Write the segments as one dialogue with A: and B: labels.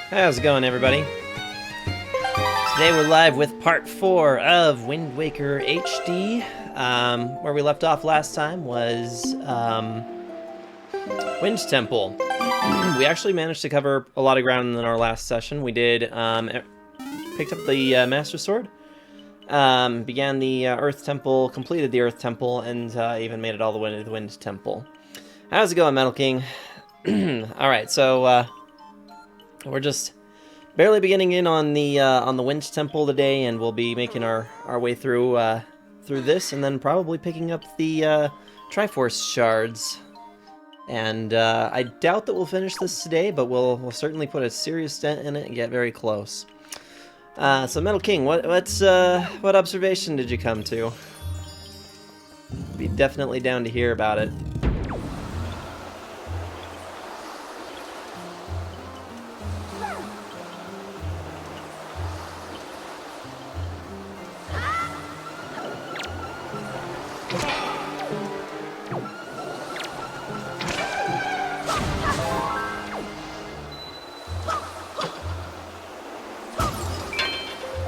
A: How's it going, everybody? Today we're live with part 4 of Wind Waker HD. Where we left off last time was Wind Temple. We actually managed to cover a lot of ground in our last session. We did picked up the Master Sword, began the Earth Temple, completed the Earth Temple, and even made it all the way to the Wind Temple. How's it going, Metal King? Alright, so we're just barely beginning in on the Wind Temple today, and we'll be making our way through this, and then probably picking up the Triforce shards. And I doubt that we'll finish this today, but we'll certainly put a serious dent in it and get very close. So Metal King, what observation did you come to? Be definitely down to hear about it.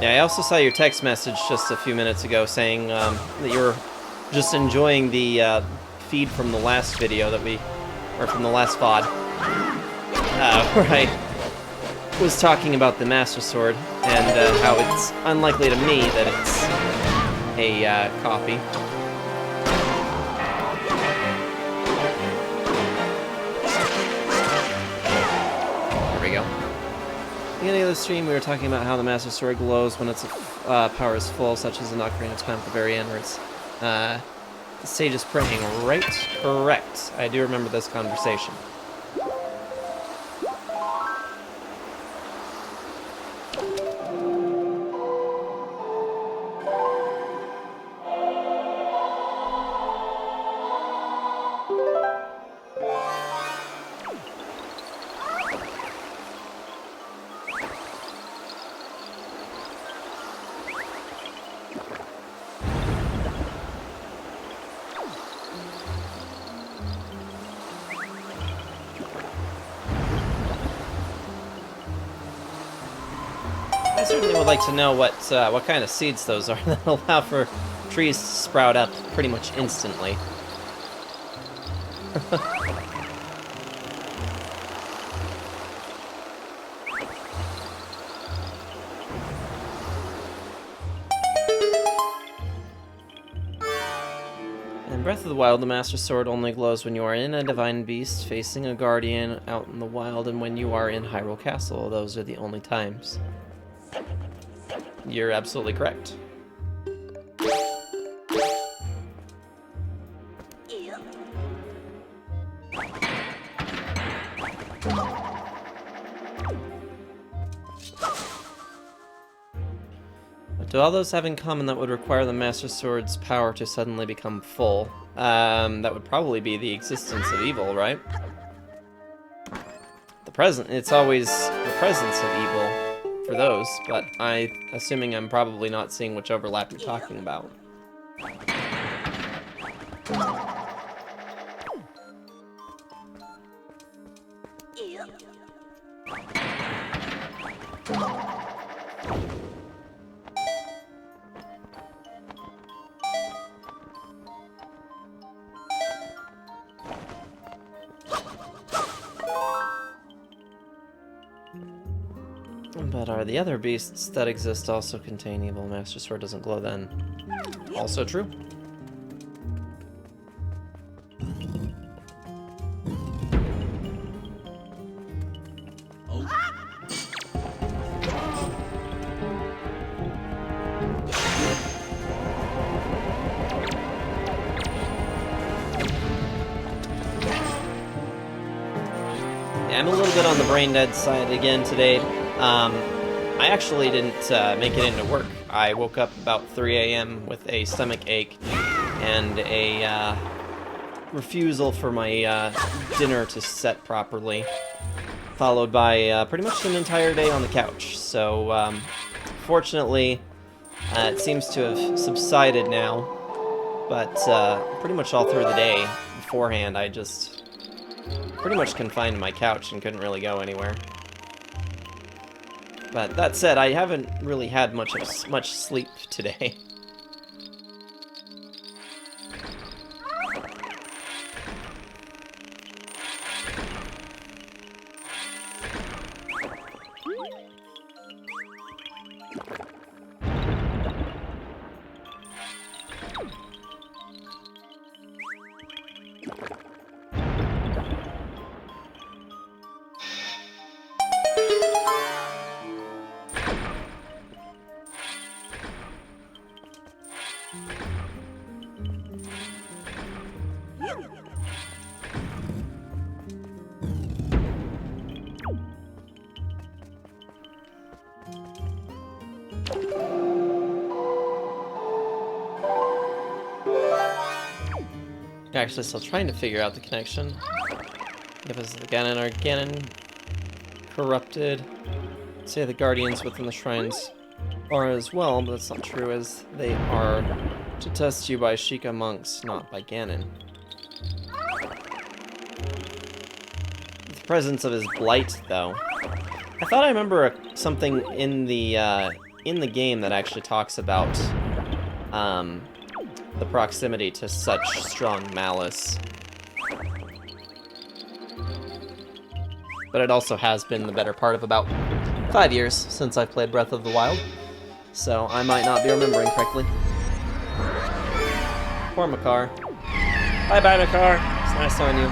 A: Yeah, I also saw your text message just a few minutes ago saying that you were just enjoying the feed from the last video or from the last VOD, where I was talking about the Master Sword and how it's unlikely to me that it's a copy. Beginning of the stream, we were talking about how the Master Sword glows when its power is full, such as in Ocarina of Time at the very end, where it's the sage is praying, right? Correct. I do remember this conversation. I certainly would like to know what kind of seeds those are that allow for trees to sprout up pretty much instantly. In Breath of the Wild, the Master Sword only glows when you are in a Divine Beast, facing a Guardian out in the wild, and when you are in Hyrule Castle. Those are the only times. You're absolutely correct. What do all those have in common that would require the Master Sword's power to suddenly become full? That would probably be the existence of evil, right? It's always the presence of evil for those, but assuming I'm probably not seeing which overlap you're talking about. But are the other beasts that exist also contain evil? Master Sword doesn't glow then. Also true. Yeah, I'm a little bit on the brain dead side again today. I actually didn't make it into work. I woke up about 3 a.m. with a stomach ache and a refusal for my dinner to set properly, followed by pretty much an entire day on the couch. So, fortunately, it seems to have subsided now, but pretty much all through the day beforehand, I just pretty much confined to my couch and couldn't really go anywhere. But that said, I haven't really had much sleep today. Actually, still trying to figure out the connection. If it's the Ganon or Ganon corrupted. Say the guardians within the shrines are as well, but that's not true, as they are to test you by Sheikah monks, not by Ganon. The presence of his blight, though. I thought I remember something in the game that actually talks about the proximity to such strong malice. But it also has been the better part of about 5 years since I've played Breath of the Wild, so I might not be remembering correctly. Poor Makar. Bye-bye, Makar. It's nice knowing you.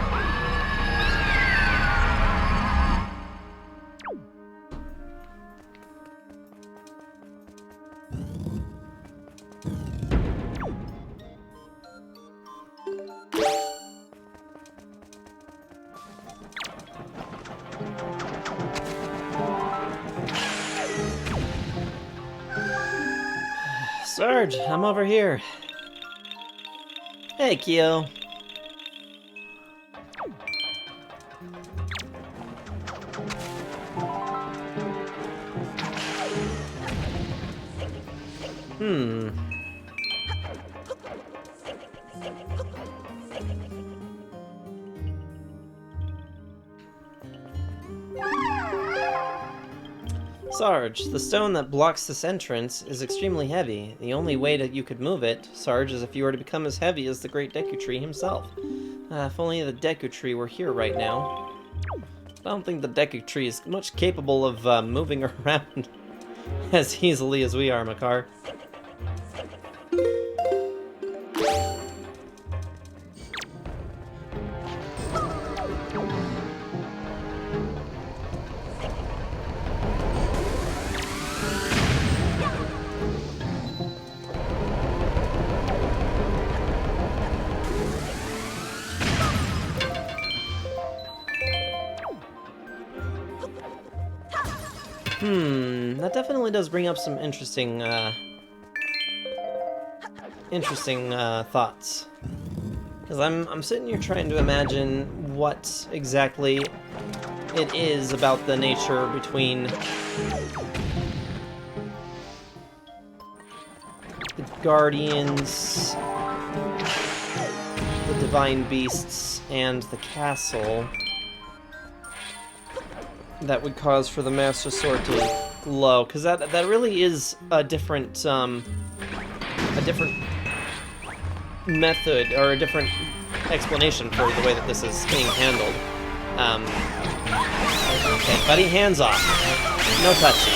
A: Sarge, I'm over here. Hey, Kyo. Sarge, the stone that blocks this entrance is extremely heavy. The only way that you could move it, Sarge, is if you were to become as heavy as the great Deku Tree himself. If only the Deku Tree were here right now. I don't think the Deku Tree is much capable of moving around as easily as we are, Makar. That definitely does bring up some interesting thoughts. Because I'm sitting here trying to imagine what exactly it is about the nature between the guardians, the divine beasts, and the castle that would cause for the Master Sword to glow, because that really is a different method, or a different explanation for the way that this is being handled. Okay, buddy, hands off. No touching.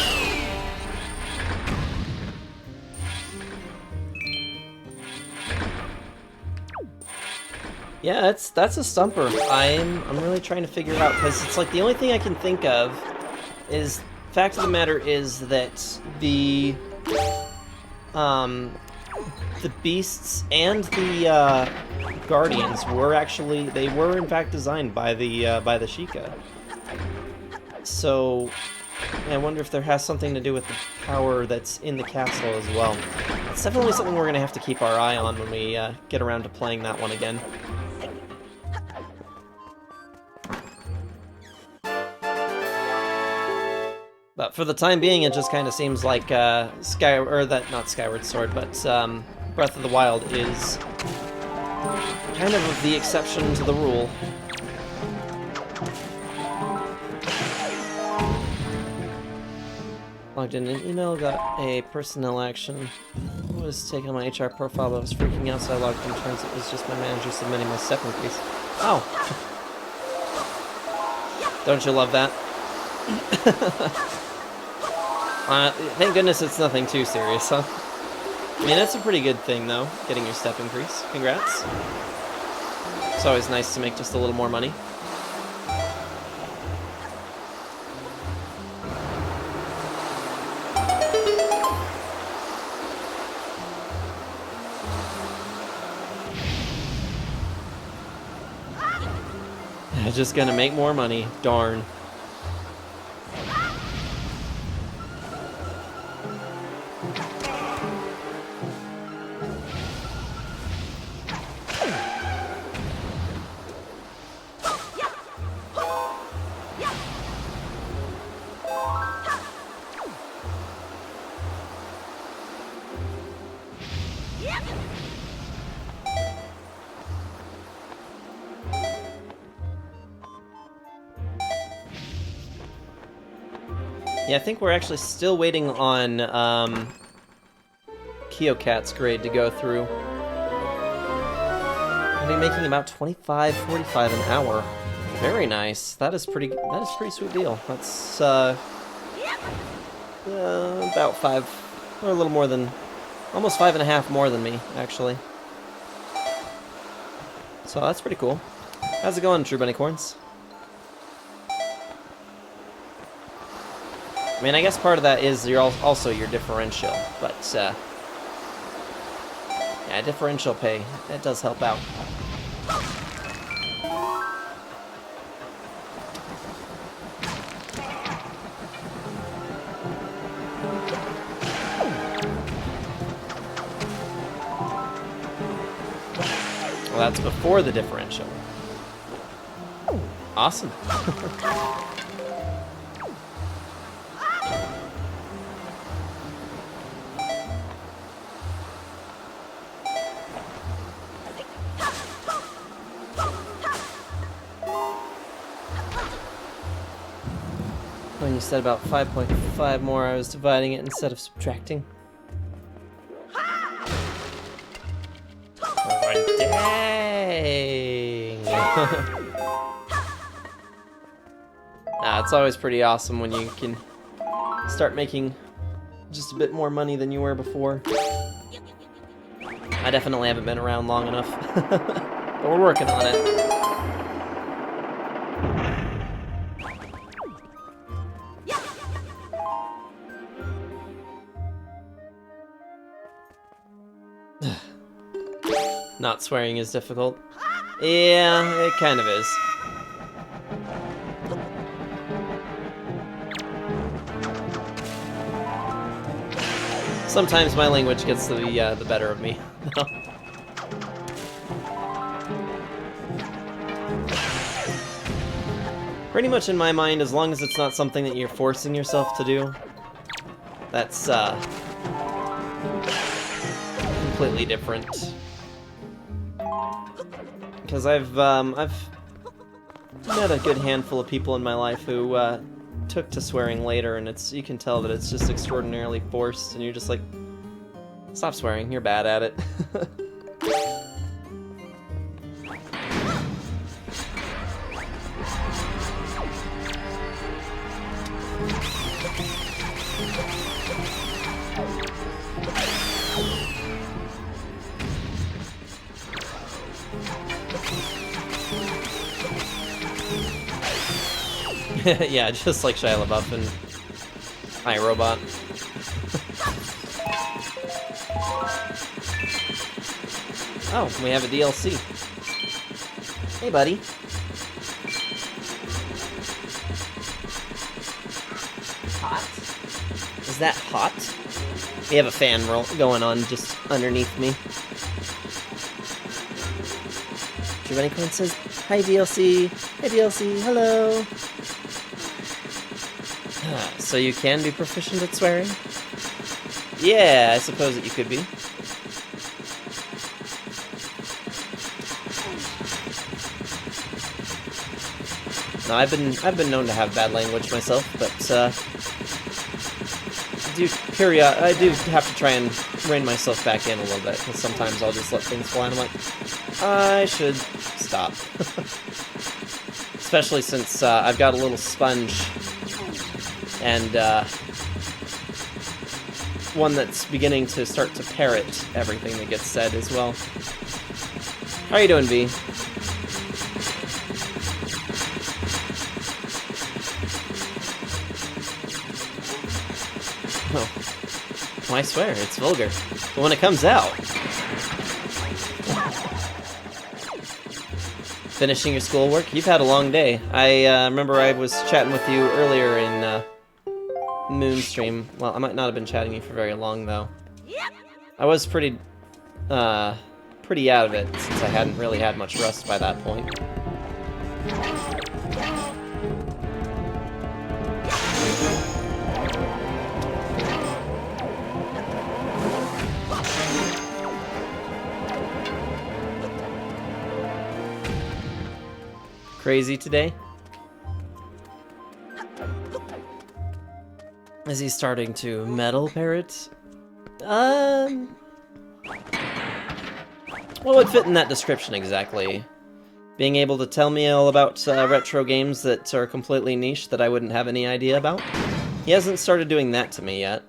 A: Yeah, that's a stumper. I'm really trying to figure it out, because it's like the only thing I can think of is, fact of the matter is that the beasts and the guardians were actually, they were in fact designed by the Sheikah. So I wonder if there has something to do with the power that's in the castle as well. It's definitely something we're gonna have to keep our eye on when we get around to playing that one again. But for the time being, it just kind of seems like not Skyward Sword, but Breath of the Wild is kind of the exception to the rule. Logged in an email, got a personnel action. Was taken on my HR profile, but I was freaking out, so I logged in. Turns it was just my manager submitting my step increase. Oh! Don't you love that? Thank goodness it's nothing too serious, huh? I mean, that's a pretty good thing, though, getting your step increase. Congrats. It's always nice to make just a little more money. Just gonna make more money. Darn. Yeah, I think we're actually still waiting on Keokat's grade to go through. I'll be making about 25, 45 an hour. Very nice. That is pretty sweet deal. That's about 5, or a little more than, almost 5.5 more than me, actually. So that's pretty cool. How's it going, True Bunnycorns? I mean, I guess part of that is also your differential, but yeah, differential pay, that does help out. Well, that's before the differential. Awesome. When you said about 5.5 more, I was dividing it instead of subtracting. Oh, dang! It's always pretty awesome when you can start making just a bit more money than you were before. I definitely haven't been around long enough, but we're working on it. Not swearing is difficult. Yeah, it kind of is. Sometimes my language gets the better of me. Pretty much in my mind, as long as it's not something that you're forcing yourself to do, that's completely different. Because I've met a good handful of people in my life who took to swearing later, and you can tell that it's just extraordinarily forced, and you're just like, stop swearing, you're bad at it. Yeah, just like Shia LaBeouf and iRobot. Oh, we have a DLC. Hey, buddy. Hot? Is that hot? We have a fan roll going on just underneath me. Giovanni Cohen says, hi, DLC. Hey, DLC. Hello. So you can be proficient at swearing? Yeah, I suppose that you could be. No, I've been known to have bad language myself, but I do have to try and rein myself back in a little bit, because sometimes I'll just let things fly, and I'm like, I should stop. Especially since I've got a little sponge, and one that's beginning to start to parrot everything that gets said as well. How are you doing, V? Oh, I swear, it's vulgar. But when it comes out... Finishing your schoolwork? You've had a long day. I remember I was chatting with you earlier in Moonstream. Well, I might not have been chatting you for very long, though. I was pretty out of it, since I hadn't really had much rest by that point. Crazy today? Is he starting to meddle, Parrot? What would fit in that description exactly? Being able to tell me all about retro games that are completely niche that I wouldn't have any idea about? He hasn't started doing that to me yet.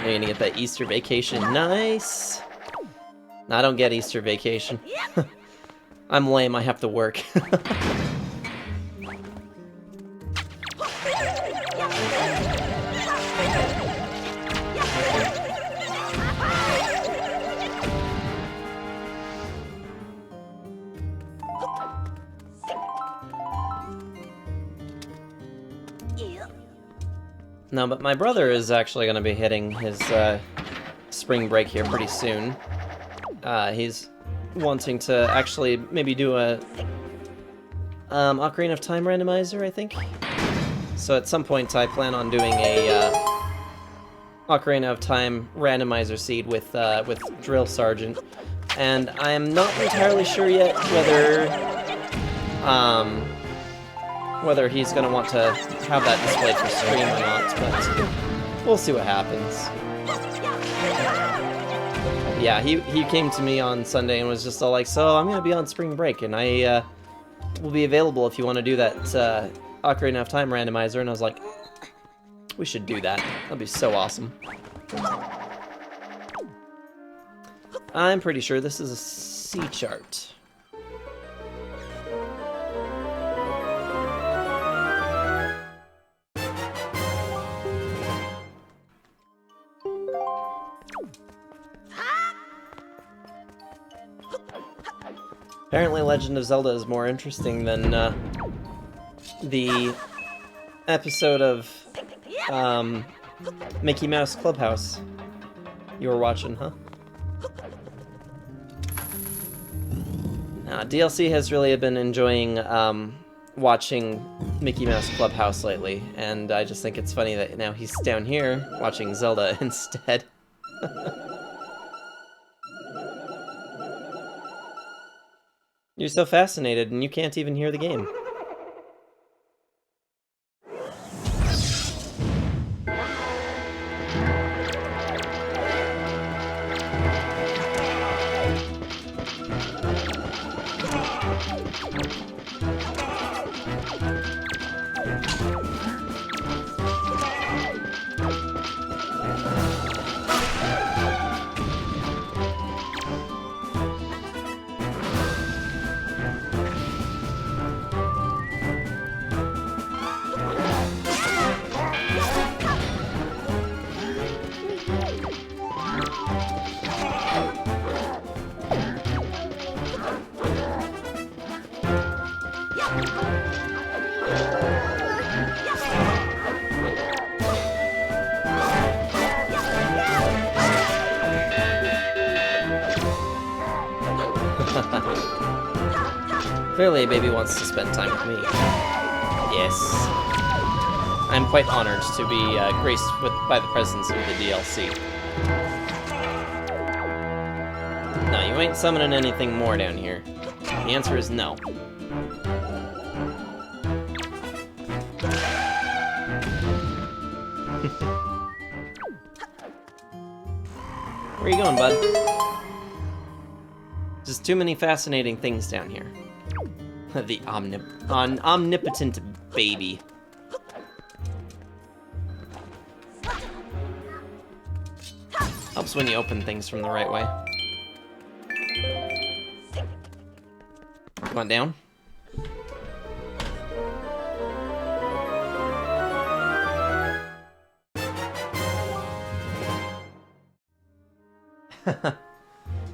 A: You're gonna get that Easter vacation. Nice! No, I don't get Easter vacation. I'm lame, I have to work. No, but my brother is actually going to be hitting his spring break here pretty soon. He's wanting to actually maybe do a Ocarina of Time randomizer, I think. So at some point I plan on doing a Ocarina of Time randomizer seed with Drill Sergeant, and I am not entirely sure yet whether he's going to want to have that displayed for stream or not, but we'll see what happens. Yeah, he came to me on Sunday and was just all like, so I'm going to be on spring break, and I will be available if you want to do that Ocarina of Time randomizer, and I was like, we should do that. That'd be so awesome. I'm pretty sure this is a C chart. Apparently Legend of Zelda is more interesting than the episode of Mickey Mouse Clubhouse you were watching, huh? DLC has really been enjoying watching Mickey Mouse Clubhouse lately, and I just think it's funny that now he's down here watching Zelda instead. You're so fascinated, and you can't even hear the game. Clearly, baby wants to spend time with me. Yes. I'm quite honored to be graced by the presence of the DLC. Now, you You ain't summoning anything more down here. The answer is no. Where are you going, bud? Just too many fascinating things down here. The omnipotent baby. Helps when you open things from the right way. Come on down.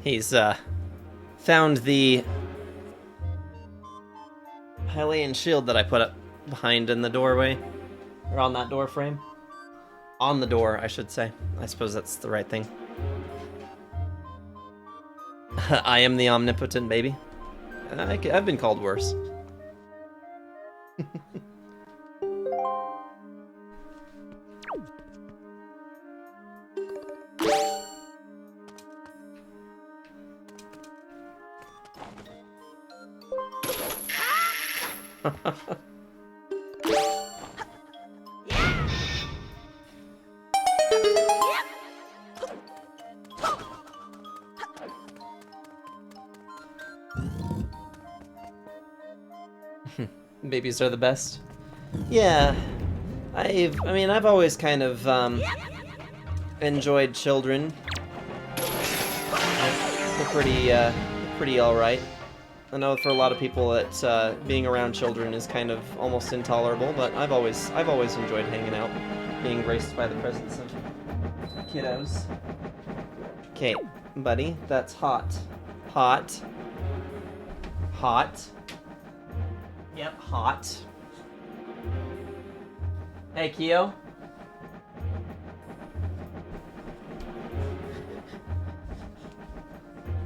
A: He's found the Hylian shield that I put up behind in the doorway, or on that door frame. On the door, I should say. I suppose that's the right thing. I am the omnipotent baby. I've been called worse. Babies are the best. Yeah, I've always kind of enjoyed children. They're pretty all right. I know for a lot of people that being around children is kind of almost intolerable, but I've always enjoyed hanging out, being graced by the presence of kiddos. Okay, buddy, that's hot. Hot. Hot. Yep, hot. Hey, Kyo.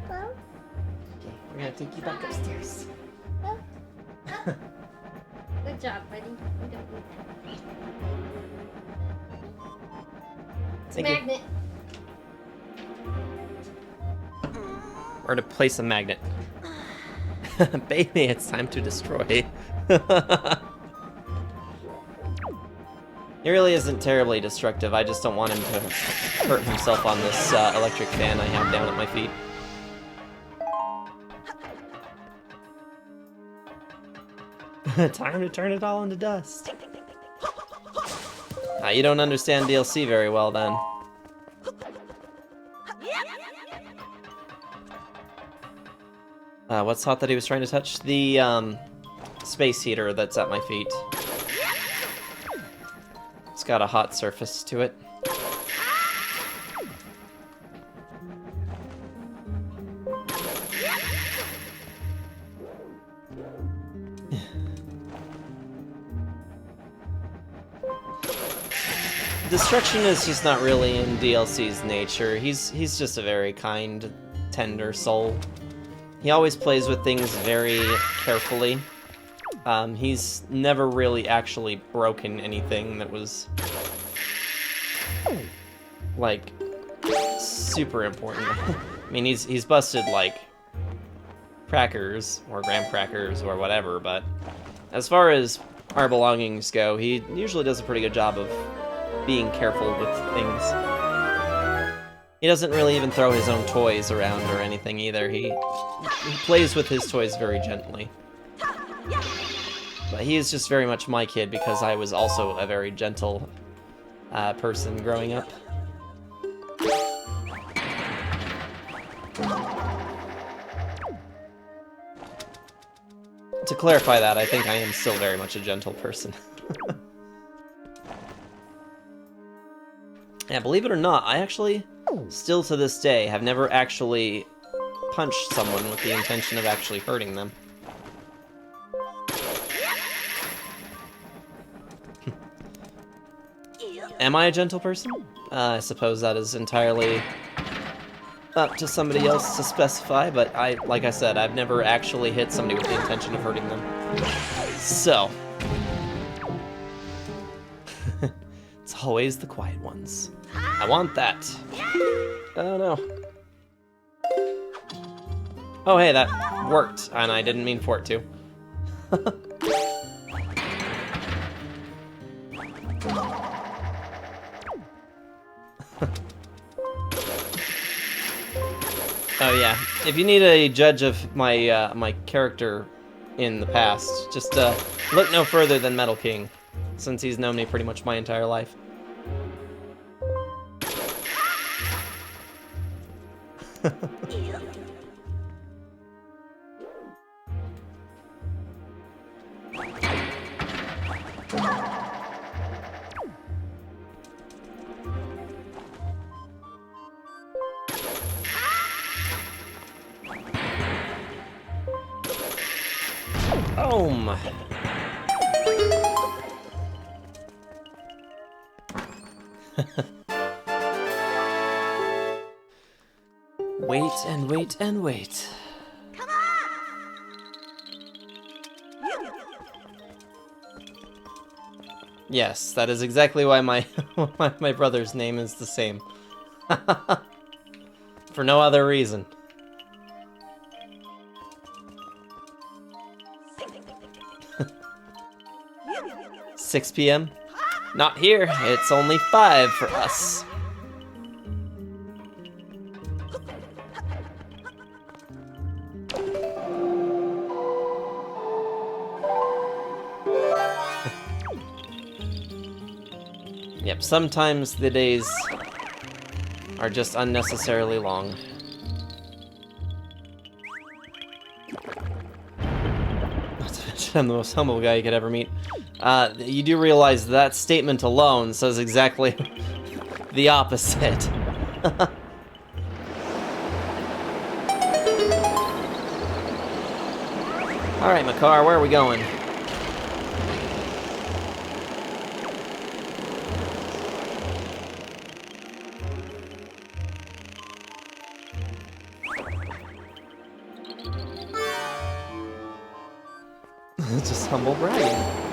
B: Hello?
A: Okay, we're gonna take you back upstairs.
B: Good job, buddy. We don't need that. It's a
A: Thank you.
B: magnet.
A: Where to place a magnet. Baby, it's time to destroy. He really isn't terribly destructive. I just don't want him to hurt himself on this electric fan I have down at my feet. Time to turn it all into dust. You don't understand DLC very well, then. What's hot that he was trying to touch? The space heater that's at my feet. It's got a hot surface to it. Destruction is just not really in DLC's nature. He's just a very kind, tender soul. He always plays with things very carefully. He's never really actually broken anything that was, like, super important. I mean, he's busted, like, crackers, or graham crackers, or whatever, but as far as our belongings go, he usually does a pretty good job of being careful with things. He doesn't really even throw his own toys around or anything either. He plays with his toys very gently. But he is just very much my kid because I was also a very gentle person growing up. To clarify that, I think I am still very much a gentle person. Yeah, believe it or not, I actually, still to this day, have never actually punched someone with the intention of actually hurting them. Am I a gentle person? I suppose that is entirely up to somebody else to specify, but like I said, I've never actually hit somebody with the intention of hurting them. So. It's always the quiet ones. I want that. Oh no. Oh, hey, that worked, and I didn't mean for it to. Oh yeah, if you need a judge of my my character in the past, just look no further than Metal King, since he's known me pretty much my entire life. Boom! Wait and wait and wait. Yes, that is exactly why my why my brother's name is the same. For no other reason. "6 p.m.? Not here. It's only 5 for us." Yep, sometimes the days are just unnecessarily long. Not to mention I'm the most humble guy you could ever meet. You do realize that statement alone says exactly the opposite. Alright, Makar, where are we going? Just humble bragging.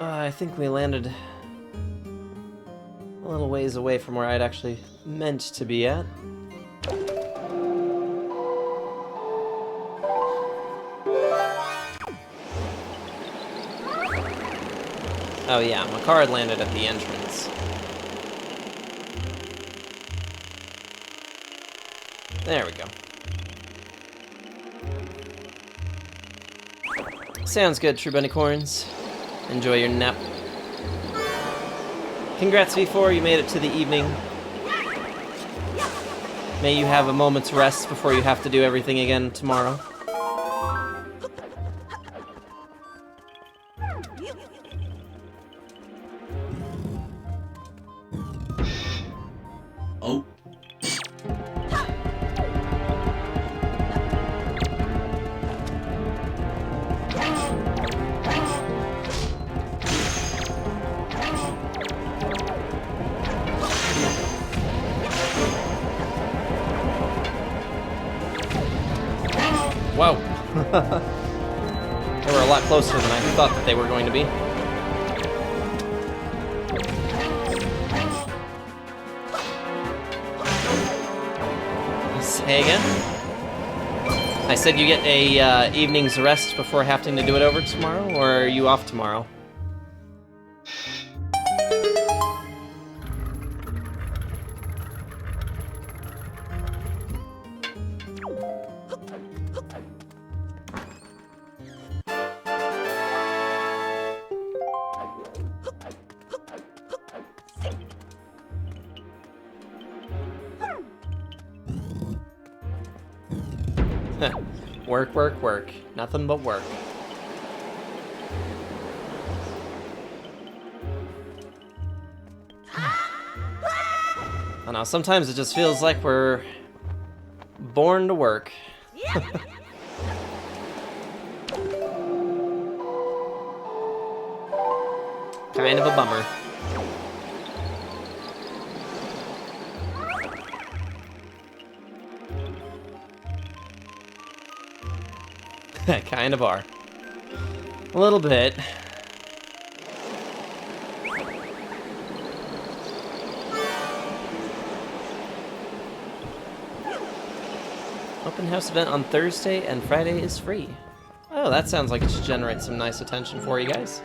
A: I think we landed a little ways away from where I'd actually meant to be at. Oh yeah, Makar had landed at the entrance. There we go. Sounds good, True Bunnycorns. Enjoy your nap. Congrats, V4, you made it to the evening. May you have a moment's rest before you have to do everything again tomorrow.
C: Oh.
A: Whoa. They were a lot closer than I thought that they were going to be. Say again? I said you get a evening's rest before having to do it over tomorrow, or are you off tomorrow? Work, work, work. Nothing but work. I don't know, sometimes it just feels like we're born to work. Kind of a bummer. Kind of are. A little bit. Open house event on Thursday and Friday is free. Oh, that sounds like it should generate some nice attention for you guys.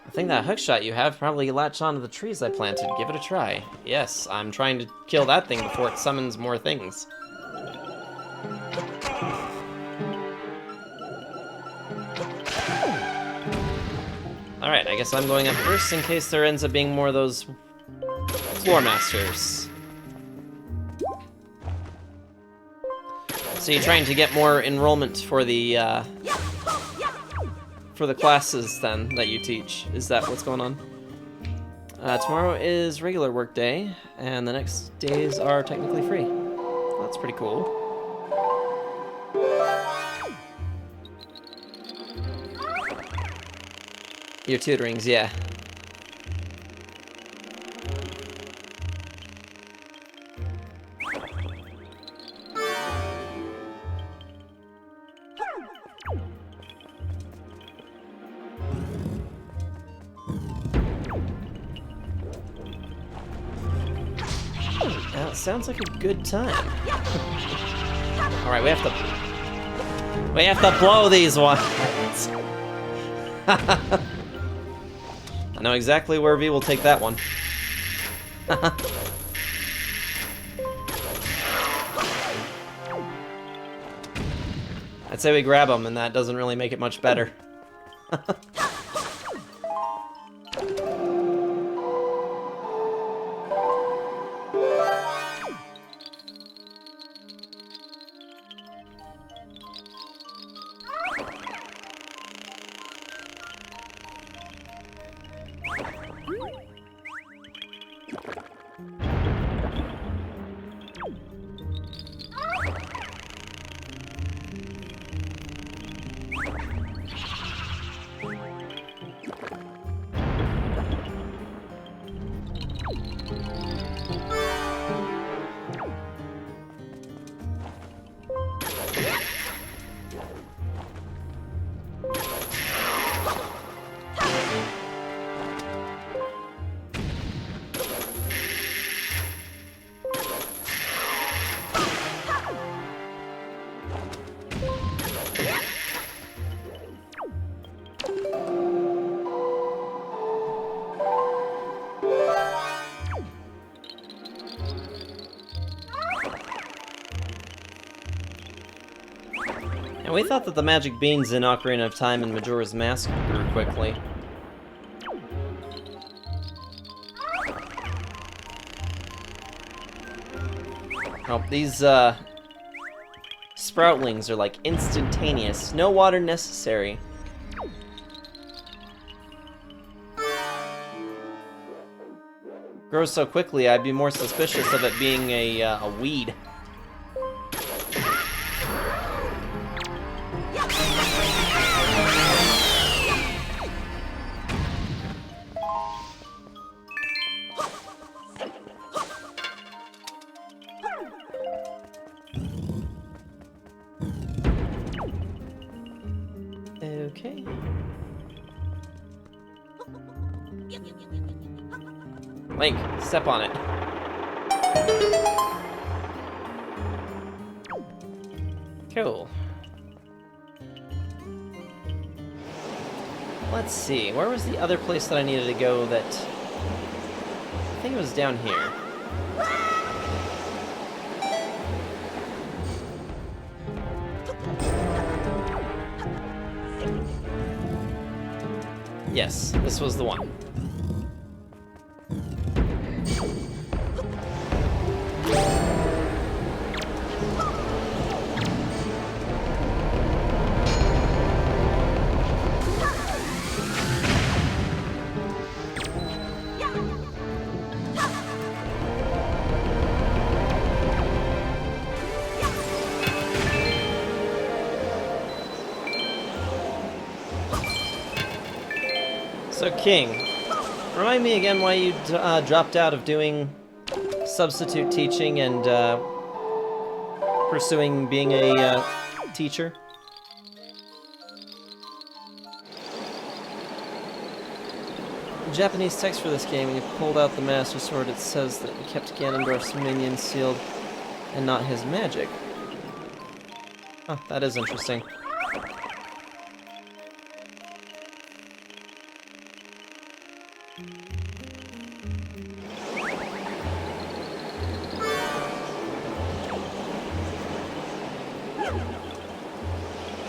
A: I think that hookshot you have probably latched onto the trees I planted. Give it a try. Yes, I'm trying to kill that thing before it summons more things. Alright, I guess I'm going up first in case there ends up being more of those floor masters. So you're trying to get more enrollment for the classes then that you teach. Is that what's going on? Tomorrow is regular work day, and the next days are technically free. That's pretty cool. Your tutorings, yeah. That sounds like a good time. Alright, we have to blow these ones. I know exactly where V will take that one. I'd say we grab them, and that doesn't really make it much better. And we thought that the magic beans in Ocarina of Time and Majora's Mask grew quickly. Oh, these, sproutlings are like instantaneous. No water necessary. Grows so quickly, I'd be more suspicious of it being a weed. Okay. Link, step on it. Cool. Let's see, where was the other place that I needed to go that... I think it was down here. Yes, this was the one. So, King, remind me again why you dropped out of doing substitute teaching and pursuing being a teacher? The Japanese text for this game, when you pulled out the Master Sword, it says that you kept Ganondorf's minion sealed and not his magic. Huh, that is interesting.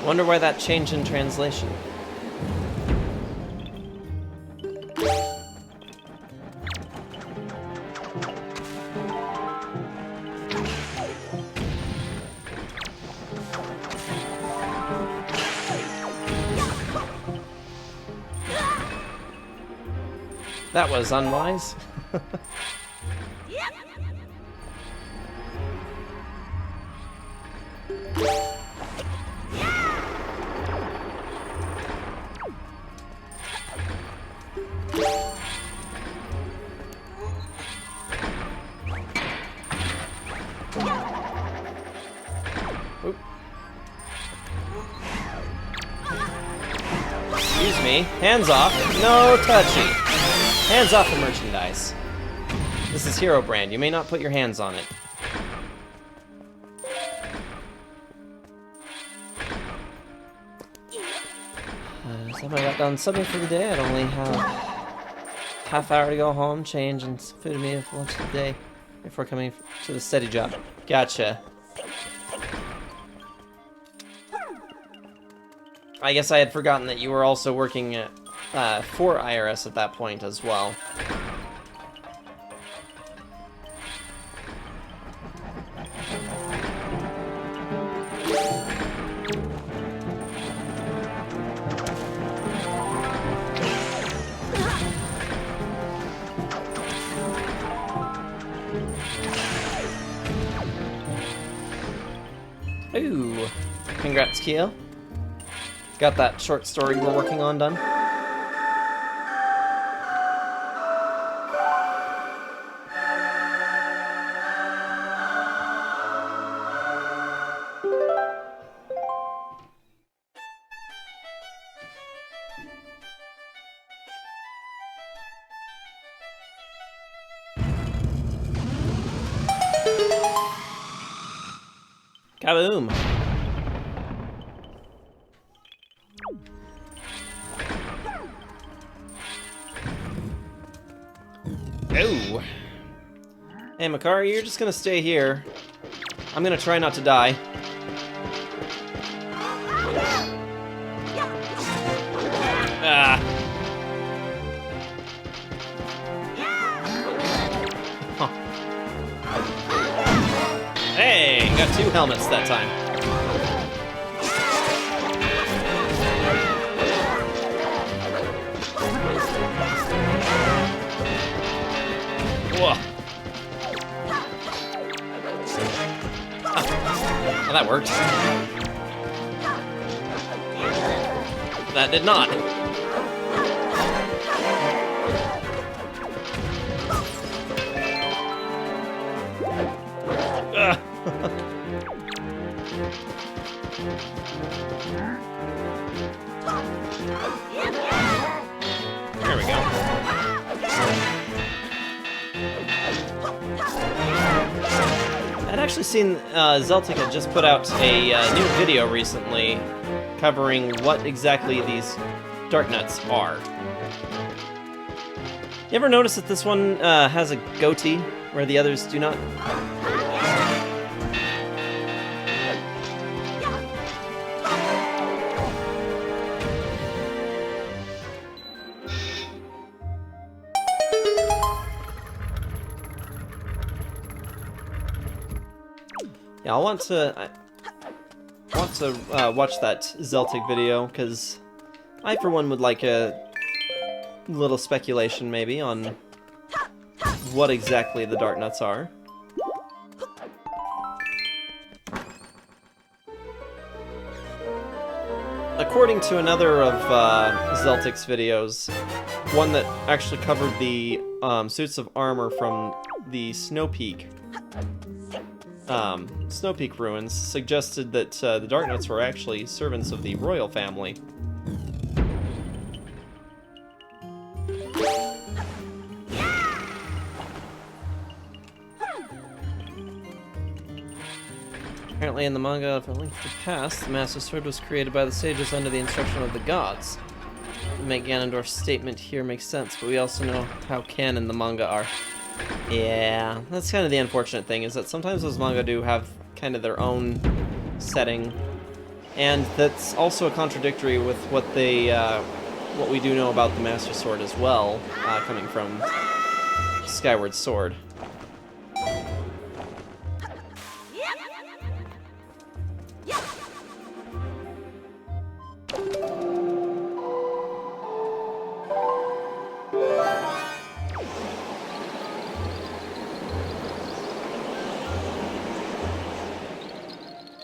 A: Wonder why that change in translation. That was unwise. Oop. Excuse me. Hands off. No touchy. Hands off the merchandise. This is Hero Brand. You may not put your hands on it. So I got done subbing for the day. I'd only have half hour to go home, change, and some food and me for lunch of the day before coming to the steady job. Gotcha. I guess I had forgotten that you were also working at, for IRS at that point as well. Ooh, congrats, Keo. Got that short story we're working on done. Kaboom! Oh! Hey, Makari, you're just gonna stay here. I'm gonna try not to die. Ah! Huh. Hey! Got 2 helmets that time. Whoa. Well, that worked. That did not. Ugh. There we go. I'd actually seen Zeltic had just put out a new video recently covering what exactly these Dark Nuts are. You ever notice that this one has a goatee where the others do not? Yeah, I want to watch that Zeltic video, because I, for one, would like a little speculation, maybe, on what exactly the Dark Nuts are. According to another of Zeltic's videos, one that actually covered the suits of armor from the Snow Peak ruins, suggested that the Dark Knights were actually servants of the royal family. Apparently in the manga of A Link to the Past, the Master Sword was created by the sages under the instruction of the gods. To make Ganondorf's statement here makes sense, but we also know how canon the manga are. Yeah, that's kind of the unfortunate thing, is that sometimes those manga do have kind of their own setting, and that's also a contradictory with what we do know about the Master Sword as well, coming from Skyward Sword.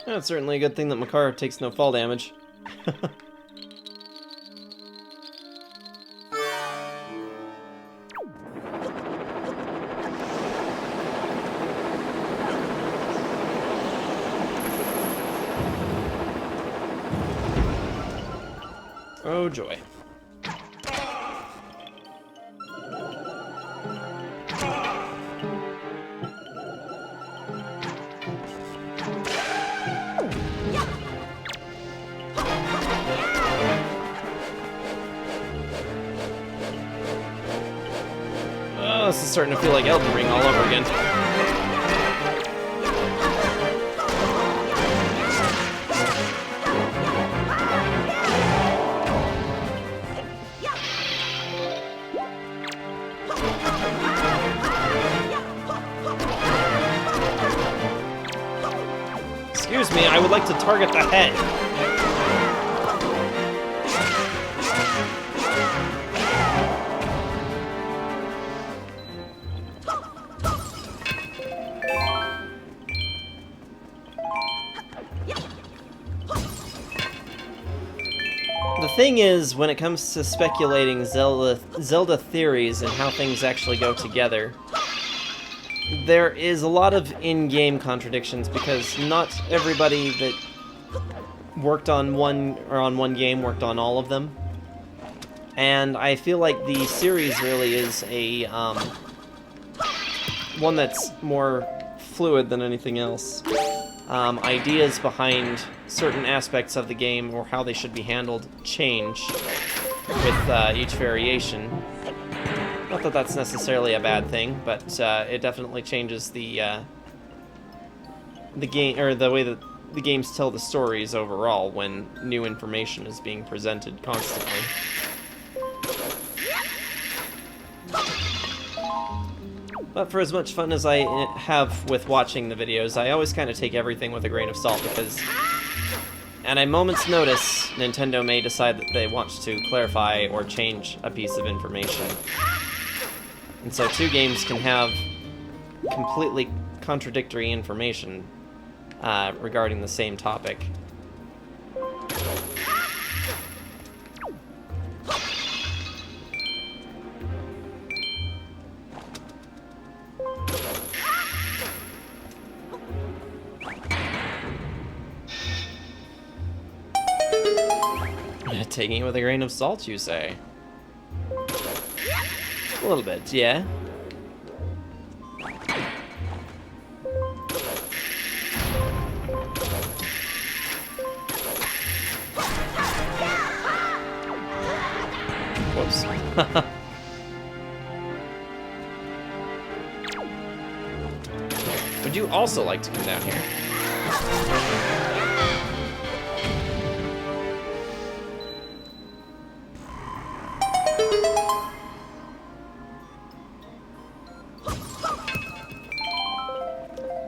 A: Yeah, it's certainly a good thing that Makara takes no fall damage. Oh joy. Oh, this is starting to feel like Elden Ring all over again. Excuse me, I would like to target the head. The thing is, when it comes to speculating Zelda theories and how things actually go together, there is a lot of in-game contradictions, because not everybody that worked on one game worked on all of them. And I feel like the series really is a one that's more fluid than anything else. Ideas behind certain aspects of the game or how they should be handled change with each variation. Not that that's necessarily a bad thing, but it definitely changes the game, or the way that the games tell the stories overall when new information is being presented constantly. But for as much fun as I have with watching the videos, I always kind of take everything with a grain of salt, because at a moment's notice, Nintendo may decide that they want to clarify or change a piece of information. And so two games can have completely contradictory information regarding the same topic. Taking it with a grain of salt, you say? A little bit, yeah. Whoops. Would you also like to come down here?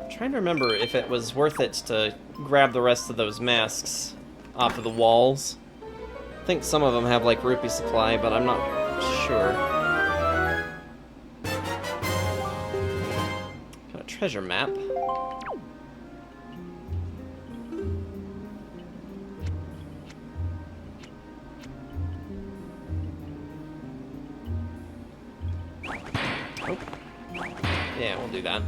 A: Trying to remember if it was worth it to grab the rest of those masks off of the walls. I think some of them have like rupee supply, but I'm not sure. Got a treasure map. Oh. Yeah, we'll do that.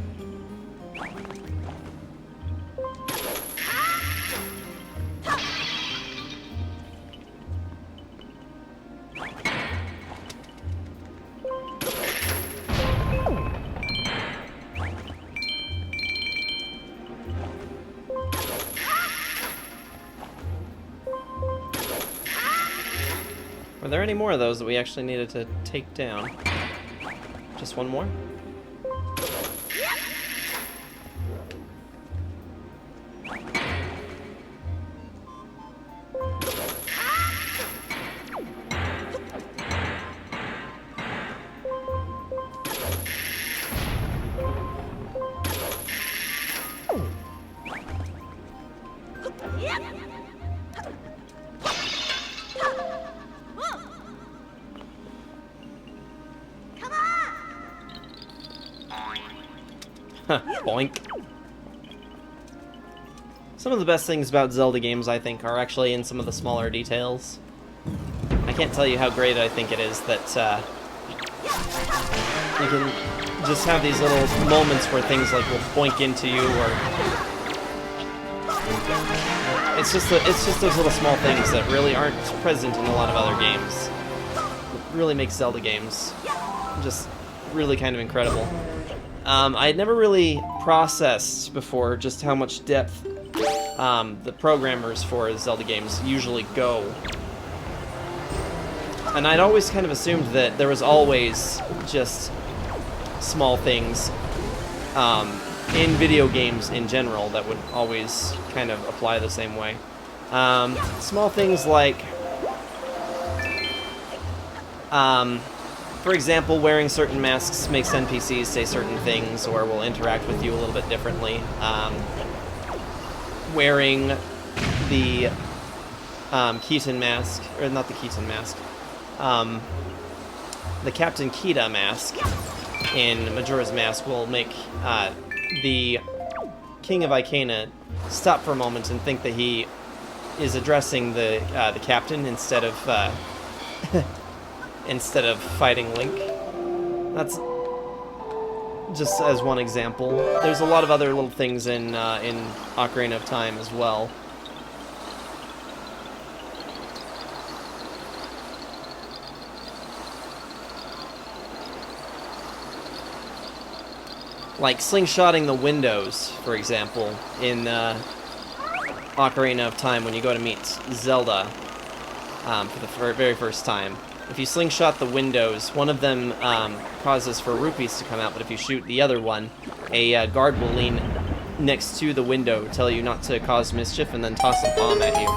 A: Were there any more of those that we actually needed to take down? Just one more? Boink. Some of the best things about Zelda games, I think, are actually in some of the smaller details. I can't tell you how great I think it is that you can just have these little moments where things like will boink into you, or it's just those little small things that really aren't present in a lot of other games. It really makes Zelda games just really kind of incredible. I had never really processed before just how much depth the programmers for Zelda games usually go. And I'd always kind of assumed that there was always just small things in video games in general that would always kind of apply the same way. Small things like, for example, wearing certain masks makes NPCs say certain things or will interact with you a little bit differently. Wearing the Keaton mask, or not the Keaton mask, the Captain Kida mask in Majora's Mask will make the King of Icana stop for a moment and think that he is addressing the captain instead of instead of fighting Link. That's just as one example. There's a lot of other little things in Ocarina of Time as well. Like slingshotting the windows, for example, in Ocarina of Time when you go to meet Zelda for the very first time. If you slingshot the windows, one of them causes for rupees to come out, but if you shoot the other one, a guard will lean next to the window, tell you not to cause mischief, and then toss a bomb at you.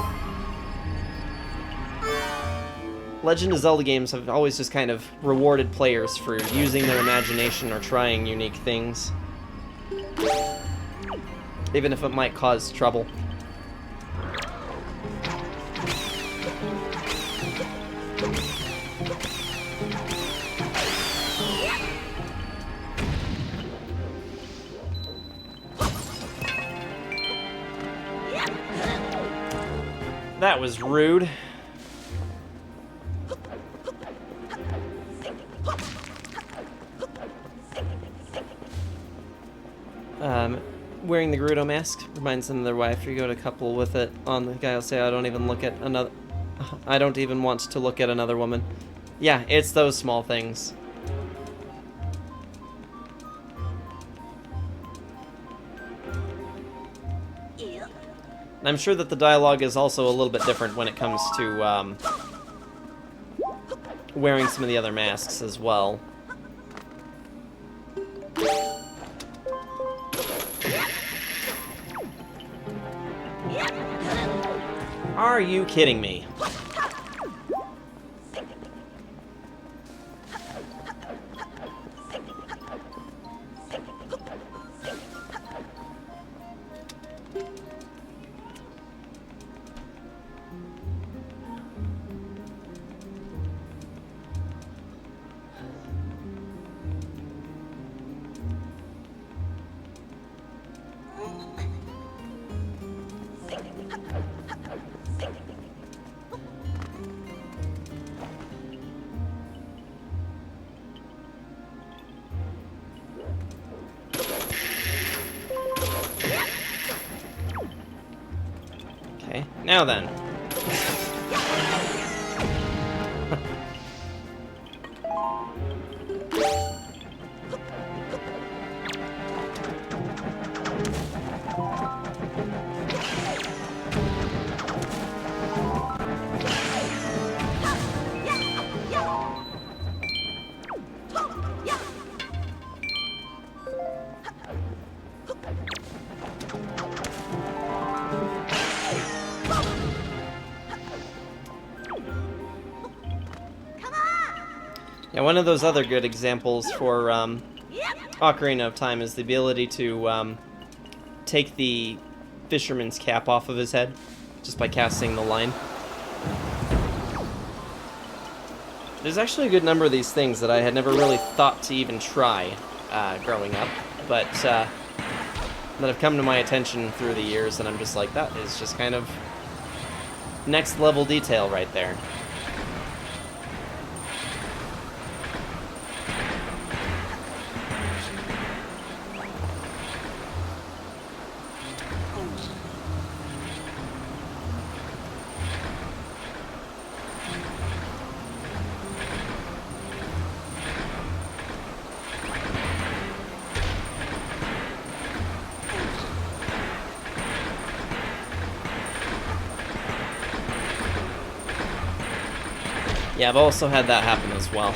A: Legend of Zelda games have always just kind of rewarded players for using their imagination or trying unique things, even if it might cause trouble. That was rude. Wearing the Gerudo mask reminds them of their wife. You go to couple with it on the guy will say, I don't even want to look at another woman. Yeah, it's those small things. And I'm sure that the dialogue is also a little bit different when it comes to wearing some of the other masks as well. Are you kidding me? Now then. Yeah, one of those other good examples for Ocarina of Time is the ability to take the fisherman's cap off of his head just by casting the line. There's actually a good number of these things that I had never really thought to even try growing up, but that have come to my attention through the years, and I'm just like, that is just kind of next level detail right there. Yeah, I've also had that happen as well.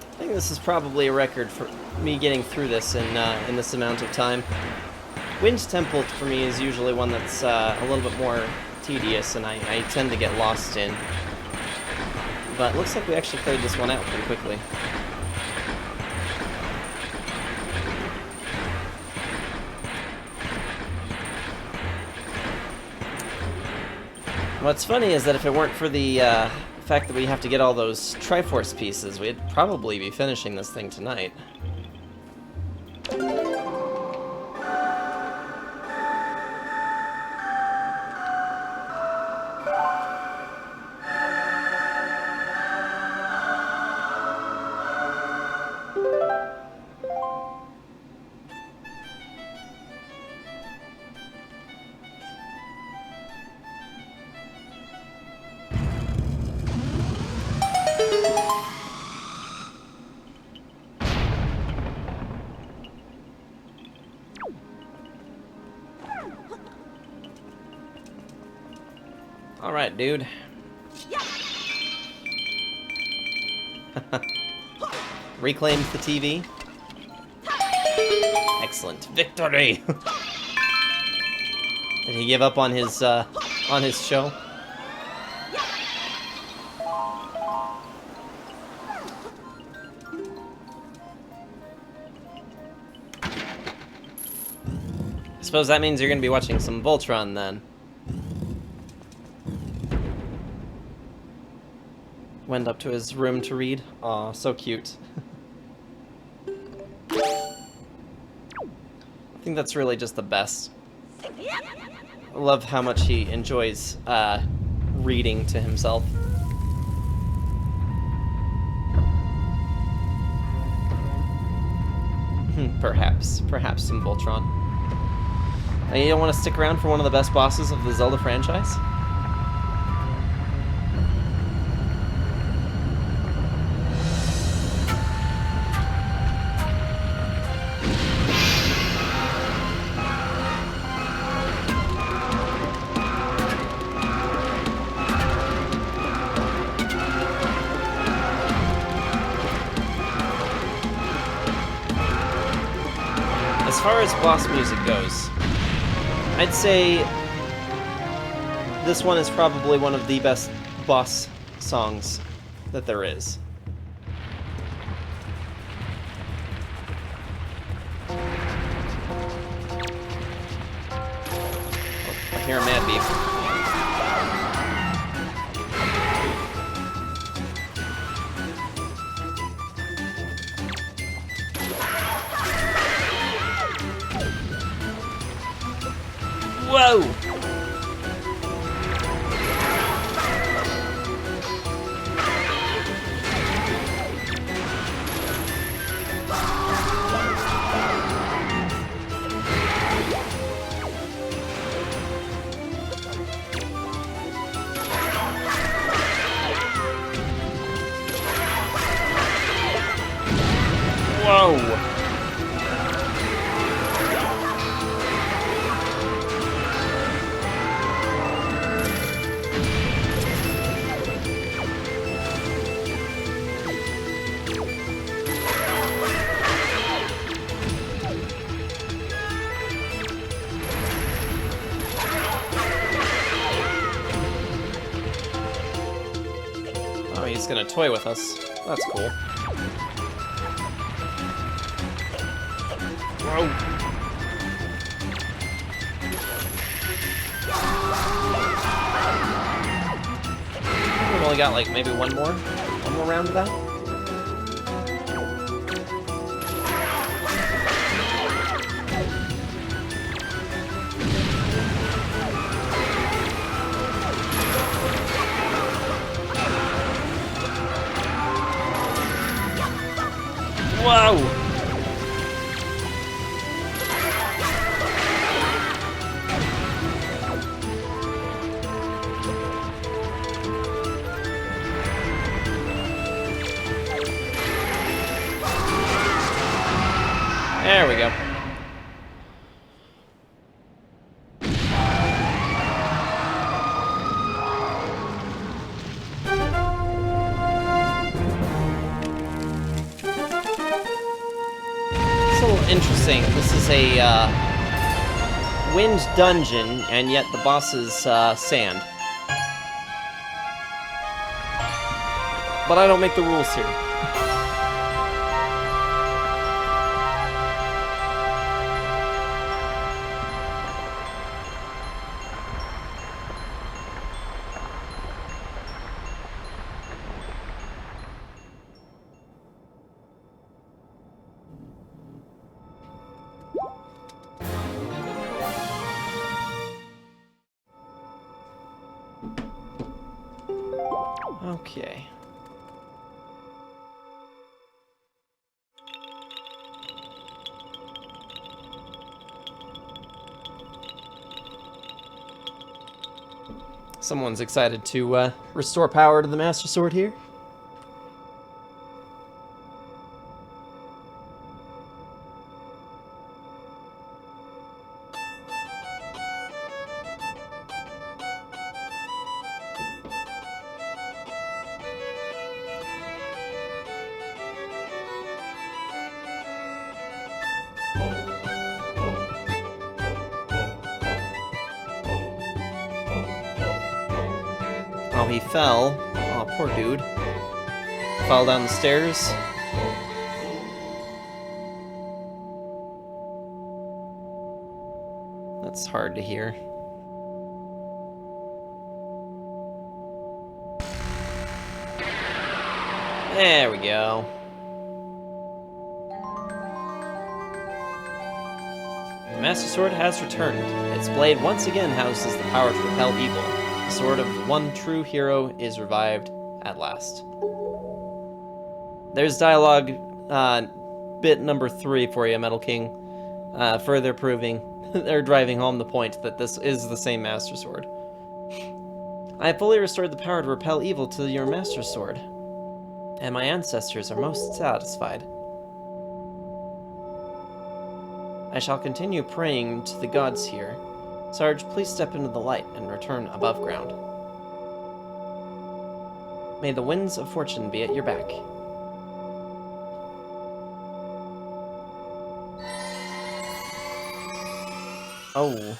A: I think this is probably a record for me getting through this in this amount of time. Wind Temple for me is usually one that's a little bit more tedious, and I tend to get lost in. But it looks like we actually cleared this one out pretty quickly. What's funny is that if it weren't for the fact that we have to get all those Triforce pieces, we'd probably be finishing this thing tonight. Alright, dude. Reclaimed the TV. Excellent. Victory! Did he give up on his show? I suppose that means you're gonna be watching some Voltron then. Went up to his room to read. Aw, so cute. I think that's really just the best. I love how much he enjoys reading to himself. Perhaps some Voltron. And you don't want to stick around for one of the best bosses of the Zelda franchise? As far as boss music goes, I'd say this one is probably one of the best boss songs that there is. Oh, I hear a Mad Beef. Whoa! Whoa! Oh, he's gonna toy with us. That's cool. Whoa. We've only got like maybe one more round of that. Whoa! There we go. It's a little interesting. This is a wind dungeon, and yet the boss is sand. But I don't make the rules here. Okay. Someone's excited to restore power to the Master Sword here. Oh, he fell. Oh, poor dude. Fell down the stairs. That's hard to hear. There we go. The Master Sword has returned. Its blade once again houses the power to repel evil. The sword of one true hero is revived at last. There's dialogue bit number 3 for you, Metal King. Further proving, or driving home the point that this is the same Master Sword. I have fully restored the power to repel evil to your Master Sword, and my ancestors are most satisfied. I shall continue praying to the gods here. Sarge, please step into the light and return above ground. May the winds of fortune be at your back. Oh.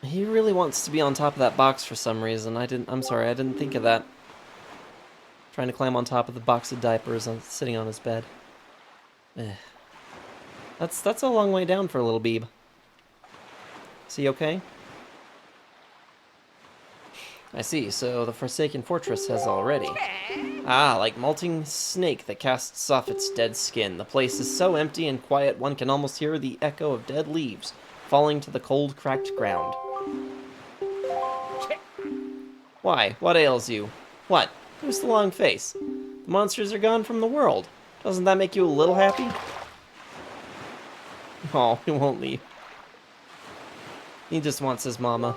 A: He really wants to be on top of that box for some reason. I'm sorry, I didn't think of that. Trying to climb on top of the box of diapers sitting on his bed. That's a long way down for a little Beeb. Is he okay? I see, so the Forsaken Fortress has already. Ah, like molting snake that casts off its dead skin. The place is so empty and quiet one can almost hear the echo of dead leaves falling to the cold, cracked ground. Why? What ails you? What? Who's the long face? The monsters are gone from the world. Doesn't that make you a little happy? Oh, he won't leave. He just wants his mama.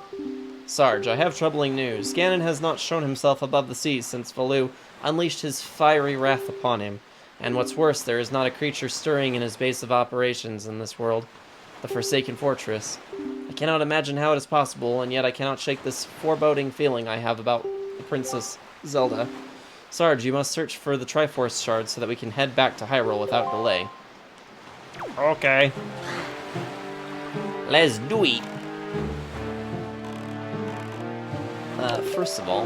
A: Sarge, I have troubling news. Ganon has not shown himself above the seas since Valoo unleashed his fiery wrath upon him. And what's worse, there is not a creature stirring in his base of operations in this world. The Forsaken Fortress. I cannot imagine how it is possible, and yet I cannot shake this foreboding feeling I have about the Princess Zelda. Sarge, you must search for the Triforce Shard so that we can head back to Hyrule without delay. Okay. Let's do it. First of all,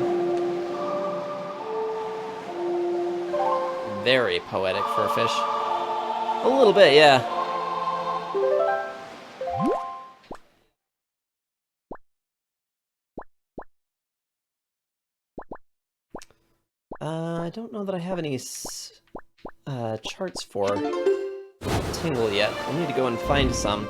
A: very poetic for a fish. A little bit, yeah. I don't know that I have any charts for Tingle yet. I'll need to go and find some.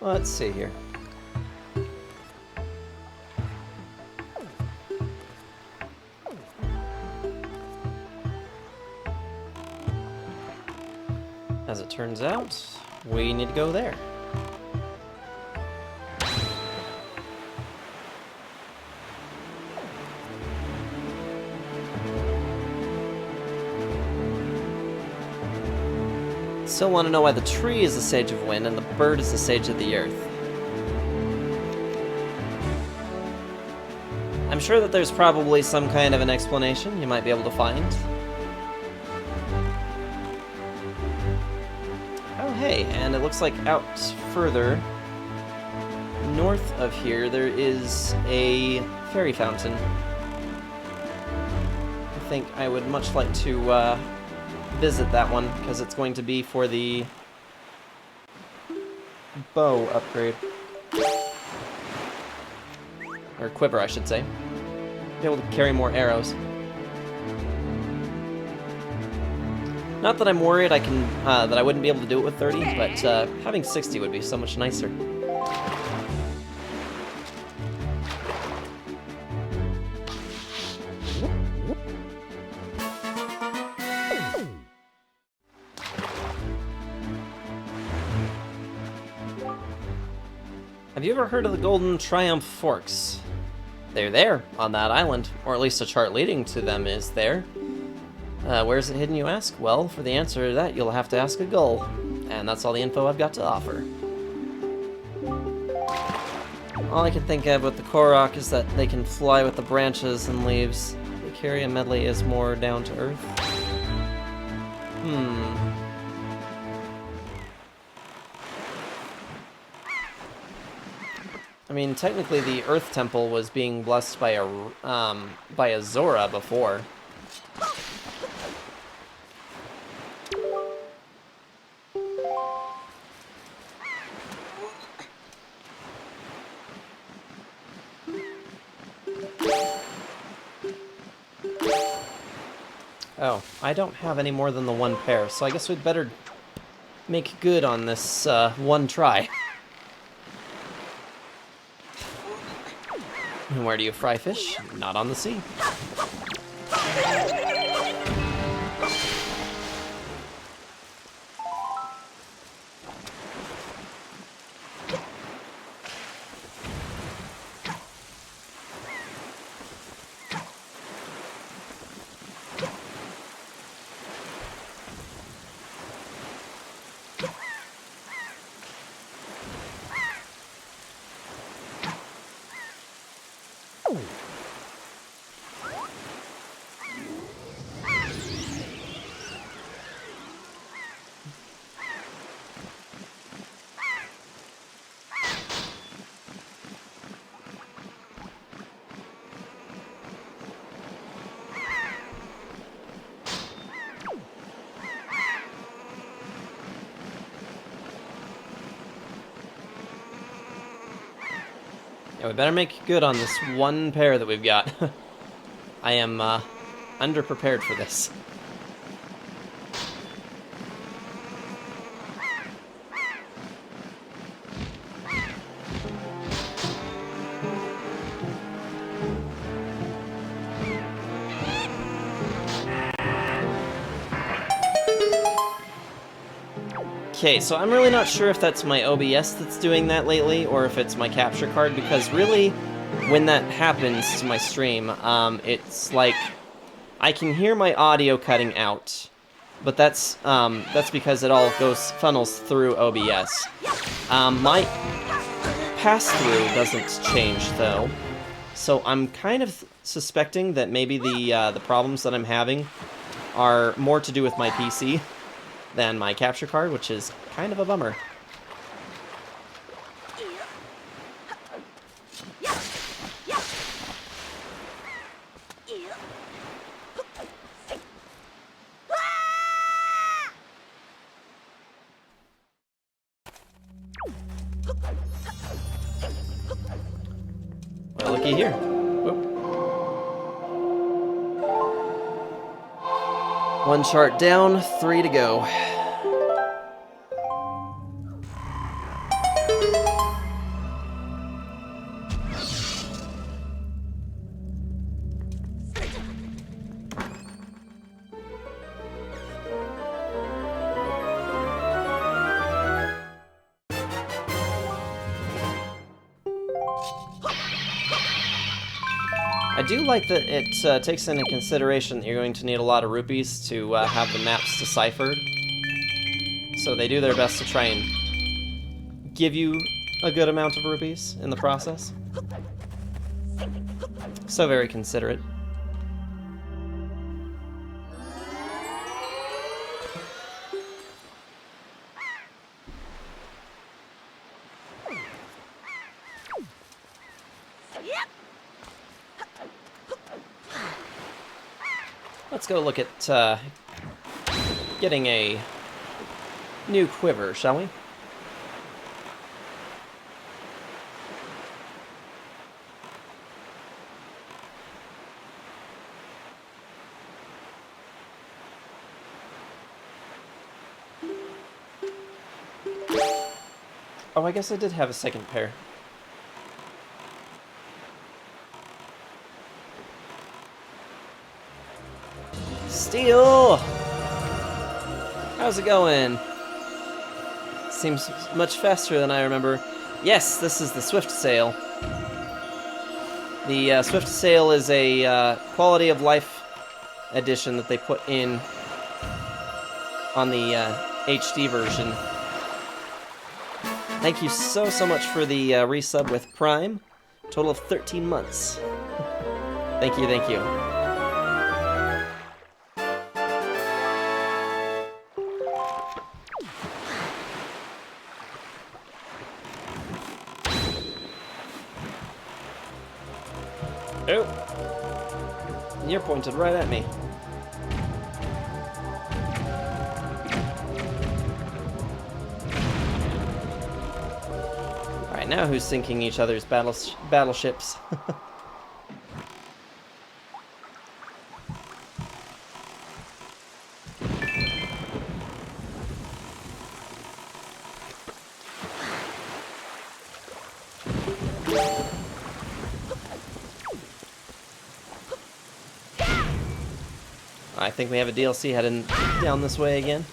A: Let's see here. As it turns out, we need to go there. Still want to know why the tree is the Sage of Wind and the bird is the Sage of the Earth. I'm sure that there's probably some kind of an explanation you might be able to find. Oh hey, and it looks like out further north of here there is a fairy fountain. I think I would much like to visit that one, because it's going to be for the bow upgrade. Or quiver, I should say. Be able to carry more arrows. Not that I'm worried I can that I wouldn't be able to do it with 30, but having 60 would be so much nicer. Have you ever heard of the Golden Triumph Forks? They're there, on that island, or at least a chart leading to them is there. Where is it hidden, you ask? Well, for the answer to that, you'll have to ask a gull. And that's all the info I've got to offer. All I can think of with the Korok is that they can fly with the branches and leaves. The Caria Medley is more down to earth. I mean, technically the Earth Temple was being blessed by a Zora before. Oh, I don't have any more than the one pair, so I guess we'd better make good on this one try. And where do you fry fish? Not on the sea. Yeah, we better make good on this one pair that we've got. I am underprepared for this. Okay, so I'm really not sure if that's my OBS that's doing that lately, or if it's my capture card, because really, when that happens to my stream, it's like, I can hear my audio cutting out, but that's because it all funnels through OBS. My pass-through doesn't change, though, so I'm kind of suspecting that maybe the problems that I'm having are more to do with my PC than my capture card, which is kind of a bummer. Well, looky here. Whoop. One chart down, 3 to go. I do like that it takes into consideration that you're going to need a lot of rupees to have the maps deciphered. So they do their best to try and give you a good amount of rupees in the process. So very considerate. Let's go look at getting a new quiver, shall we? Oh, I guess I did have a second pair. Steel! How's it going? Seems much faster than I remember. Yes, this is the Swift Sail. The Swift Sail is a quality of life edition that they put in on the HD version. Thank you so much for the resub with Prime. Total of 13 months. Thank you, thank you. Oh! You're pointed right at me. Alright, now who's sinking each other's battleships? I think we have a DLC heading down this way again.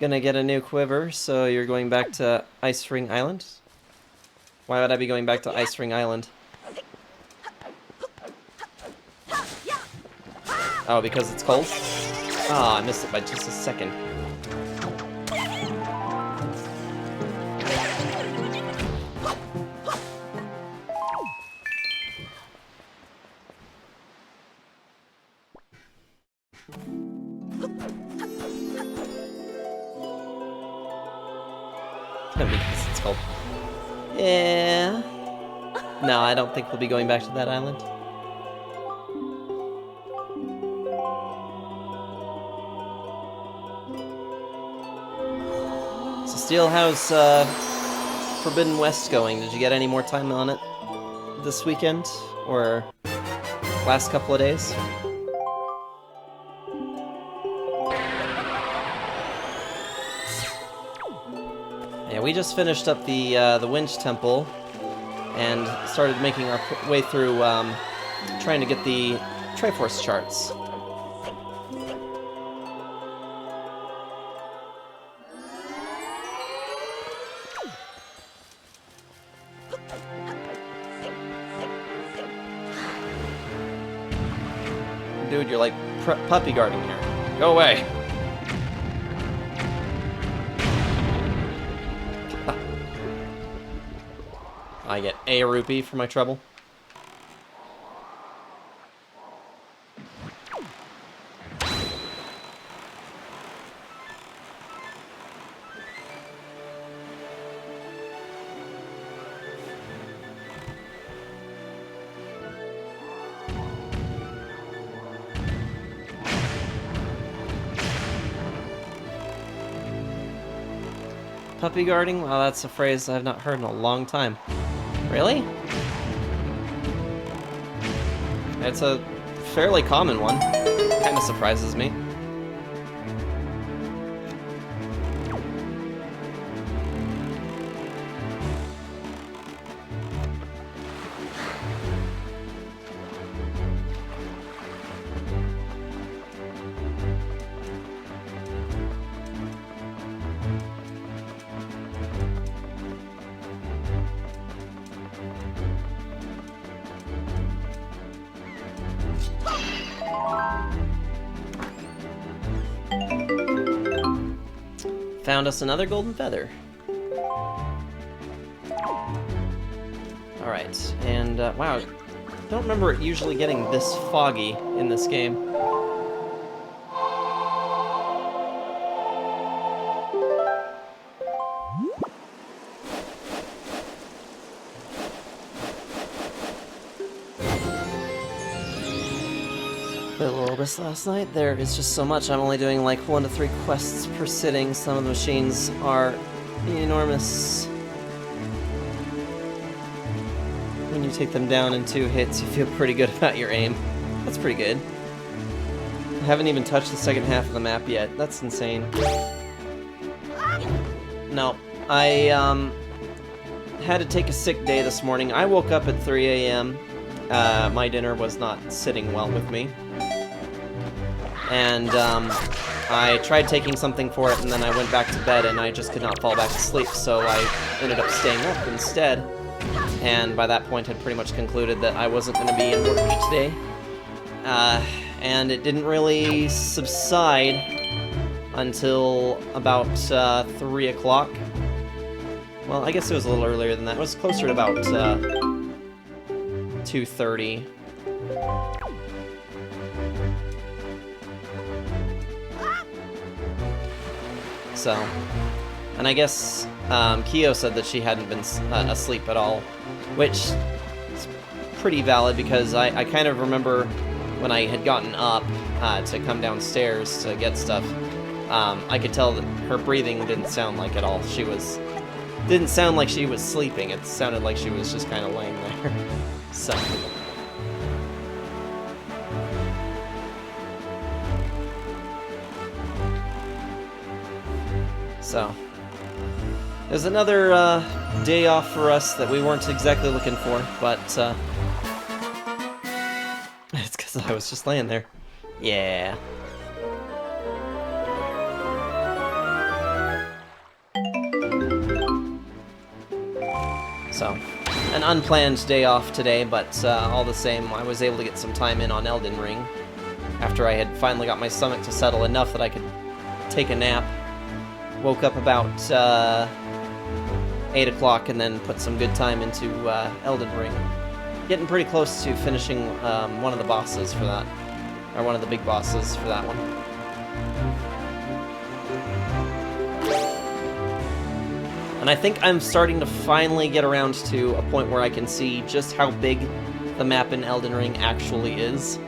A: Gonna get a new quiver, so you're going back to Ice Ring Island? Why would I be going back to Ice Ring Island? Oh, because it's cold? Ah, I missed it by just a second. Because it's cold. Yeah. No, I don't think we'll be going back to that island. So, Steel, how's Forbidden West going? Did you get any more time on it this weekend? Or last couple of days? Yeah, we just finished up the Winch Temple and started making our way through trying to get the Triforce charts. Dude, you're like puppy guarding here. Go away. I get a rupee for my trouble. Puppy guarding? Well, that's a phrase I've not heard in a long time. Really? It's a fairly common one. Kinda surprises me. Found us another golden feather. Alright, and wow, don't remember it usually getting this foggy in this game. Played a little bit last night. There is just so much. I'm only doing like 1 to 3 quests per sitting. Some of the machines are enormous. When you take them down in 2 hits, you feel pretty good about your aim. That's pretty good. I haven't even touched the second half of the map yet. That's insane. No, I had to take a sick day this morning. I woke up at 3 a.m. My dinner was not sitting well with me. And I tried taking something for it, and then I went back to bed, and I just could not fall back to sleep, so I ended up staying up instead. And by that point, had pretty much concluded that I wasn't going to be in work today. And it didn't really subside until about 3 o'clock. Well, I guess it was a little earlier than that. It was closer to about 2:30. So, and I guess Kyo said that she hadn't been asleep at all, which is pretty valid because I kind of remember when I had gotten up to come downstairs to get stuff, I could tell that her breathing didn't sound like at all. Didn't sound like she was sleeping. It sounded like she was just kind of laying there. So. So, there's another day off for us that we weren't exactly looking for, but it's because I was just laying there. Yeah. So, an unplanned day off today, but all the same, I was able to get some time in on Elden Ring after I had finally got my stomach to settle enough that I could take a nap. Woke up about 8 o'clock and then put some good time into Elden Ring. Getting pretty close to finishing one of the bosses for that, or one of the big bosses for that one. And I think I'm starting to finally get around to a point where I can see just how big the map in Elden Ring actually is.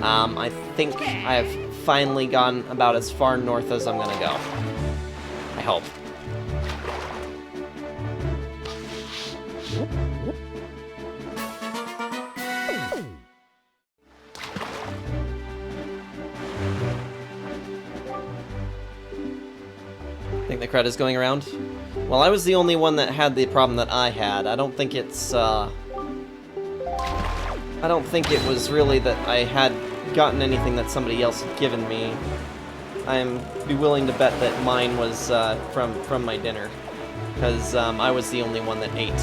A: I think I have finally gone about as far north as I'm gonna go. I hope. Think the cred is going around? Well, I was the only one that had the problem that I had. I don't think it's, I don't think it was really that I had gotten anything that somebody else had given me. I'm be willing to bet that mine was from my dinner, because I was the only one that ate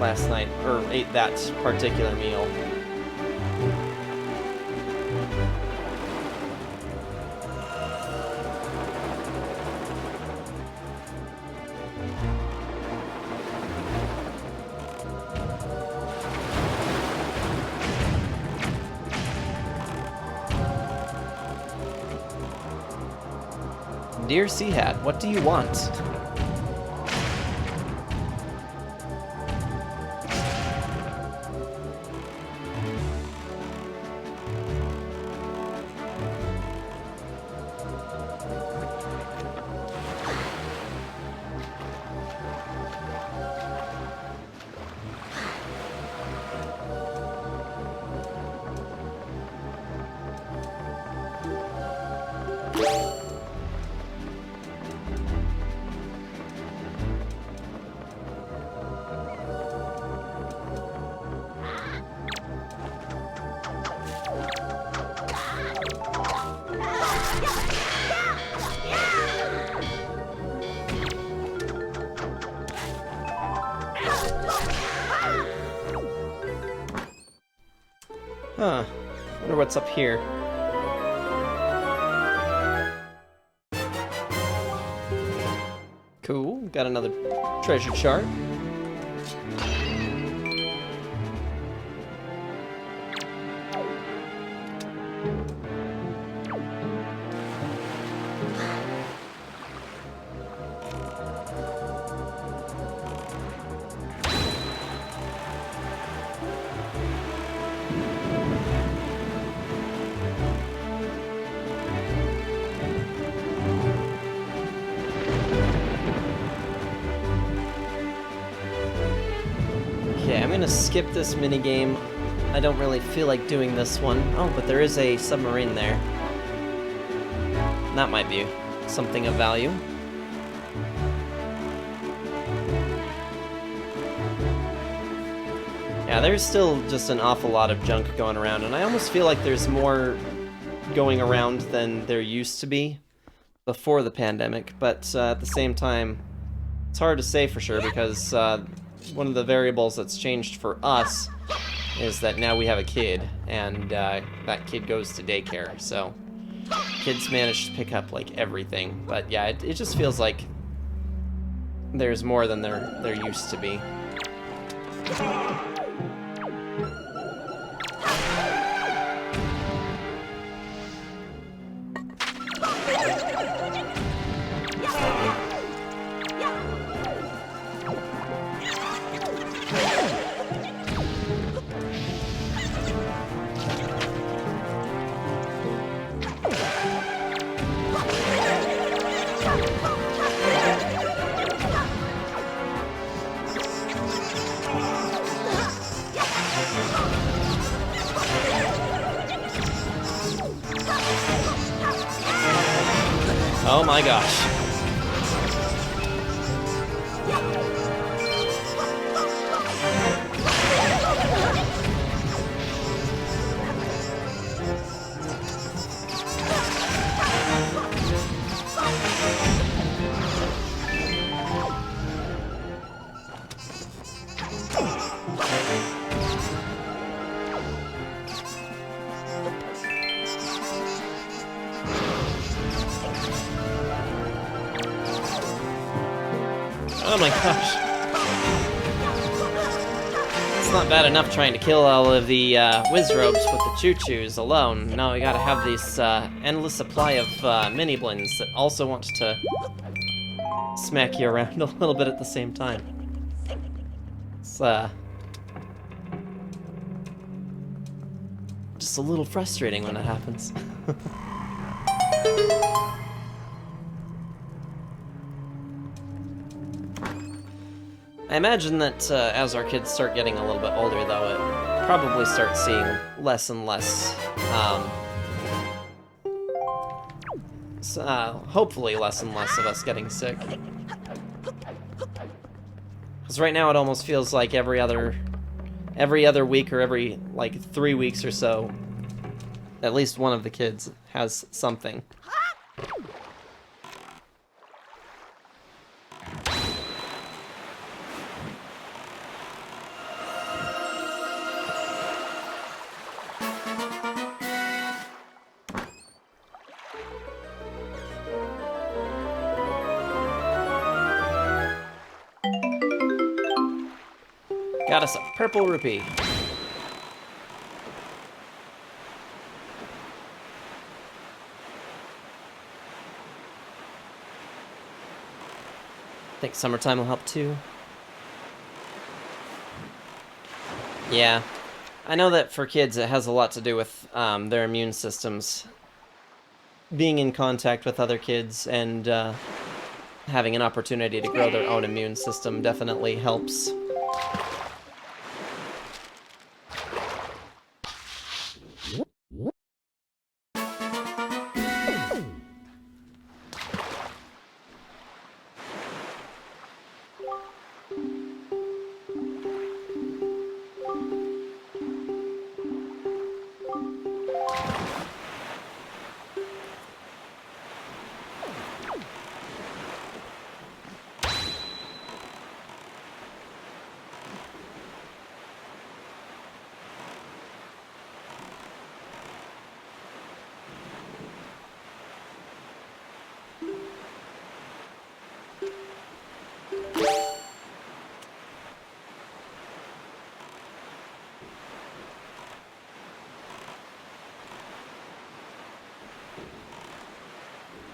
A: last night, or ate that particular meal. Dear Seahat, what do you want? Huh. Wonder what's up here. Cool. Got another treasure chart. Okay, I'm gonna skip this minigame. I don't really feel like doing this one. Oh, but there is a submarine there. That might be something of value. Yeah, there's still just an awful lot of junk going around, and I almost feel like there's more going around than there used to be before the pandemic, but at the same time, it's hard to say for sure because one of the variables that's changed for us is that now we have a kid, and that kid goes to daycare, so kids manage to pick up like everything. But yeah, it just feels like there's more than there used to be. my gosh. Oh my gosh. It's not bad enough trying to kill all of the Wizrobes with the Choo-Choos alone. Now we gotta have this endless supply of mini-blins that also wants to smack you around a little bit at the same time. It's just a little frustrating when it happens. I imagine that as our kids start getting a little bit older, though, it probably starts seeing less and less, hopefully less and less of us getting sick. Because right now it almost feels like every other week or every, like, 3 weeks or so, at least one of the kids has something. Got us a purple rupee. Think summertime will help too. Yeah. I know that for kids it has a lot to do with their immune systems. Being in contact with other kids and having an opportunity to grow their own immune system definitely helps.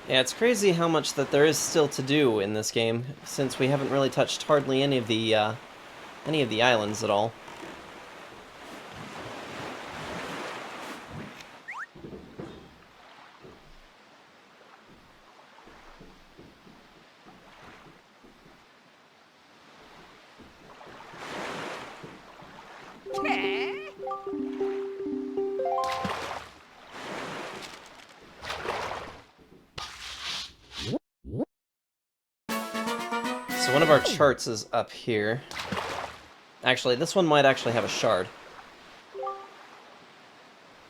A: Yeah, it's crazy how much that there is still to do in this game, since we haven't really touched hardly any of the islands at all. So one of our charts is up here. Actually, this one might actually have a shard.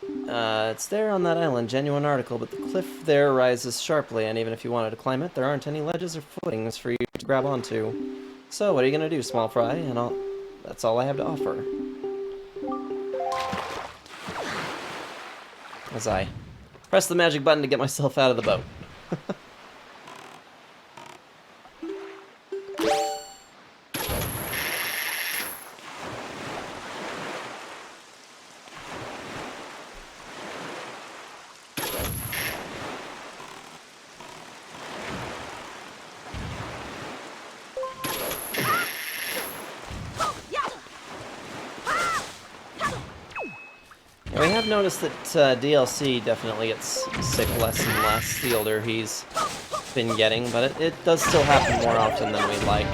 A: It's there on that island, genuine article, but the cliff there rises sharply, and even if you wanted to climb it, there aren't any ledges or footings for you to grab onto. So what are you gonna do, small fry? And that's all I have to offer. As I press the magic button to get myself out of the boat. We have noticed that DLC definitely gets sick less and less the older he's been getting, but it does still happen more often than we'd like.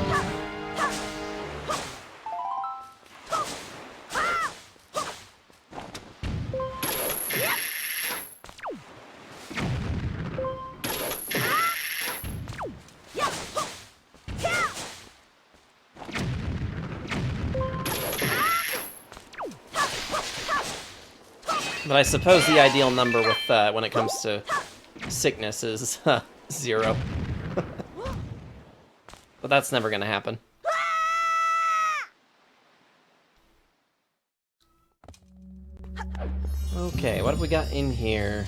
A: But I suppose the ideal number with when it comes to sickness is 0. But that's never gonna happen. Okay, what have we got in here?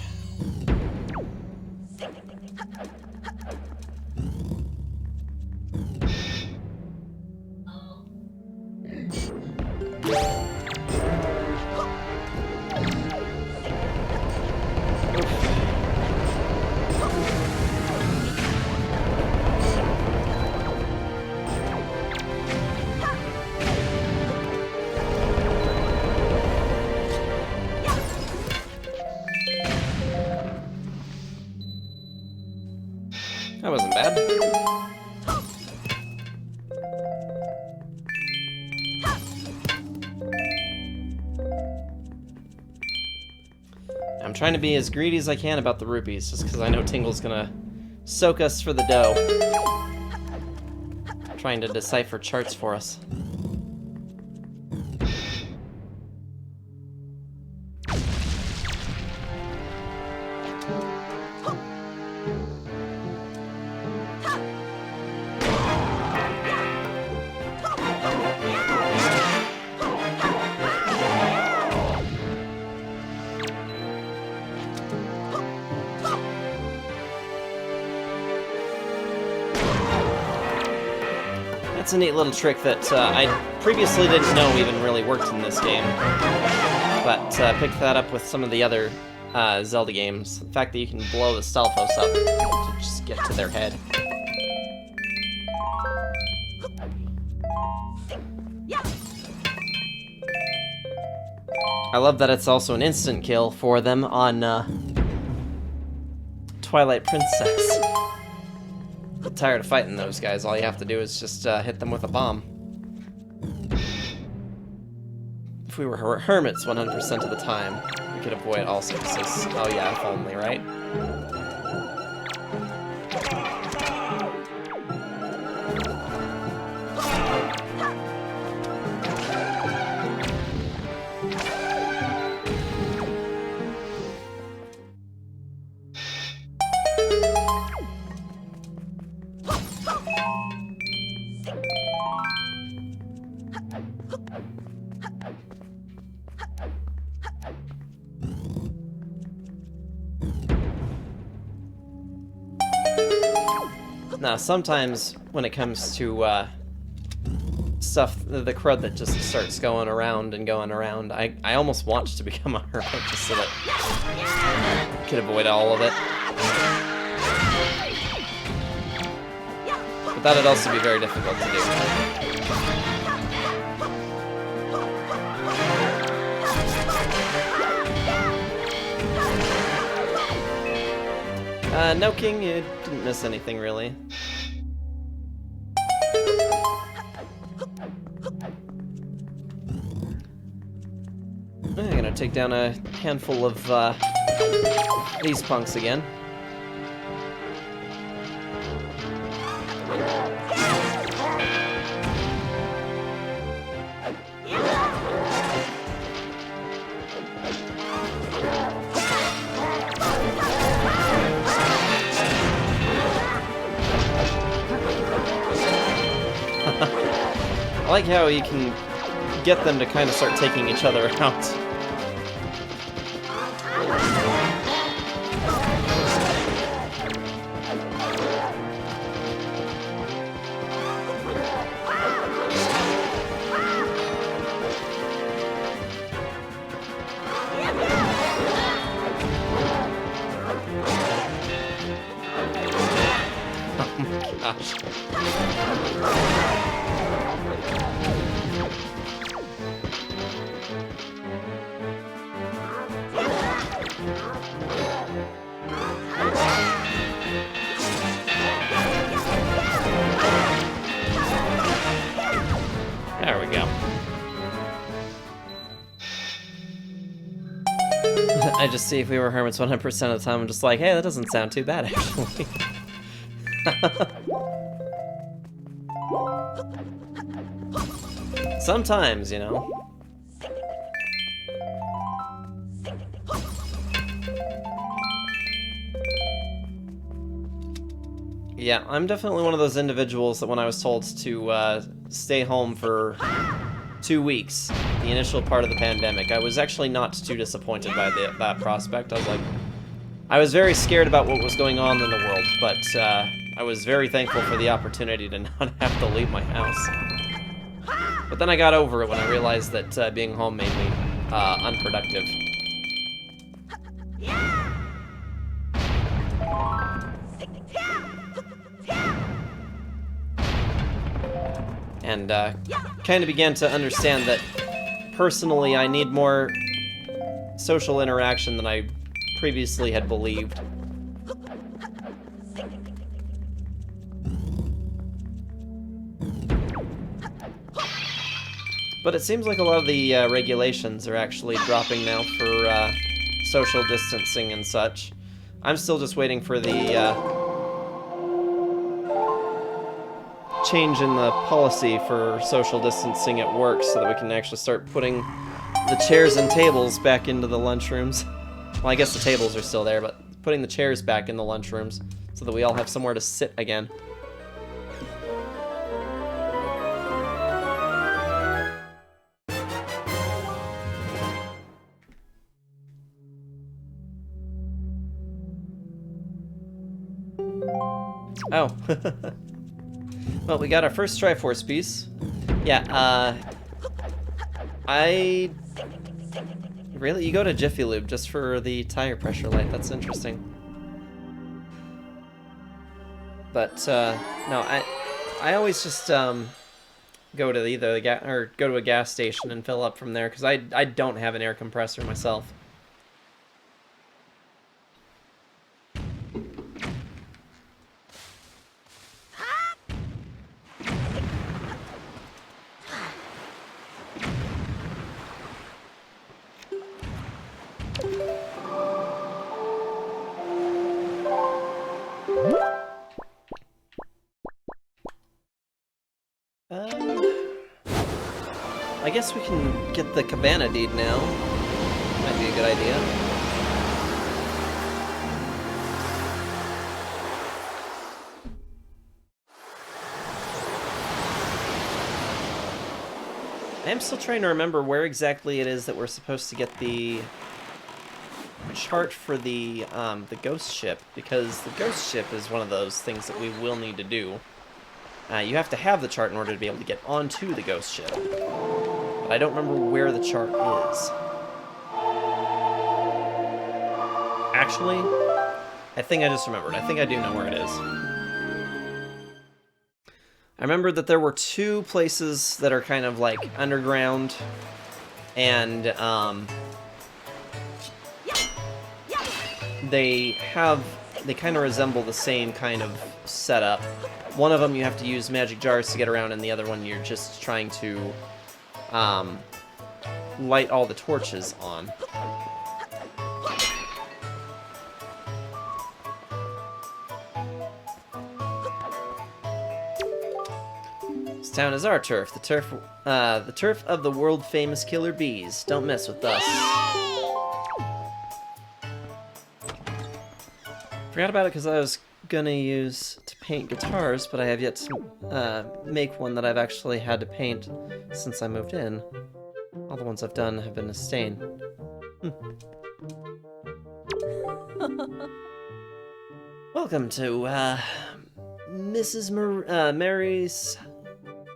A: That wasn't bad. I'm trying to be as greedy as I can about the rupees, just because I know Tingle's gonna soak us for the dough. Trying to decipher charts for us. That's a neat little trick that I previously didn't know even really worked in this game, but picked that up with some of the other Zelda games. The fact that you can blow the Stalfos up to just get to their head. I love that it's also an instant kill for them on Twilight Princess. I'm tired of fighting those guys. All you have to do is just hit them with a bomb. If we were hermits 100% of the time, we could avoid all sicknesses. Oh yeah, if only, right? Now, sometimes when it comes to stuff, the crud that just starts going around and going around, I almost want to become a hermit just so that I could avoid all of it. But that'd also be very difficult to do. No, King, you didn't miss anything, really. I'm gonna take down a handful of these punks again. I like how you can get them to kind of start taking each other out. Oh my gosh. There we go. I just see if we were hermits 100% of the time, I'm just like, hey, that doesn't sound too bad, actually. Sometimes, you know. Yeah, I'm definitely one of those individuals that when I was told to stay home for 2 weeks, the initial part of the pandemic, I was actually not too disappointed by that prospect. I was very scared about what was going on in the world, but I was very thankful for the opportunity to not have to leave my house. But then I got over it when I realized that being home made me unproductive. And kind of began to understand that personally I need more social interaction than I previously had believed. But it seems like a lot of the regulations are actually dropping now for social distancing and such. I'm still just waiting for the change in the policy for social distancing at work so that we can actually start putting the chairs and tables back into the lunchrooms. Well, I guess the tables are still there, but putting the chairs back in the lunchrooms so that we all have somewhere to sit again. Oh. Well, we got our first Triforce piece. Yeah, Really? You go to Jiffy Lube just for the tire pressure light. That's interesting. But, no, I always just, go to either go to a gas station and fill up from there, because I don't have an air compressor myself. I guess we can get the Cabana deed now. Might be a good idea. I am still trying to remember where exactly it is that we're supposed to get the chart for the ghost ship, because the ghost ship is one of those things that we will need to do. You have to have the chart in order to be able to get onto the ghost ship. But I don't remember where the chart is. Actually, I think I just remembered. I think I do know where it is. I remembered that there were 2 places that are kind of like underground, and they kind of resemble the same kind of setup. One of them you have to use magic jars to get around, and the other one you're just trying to light all the torches on. This town is our turf, the turf of the world-famous killer bees. Don't mess with us. Forgot about it because I was gonna use to paint guitars, but I have yet to make one that I've actually had to paint since I moved in. All the ones I've done have been a stain. Welcome to Mrs. Mary's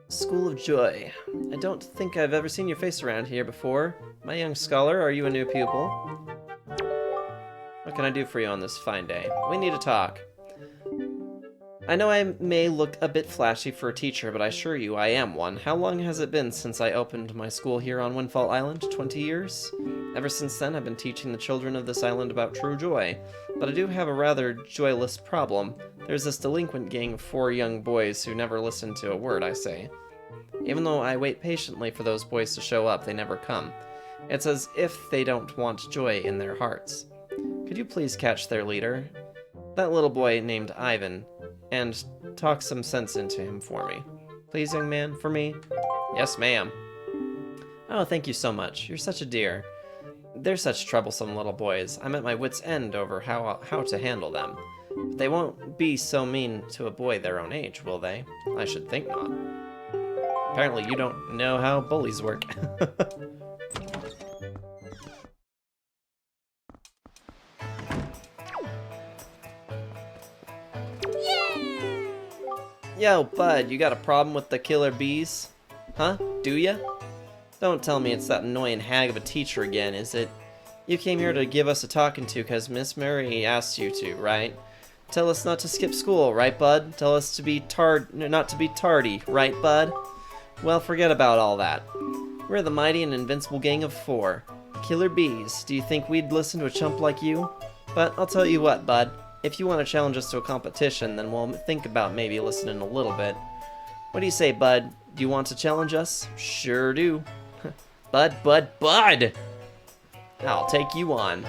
A: School of Joy. I don't think I've ever seen your face around here before. My young scholar, are you a new pupil? What can I do for you on this fine day? We need to talk. I know I may look a bit flashy for a teacher, but I assure you I am one. How long has it been since I opened my school here on Windfall Island? 20 years? Ever since then, I've been teaching the children of this island about true joy. But I do have a rather joyless problem. There's this delinquent gang of 4 young boys who never listen to a word I say. Even though I wait patiently for those boys to show up, they never come. It's as if they don't want joy in their hearts. Could you please catch their leader? That little boy named Ivan, and talk some sense into him for me. Please, young man, for me? Yes, ma'am. Oh, thank you so much. You're such a dear. They're such troublesome little boys. I'm at my wit's end over how to handle them. But they won't be so mean to a boy their own age, will they? I should think not. Apparently you don't know how bullies work. Yo, bud, you got a problem with the killer bees? Huh? Do ya? Don't tell me it's that annoying hag of a teacher again, is it? You came here to give us a talking to because Miss Murray asked you to, right? Tell us not to skip school, right, bud? Tell us to be not to be tardy, right, bud? Well, forget about all that. We're the mighty and invincible gang of 4. Killer bees. Do you think we'd listen to a chump like you? But I'll tell you what, bud. If you want to challenge us to a competition, then we'll think about maybe listening a little bit. What do you say, bud? Do you want to challenge us? Sure do. Bud, bud, bud! I'll take you on.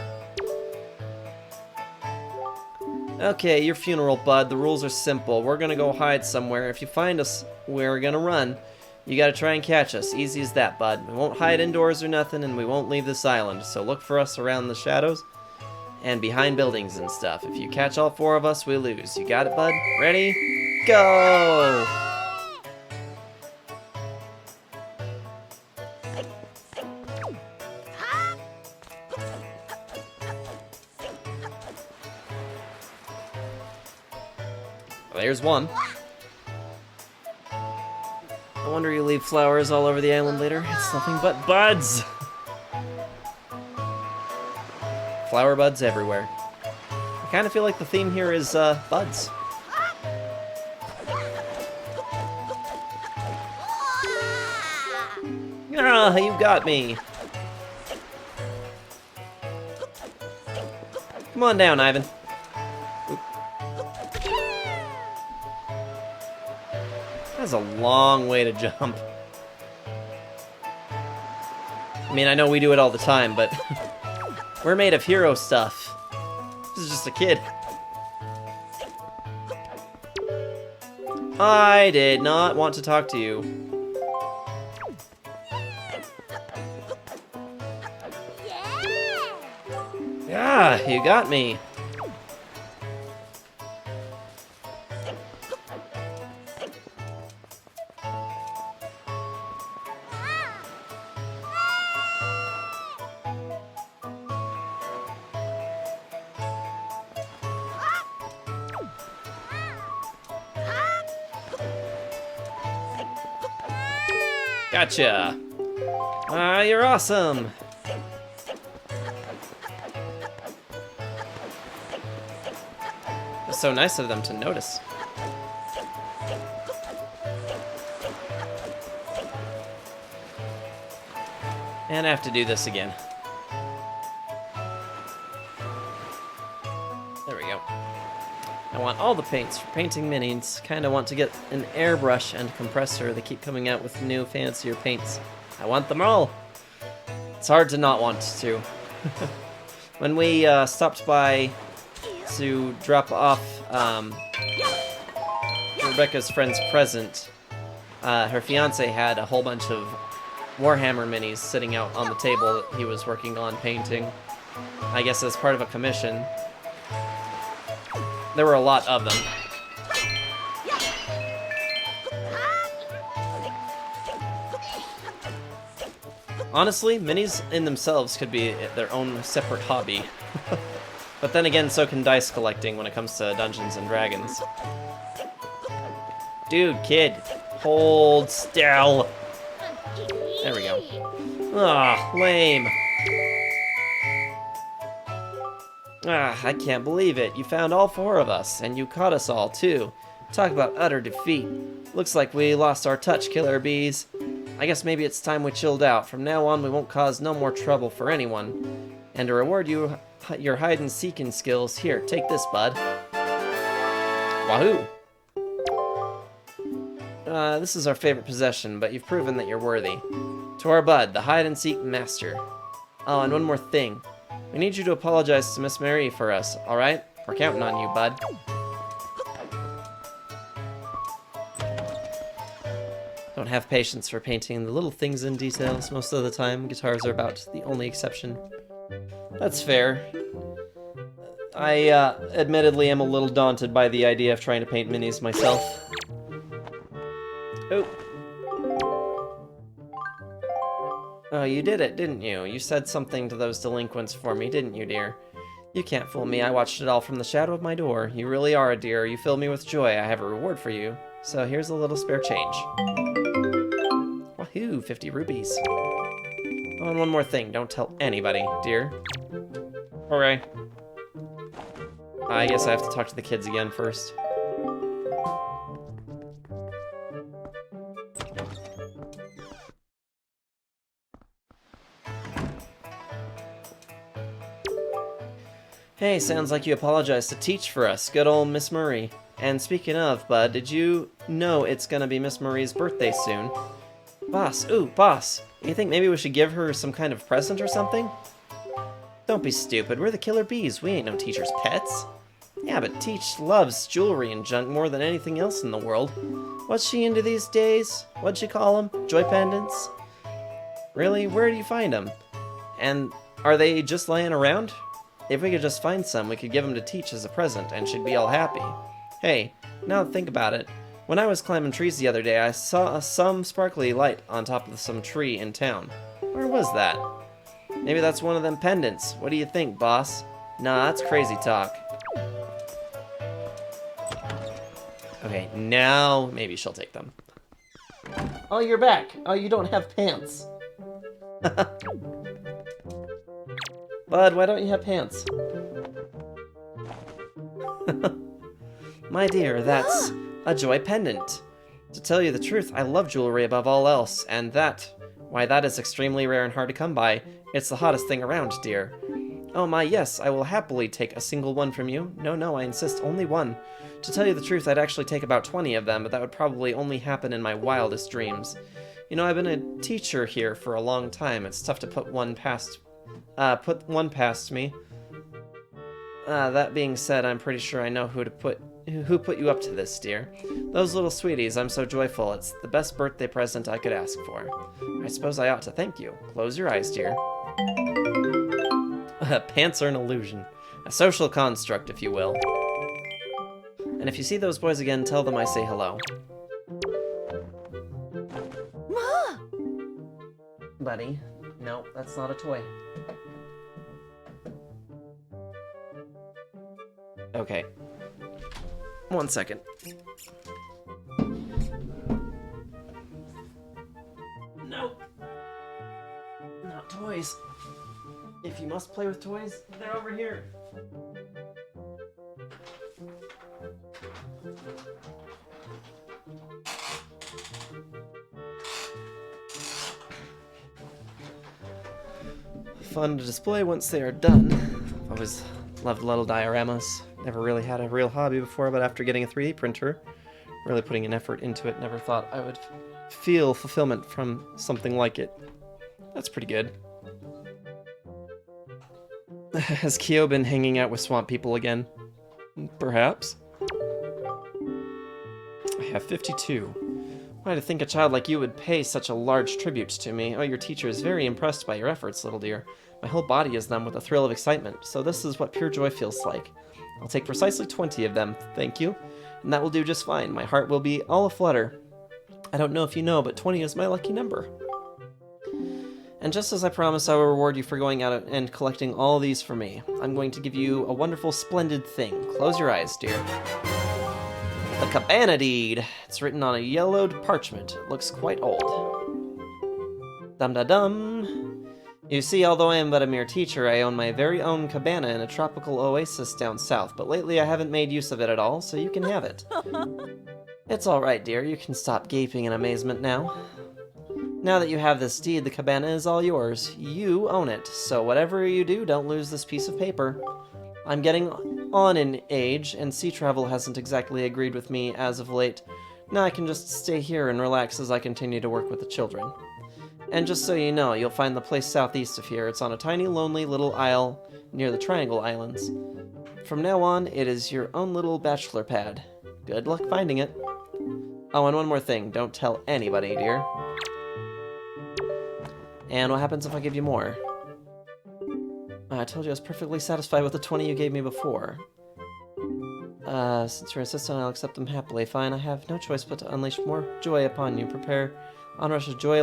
A: Okay, your funeral, bud. The rules are simple. We're gonna go hide somewhere. If you find us, we're gonna run. You gotta try and catch us. Easy as that, bud. We won't hide indoors or nothing, and we won't leave this island. So look for us around the shadows and behind buildings and stuff. If you catch all 4 of us, we lose. You got it, bud? Ready? Go! Well, there's one. I wonder you leave flowers all over the island later. It's nothing but buds! Flower buds everywhere. I kind of feel like the theme here is, buds. Ah, you got me! Come on down, Ivan. Oop. That's a long way to jump. I mean, I know we do it all the time, but we're made of hero stuff. This is just a kid. I did not want to talk to you. Yeah, you got me. Gotcha. You're awesome. It's so nice of them to notice. And I have to do this again. There we go. I want all the paints for painting minis. Kinda want to get an airbrush and compressor. They keep coming out with new, fancier paints. I want them all! It's hard to not want to. When we stopped by to drop off Rebecca's friend's present, her fiance had a whole bunch of Warhammer minis sitting out on the table that he was working on painting. I guess as part of a commission. There were a lot of them. Honestly, minis in themselves could be their own separate hobby. But then again, so can dice collecting when it comes to Dungeons and Dragons. Dude, kid, hold still. There we go. Ah, lame. Ah, I can't believe it. You found all 4 of us, and you caught us all, too. Talk about utter defeat. Looks like we lost our touch, killer bees. I guess maybe it's time we chilled out. From now on, we won't cause no more trouble for anyone. And to reward you your hide-and-seeking skills, here, take this, bud. Wahoo! This is our favorite possession, but you've proven that you're worthy. To our bud, the hide-and-seek master. Oh, and one more thing. We need you to apologize to Miss Mary for us, alright? We're counting on you, bud. Don't have patience for painting the little things in details most of the time. Guitars are about the only exception. That's fair. I, admittedly am a little daunted by the idea of trying to paint minis myself. Oh. Oh, you did it, didn't you? You said something to those delinquents for me, didn't you, dear? You can't fool me. I watched it all from the shadow of my door. You really are a dear. You fill me with joy. I have a reward for you. So here's a little spare change. Wahoo, 50 rupees. Oh, and one more thing. Don't tell anybody, dear. Okay. I guess I have to talk to the kids again first. Hey, sounds like you apologized to Teach for us. Good old Miss Murray. And speaking of, Bud, did you know it's gonna be Miss Murray's birthday soon? Boss, boss, you think maybe we should give her some kind of present or something? Don't be stupid, we're the Killer Bees, we ain't no Teacher's pets. Yeah, but Teach loves jewelry and junk more than anything else in the world. What's she into these days? What'd she call them? Joy pendants? Really? Where do you find them? And are they just laying around? If we could just find some, we could give them to Teach as a present, and she'd be all happy. Hey, now think about it. When I was climbing trees the other day, I saw some sparkly light on top of some tree in town. Where was that? Maybe that's one of them pendants. What do you think, boss? Nah, that's crazy talk. Okay, now maybe she'll take them. Oh, you're back. Oh, you don't have pants. Bud, why don't you have pants? My dear, that's a joy pendant. To tell you the truth, I love jewelry above all else, and why that is extremely rare and hard to come by. It's the hottest thing around, dear. Oh my, yes, I will happily take a single one from you. No, I insist, only one. To tell you the truth, I'd actually take about 20 of them, but that would probably only happen in my wildest dreams. You know, I've been a teacher here for a long time. It's tough to put one past me. That being said, I'm pretty sure I know who put you up to this, dear. Those little sweeties, I'm so joyful. It's the best birthday present I could ask for. I suppose I ought to thank you. Close your eyes, dear. Pants are an illusion. A social construct, if you will. And if you see those boys again, tell them I say hello.
B: Ma!
A: Buddy, no, that's not a toy. Okay. 1 second. Nope. Not toys. If you must play with toys, they're over here. Fun to display once they are done. I've always loved little dioramas. Never really had a real hobby before, but after getting a 3D printer, really putting an effort into it, never thought I would feel fulfillment from something like it. That's pretty good. Has Kyo been hanging out with swamp people again? Perhaps. I have 52. Why, to think a child like you would pay such a large tribute to me. Oh, your teacher is very impressed by your efforts, little dear. My whole body is numb with a thrill of excitement, so this is what pure joy feels like. I'll take precisely 20 of them, thank you, and that will do just fine. My heart will be all aflutter. I don't know if you know, but 20 is my lucky number. And just as I promised, I will reward you for going out and collecting all these for me. I'm going to give you a wonderful, splendid thing. Close your eyes, dear. The Cabana Deed. It's written on a yellowed parchment. It looks quite old. Dum-da-dum. You see, although I am but a mere teacher, I own my very own cabana in a tropical oasis down south, but lately I haven't made use of it at all, so you can have it. It's alright, dear. You can stop gaping in amazement now. Now that you have this deed, the cabana is all yours. You own it, so whatever you do, don't lose this piece of paper. I'm getting on in age, and sea travel hasn't exactly agreed with me as of late. Now I can just stay here and relax as I continue to work with the children. And just so you know, you'll find the place southeast of here. It's on a tiny, lonely little isle near the Triangle Islands. From now on, it is your own little bachelor pad. Good luck finding it. Oh, and one more thing. Don't tell anybody, dear. And what happens if I give you more? I told you I was perfectly satisfied with the 20 you gave me before. Since you're insistent, I'll accept them happily. Fine, I have no choice but to unleash more joy upon you. Prepare onrush of joy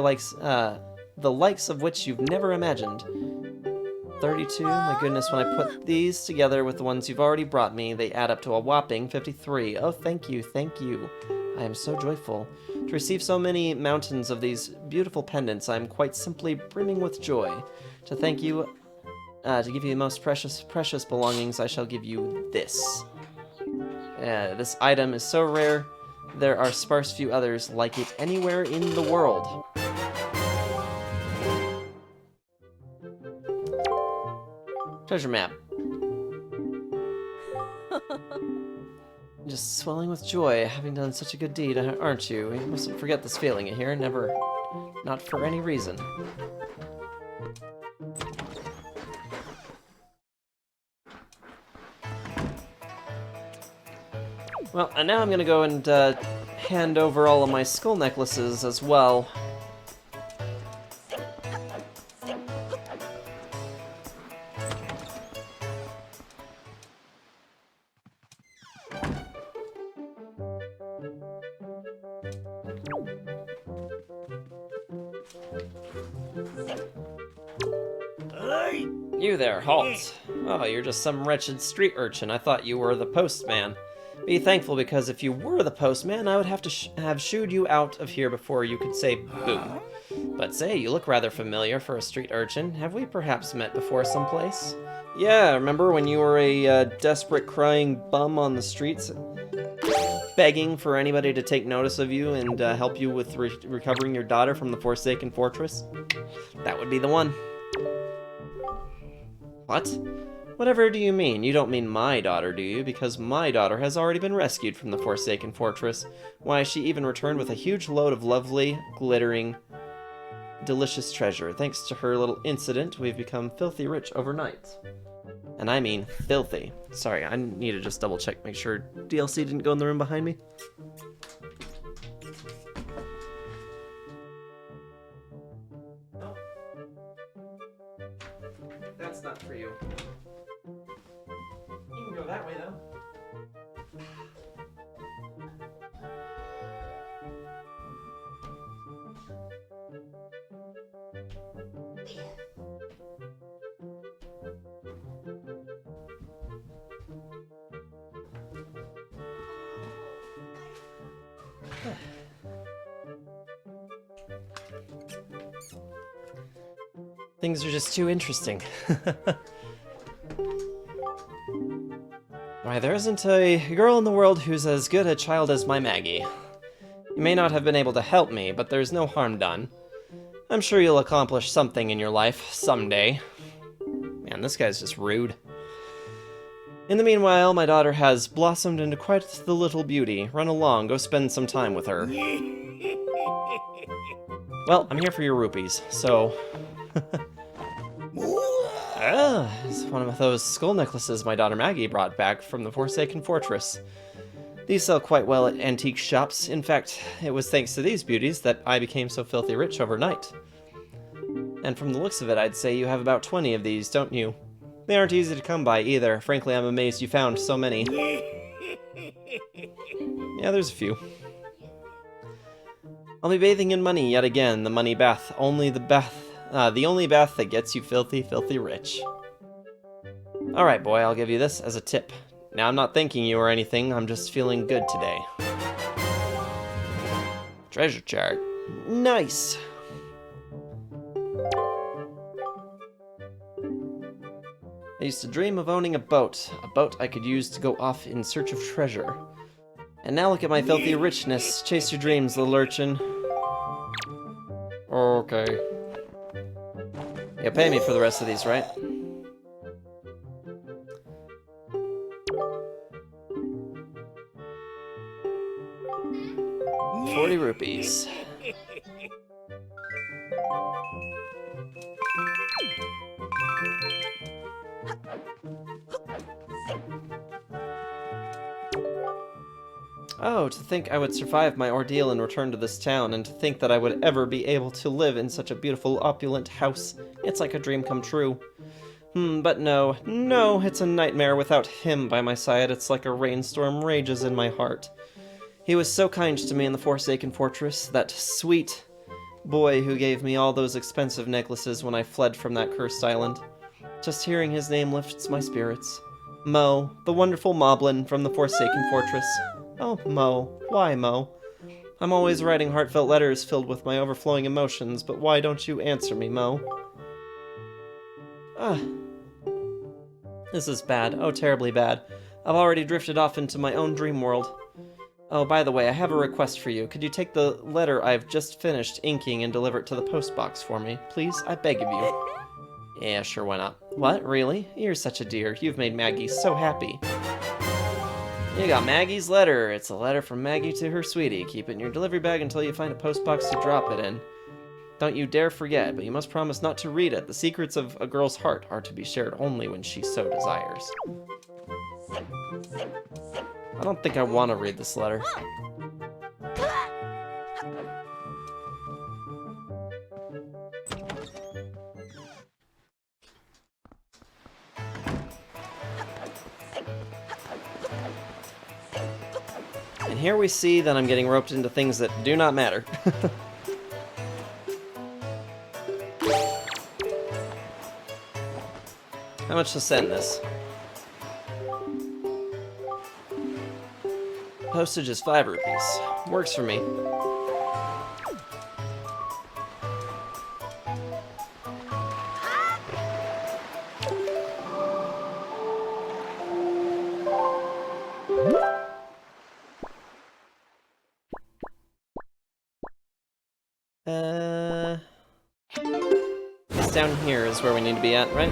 A: the likes of which you've never imagined. 32, my goodness, when I put these together with the ones you've already brought me, they add up to a whopping 53. Oh, thank you, thank you. I am so joyful. To receive so many mountains of these beautiful pendants, I am quite simply brimming with joy. To thank you, to give you the most precious belongings, I shall give you this. This item is so rare, there are sparse few others like it anywhere in the world. Treasure map. Just swelling with joy, having done such a good deed, aren't you? You mustn't forget this feeling, you hear? Never. Not for any reason. Well, and now I'm gonna go and hand over all of my skull necklaces as well. You there, halt! Oh, you're just some wretched street urchin. I thought you were the postman. Be thankful, because if you were the postman, I would have to have shooed you out of here before you could say boo. But say, you look rather familiar for a street urchin. Have we perhaps met before someplace? Yeah, remember when you were a desperate crying bum on the streets, begging for anybody to take notice of you and help you with recovering your daughter from the Forsaken Fortress? That would be the one. What? Whatever do you mean? You don't mean my daughter, do you? Because my daughter has already been rescued from the Forsaken Fortress. Why, she even returned with a huge load of lovely, glittering, delicious treasure. Thanks to her little incident, we've become filthy rich overnight. And I mean filthy. Sorry, I need to just double check, make sure DLC didn't go in the room behind me. No. That's not for you. You can go that way, though. Things are just too interesting. Why, there isn't a girl in the world who's as good a child as my Maggie. You may not have been able to help me, but there's no harm done. I'm sure you'll accomplish something in your life someday. Man, this guy's just rude. In the meanwhile, my daughter has blossomed into quite the little beauty. Run along, go spend some time with her. Well, I'm here for your rupees, so... it's one of those skull necklaces my daughter Maggie brought back from the Forsaken Fortress. These sell quite well at antique shops. In fact, it was thanks to these beauties that I became so filthy rich overnight. And from the looks of it, I'd say you have about 20 of these, don't you? They aren't easy to come by either. Frankly, I'm amazed you found so many. Yeah, there's a few. I'll be bathing in money yet again, the money bath. The only bath that gets you filthy, filthy rich. Alright, boy, I'll give you this as a tip. Now, I'm not thanking you or anything, I'm just feeling good today. Treasure chart. Nice! I used to dream of owning a boat I could use to go off in search of treasure. And now look at my filthy richness. Chase your dreams, little urchin. Okay. You'll pay me for the rest of these, right? ₹40. Oh, to think I would survive my ordeal and return to this town, and to think that I would ever be able to live in such a beautiful, opulent house. It's like a dream come true. But no, no, it's a nightmare without him by my side. It's like a rainstorm rages in my heart. He was so kind to me in the Forsaken Fortress, that sweet boy who gave me all those expensive necklaces when I fled from that cursed island. Just hearing his name lifts my spirits. Mo, the wonderful Moblin from the Forsaken Fortress. Oh, Mo. Why, Mo? I'm always writing heartfelt letters filled with my overflowing emotions, but why don't you answer me, Mo? Ah. This is bad. Oh, terribly bad. I've already drifted off into my own dream world. Oh, by the way, I have a request for you. Could you take the letter I've just finished inking and deliver it to the post box for me? Please? I beg of you. Yeah, sure, why not? What? Really? You're such a dear. You've made Maggie so happy. You got Maggie's letter. It's a letter from Maggie to her sweetie. Keep it in your delivery bag until you find a post box to drop it in. Don't you dare forget, but you must promise not to read it. The secrets of a girl's heart are to be shared only when she so desires. I don't think I want to read this letter. And here we see that I'm getting roped into things that do not matter. How much to send this? Postage is 5 rupees. Works for me. It's down here is where we need to be at, right?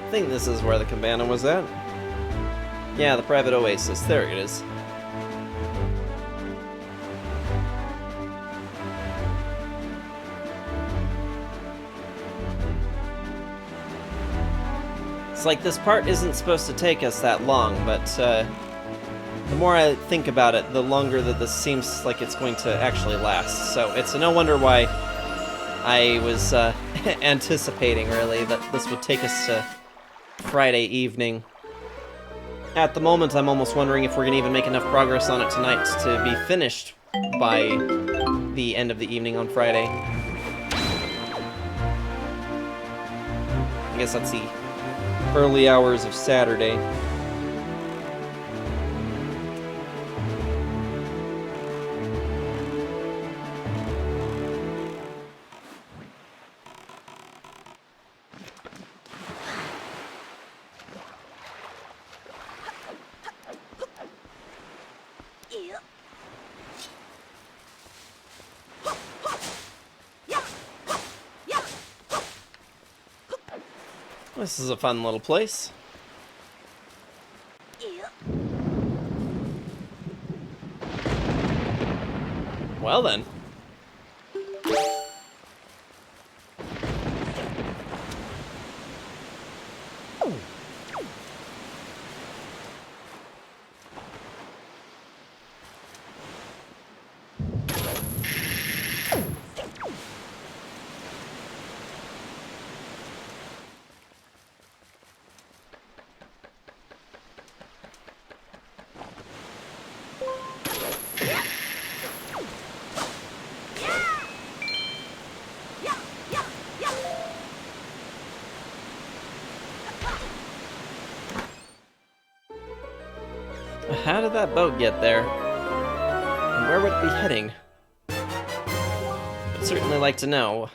A: I think this is where the cabana was at. Yeah, the private oasis. There it is. It's like this part isn't supposed to take us that long, but the more I think about it, the longer that this seems like it's going to actually last. So it's no wonder why I was anticipating, really, that this would take us to Friday evening. At the moment, I'm almost wondering if we're going to even make enough progress on it tonight to be finished by the end of the evening on Friday. I guess that's the early hours of Saturday. This is a fun little place. Well then. How did that boat get there? And where would it be heading? I'd certainly like to know.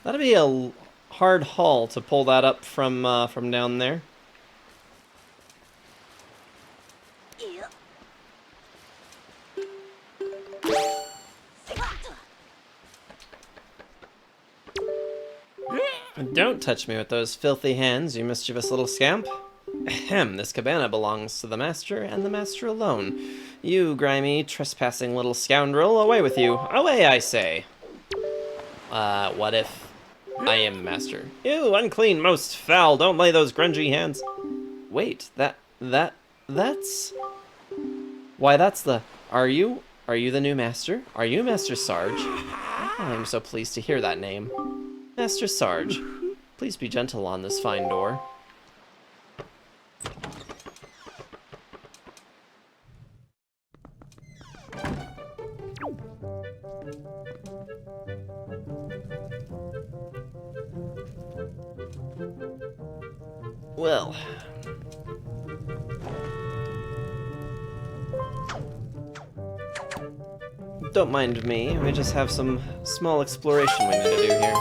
A: That'd be a hard haul to pull that up from down there. touch me with those filthy hands, you mischievous little scamp. Ahem, this cabana belongs to the master, and the master alone. You grimy, trespassing little scoundrel, away with you. Away, I say. What if I am the master? You unclean, most foul, don't lay those grungy hands. Wait, that's... Why, that's the... Are you the new master? Are you Master Sarge? Oh, I'm so pleased to hear that name. Master Sarge, please be gentle on this fine door. Well... Don't mind me, we just have some small exploration we need to do here.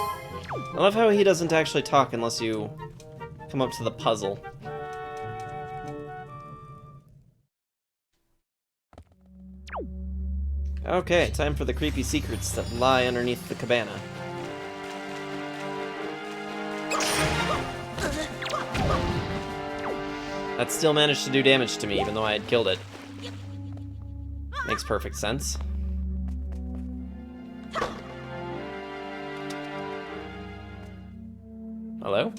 A: I love how he doesn't actually talk unless you come up to the puzzle. Okay, time for the creepy secrets that lie underneath the cabana. That still managed to do damage to me, even though I had killed it. Makes perfect sense. Hello?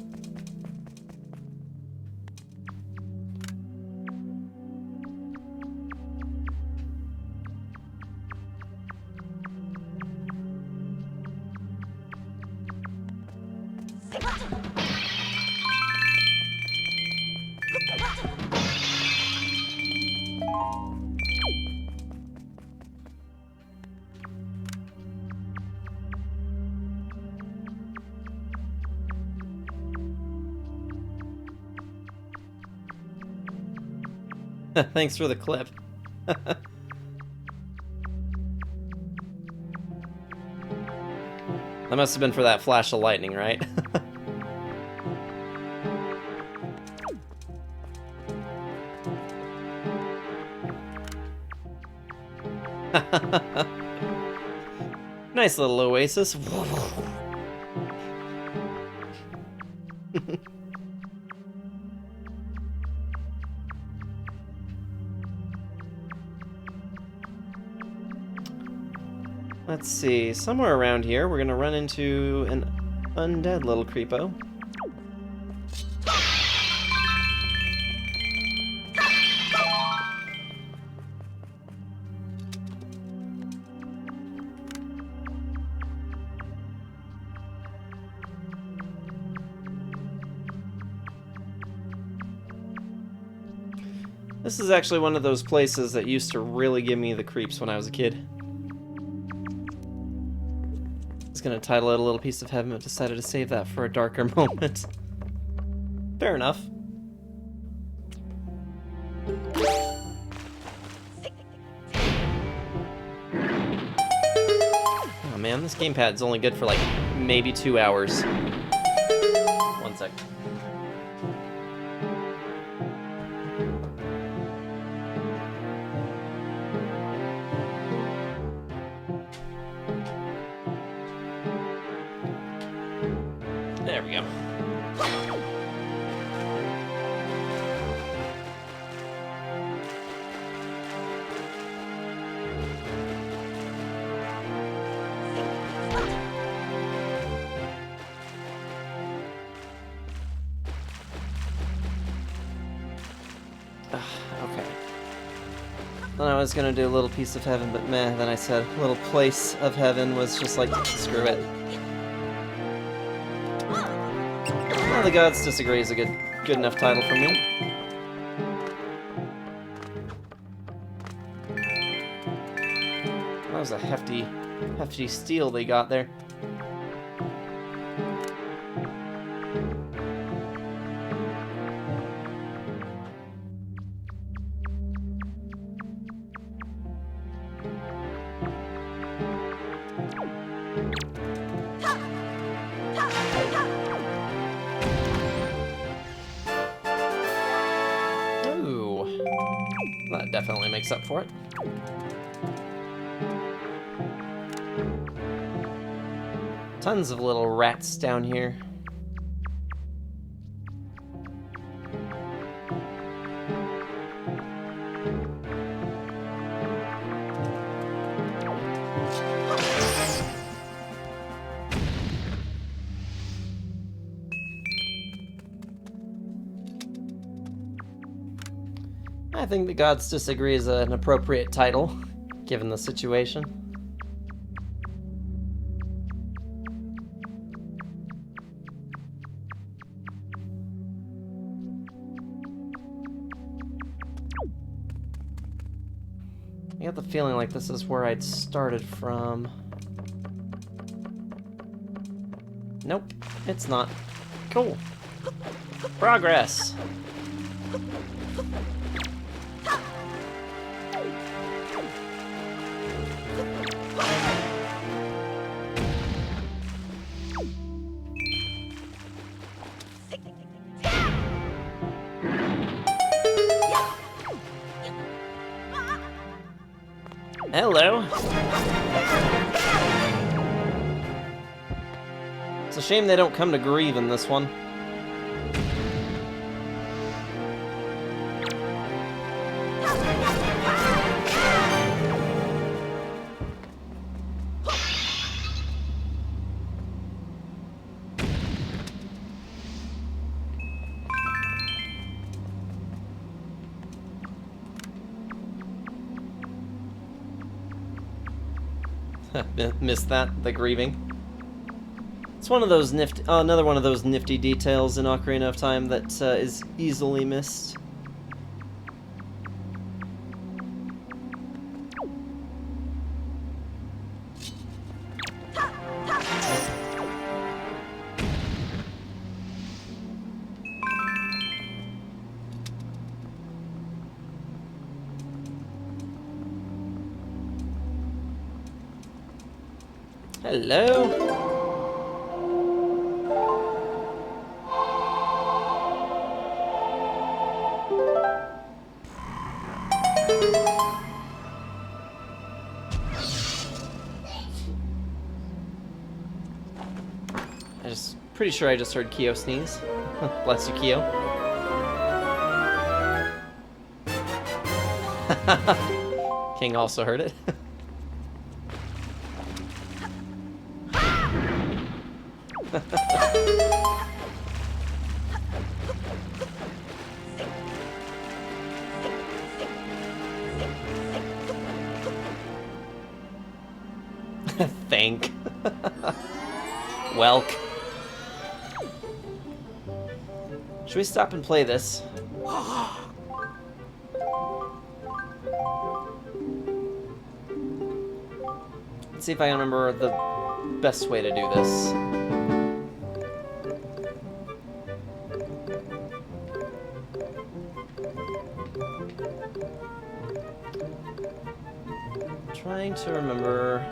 A: Thanks for the clip. That must have been for that flash of lightning, right? Nice little oasis. Let's see, somewhere around here we're gonna run into an undead little creepo. This is actually one of those places that used to really give me the creeps when I was a kid. Gonna title it A Little Piece of Heaven, but decided to save that for a darker moment. Fair enough. Oh man, this gamepad's only good for like maybe 2 hours. One sec. There we go. Okay. Then I was gonna do a little piece of heaven, but meh, then I said a little place of heaven was just like, screw it. The Gods Disagree is a good enough title for me. That was a hefty steal they got there. That definitely makes up for it. Tons of little rats down here. I think the gods disagree is an appropriate title, given the situation. I get the feeling like this is where I'd started from. Nope, it's not. Cool. Progress. Hello. It's a shame they don't come to grieve in this one. Missed that, the grieving. It's one of those nifty, another one of those nifty details in Ocarina of Time that is easily missed. Hello? Pretty sure I just heard Kyo sneeze. Bless you, Kyo. King also heard it. Thank. Welk. Should we stop and play this? Let's see if I can remember the best way to do this. Trying to remember.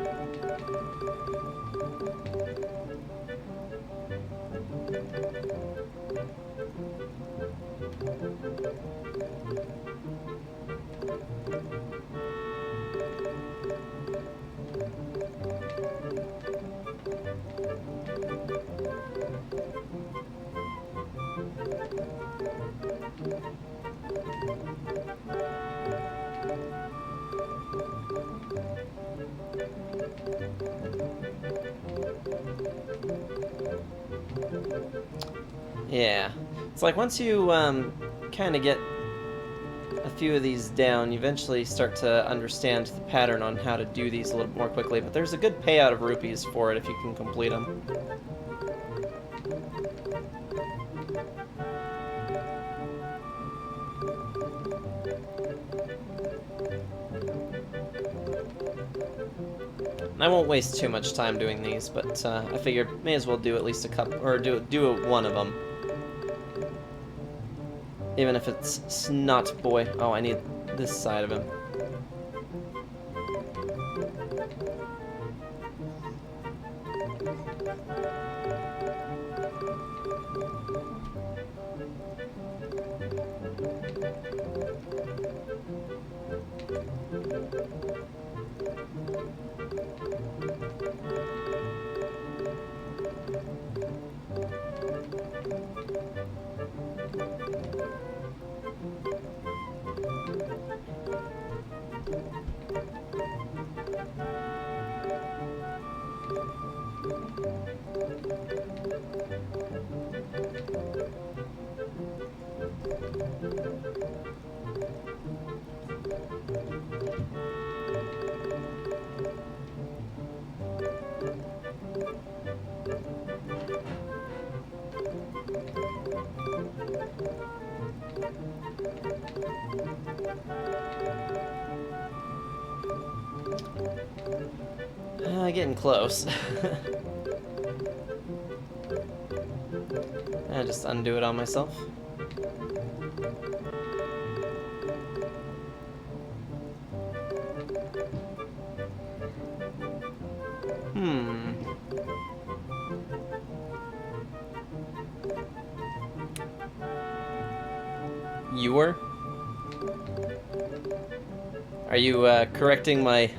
A: Yeah, it's like once you kind of get a few of these down, you eventually start to understand the pattern on how to do these a little more quickly, but there's a good payout of rupees for it if you can complete them. I won't waste too much time doing these, but I figured may as well do at least a couple, or do one of them. Even if it's Snot Boy. Oh, I need this side of him. Getting close. I just undo it on myself. You were? Are you correcting my...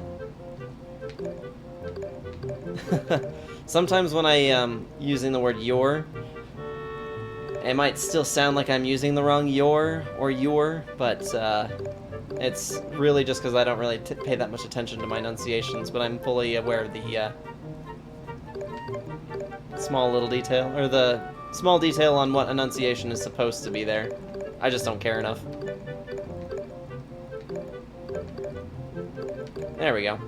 A: Sometimes when I using the word your, it might still sound like I'm using the wrong your or your, but it's really just because I don't really pay that much attention to my enunciations, but I'm fully aware of the small little detail, or the small detail on what enunciation is supposed to be there. I just don't care enough. There we go.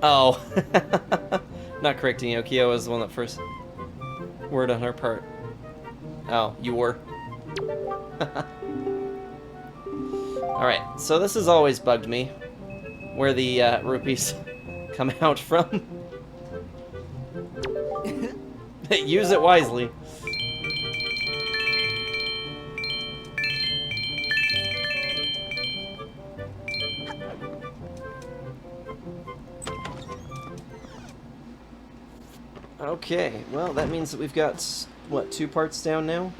A: Oh. Not correcting Yokio was the one that first word on her part. Oh, you were. Alright, so this has always bugged me, where the rupees come out from. Use it wisely. Okay, well, that means that we've got, what, 2 parts down now?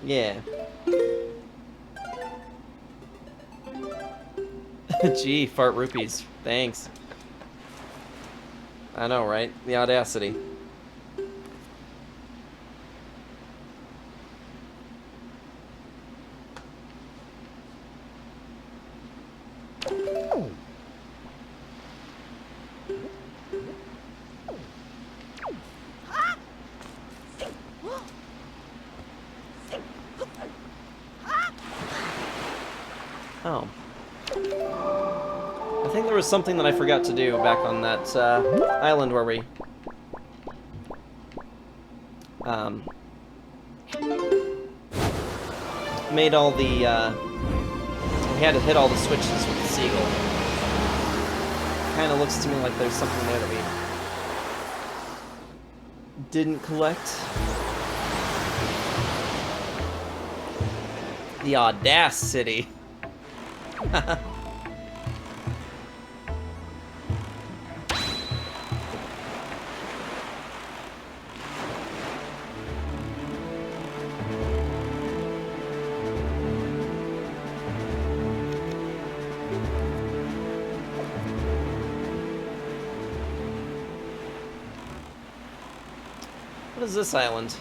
A: Yeah. Gee, fart rupees. Thanks. I know, right? The audacity. Oh. I think there was something that I forgot to do back on that island where we made all the we had to hit all the switches with the seagull. Kind of looks to me like there's something there that we didn't collect. The audacity. What is this island?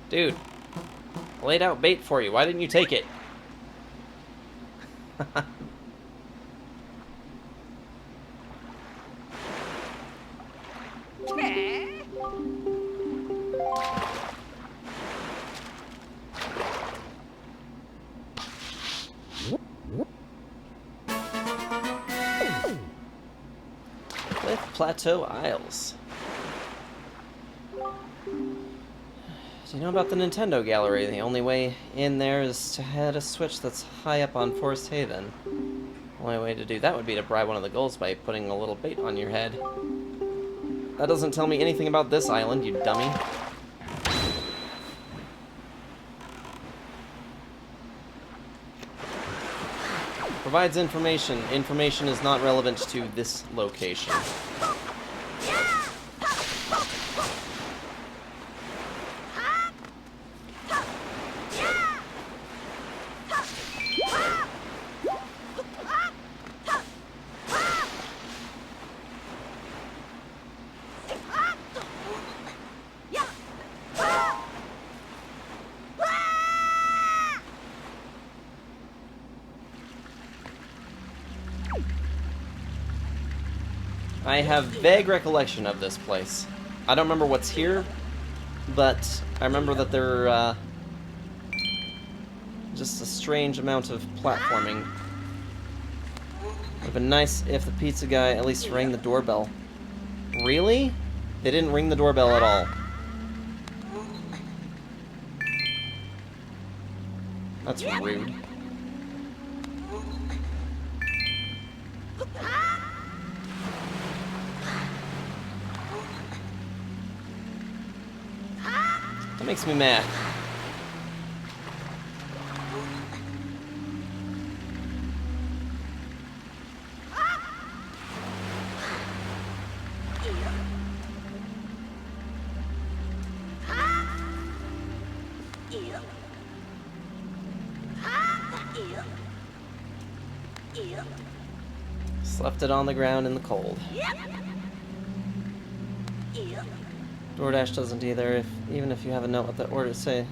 A: Dude, I laid out bait for you. Why didn't you take it? Cliff Plateau Isles. Do you know about the Nintendo Gallery? The only way in there is to hit a switch that's high up on Forest Haven. The only way to do that would be to bribe one of the ghouls by putting a little bait on your head. That doesn't tell me anything about this island, you dummy. Provides information. Information is not relevant to this location. I have vague recollection of this place. I don't remember what's here, but I remember that there just a strange amount of platforming. Would have been nice if the pizza guy at least rang the doorbell. Really? They didn't ring the doorbell at all. That's rude. That makes me mad. Just left it on the ground in the cold. DoorDash doesn't either, even if you have a note with the order say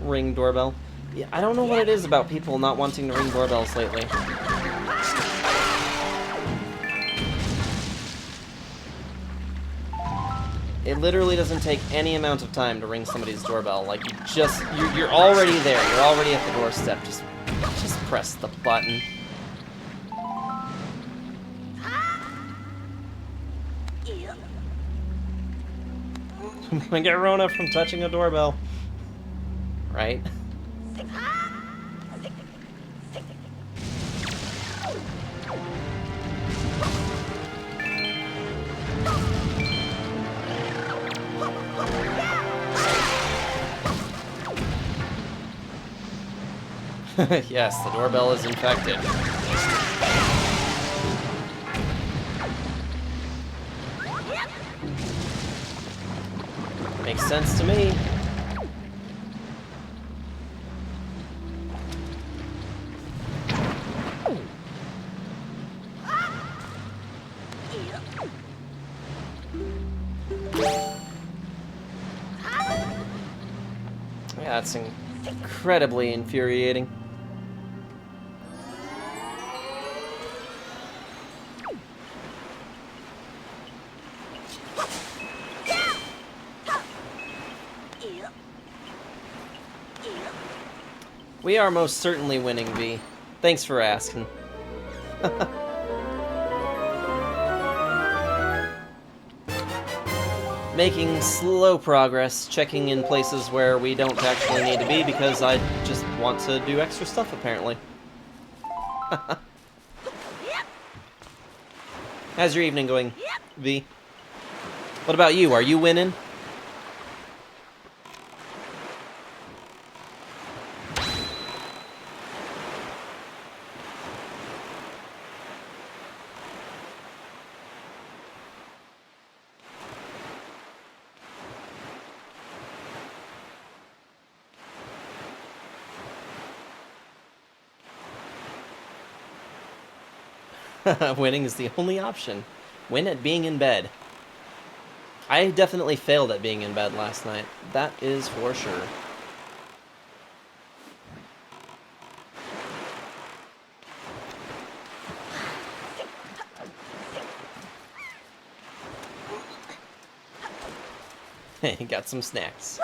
A: ring doorbell. Yeah, I don't know what it is about people not wanting to ring doorbells lately. It literally doesn't take any amount of time to ring somebody's doorbell. Like, you're already there. You're already at the doorstep. Just press the button. I get Rona from touching a doorbell. Right? Yes, the doorbell is infected. Makes sense to me. Yeah, that's incredibly infuriating. We are most certainly winning, V. Thanks for asking. Making slow progress, checking in places where we don't actually need to be because I just want to do extra stuff, apparently. How's your evening going, V? What about you? Are you winning? Winning is the only option. Win at being in bed. I definitely failed at being in bed last night. That is for sure. Hey, got some snacks.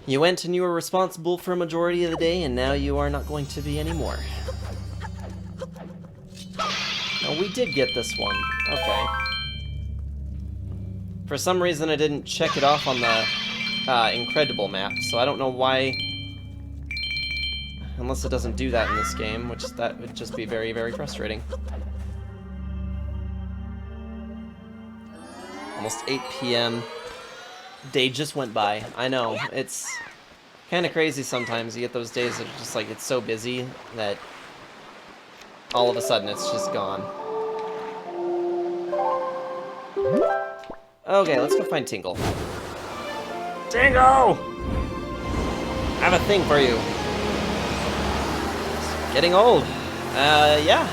A: You went and you were responsible for a majority of the day, and now you are not going to be anymore. Oh, we did get this one. Okay. For some reason, I didn't check it off on the Incredible map, so I don't know why... Unless it doesn't do that in this game, which that would just be very, very frustrating. Almost 8 p.m. Day just went by. I know, it's kind of crazy sometimes. You get those days that are just like, it's so busy that all of a sudden it's just gone. Okay, let's go find Tingle. Tingle! I have a thing for you. It's getting old. Yeah.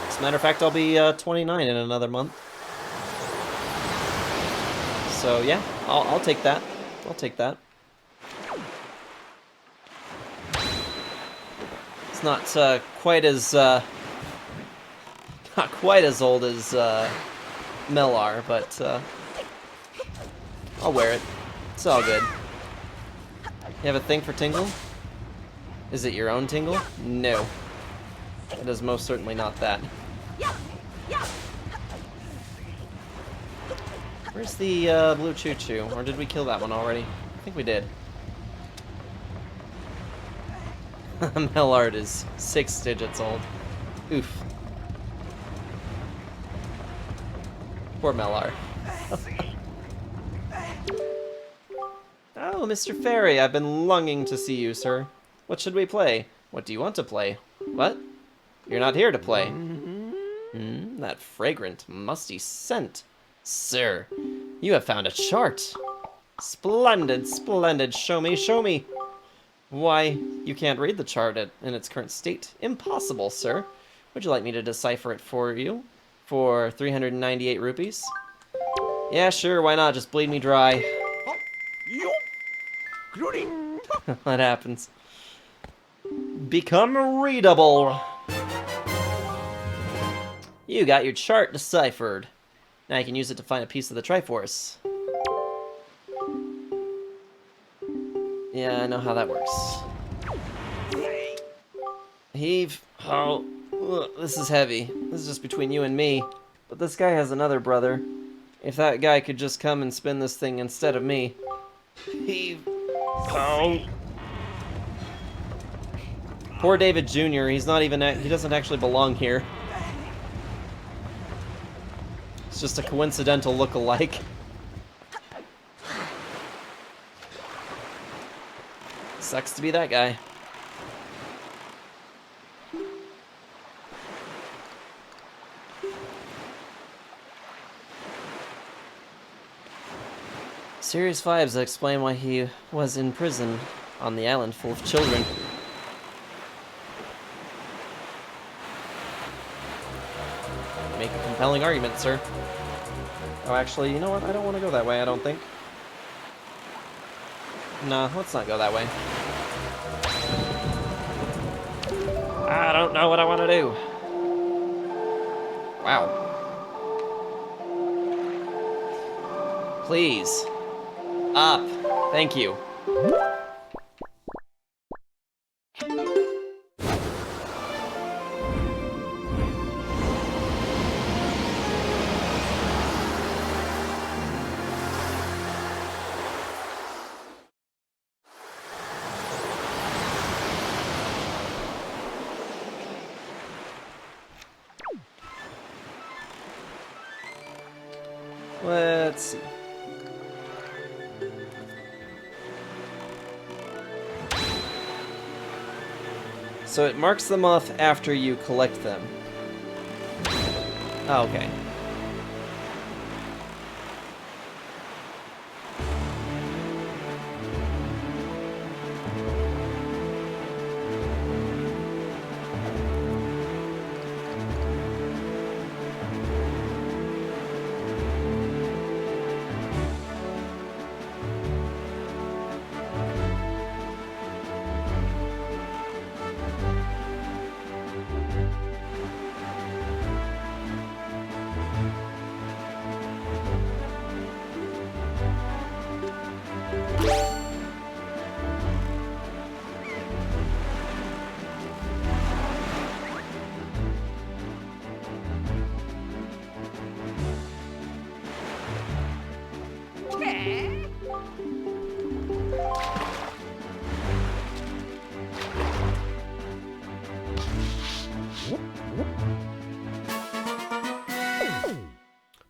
A: As a matter of fact, I'll be 29 in another month. So yeah, I'll take that. I'll take that. It's not quite as Not quite as old as Melar, but I'll wear it. It's all good. You have a thing for Tingle? Is it your own Tingle? No. It is most certainly not that. Where's the blue choo-choo? Or did we kill that one already? I think we did. Melard is 6 digits old. Oof. Poor Melar. Oh, Mr. Fairy, I've been longing to see you, sir. What should we play? What do you want to play? What? You're not here to play. That fragrant, musty scent. Sir, you have found a chart. Splendid, splendid. Show me, show me. Why, you can't read the chart in its current state. Impossible, sir. Would you like me to decipher it for you? For 398 rupees? Yeah, sure, why not? Just bleed me dry. What happens? Become readable. You got your chart deciphered. Now you can use it to find a piece of the Triforce. Yeah, I know how that works. Heave. Oh, ugh, this is heavy. This is just between you and me. But this guy has another brother. If that guy could just come and spin this thing instead of me. Heave. Oh. Poor David Jr. He's not even. He doesn't actually belong here. It's just a coincidental look-alike. Sucks to be that guy. Serious vibes that explain why he was in prison on the island full of children. Make a compelling argument, sir. Oh, actually, you know what? I don't want to go that way, I don't think. Nah, let's not go that way. I don't know what I want to do. Wow. Please. Up. Thank you. Let's see. So it marks them off after you collect them. Oh, okay.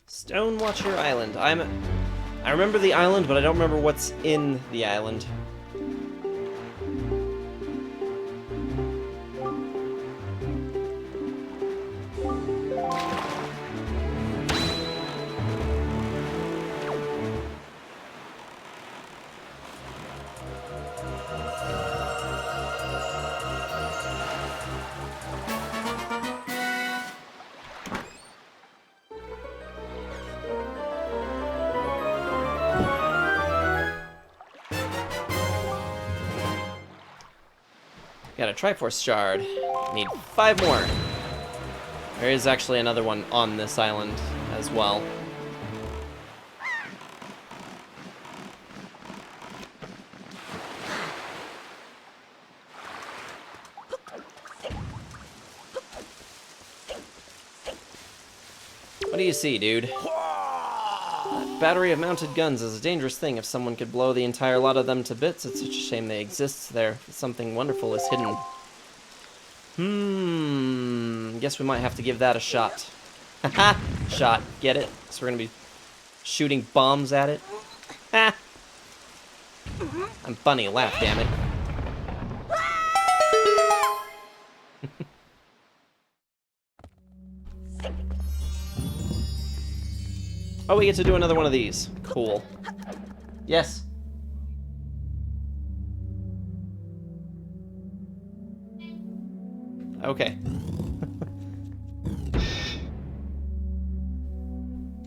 A: Stonewatcher Island. I remember the island, but I don't remember what's in the island. Got a Triforce shard. Need 5 more. There is actually another one on this island as well. What do you see, dude? A battery of mounted guns is a dangerous thing. If someone could blow the entire lot of them to bits, it's such a shame they exist there. Something wonderful is hidden. Guess we might have to give that a shot. Haha! Shot. Get it? So we're gonna be shooting bombs at it? Ha! I'm funny. Laugh, damn it. Oh, we get to do another one of these. Cool. Yes. Okay.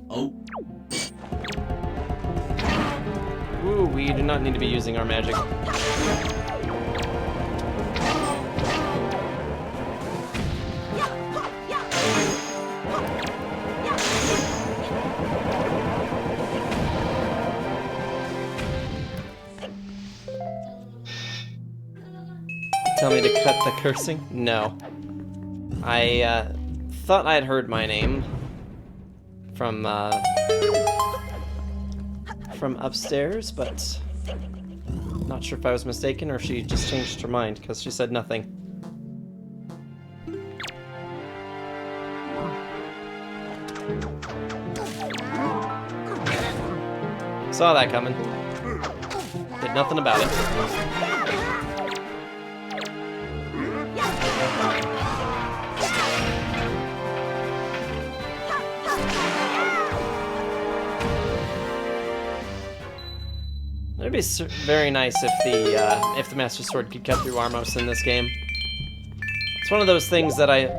C: Oh.
A: Ooh, we do not need to be using our magic. Tell me to cut the cursing? No. I thought I had heard my name from upstairs, but not sure if I was mistaken or if she just changed her mind because she said nothing. Saw that coming. Did nothing about it. It'd be very nice if the Master Sword could cut through Armos in this game. It's one of those things that I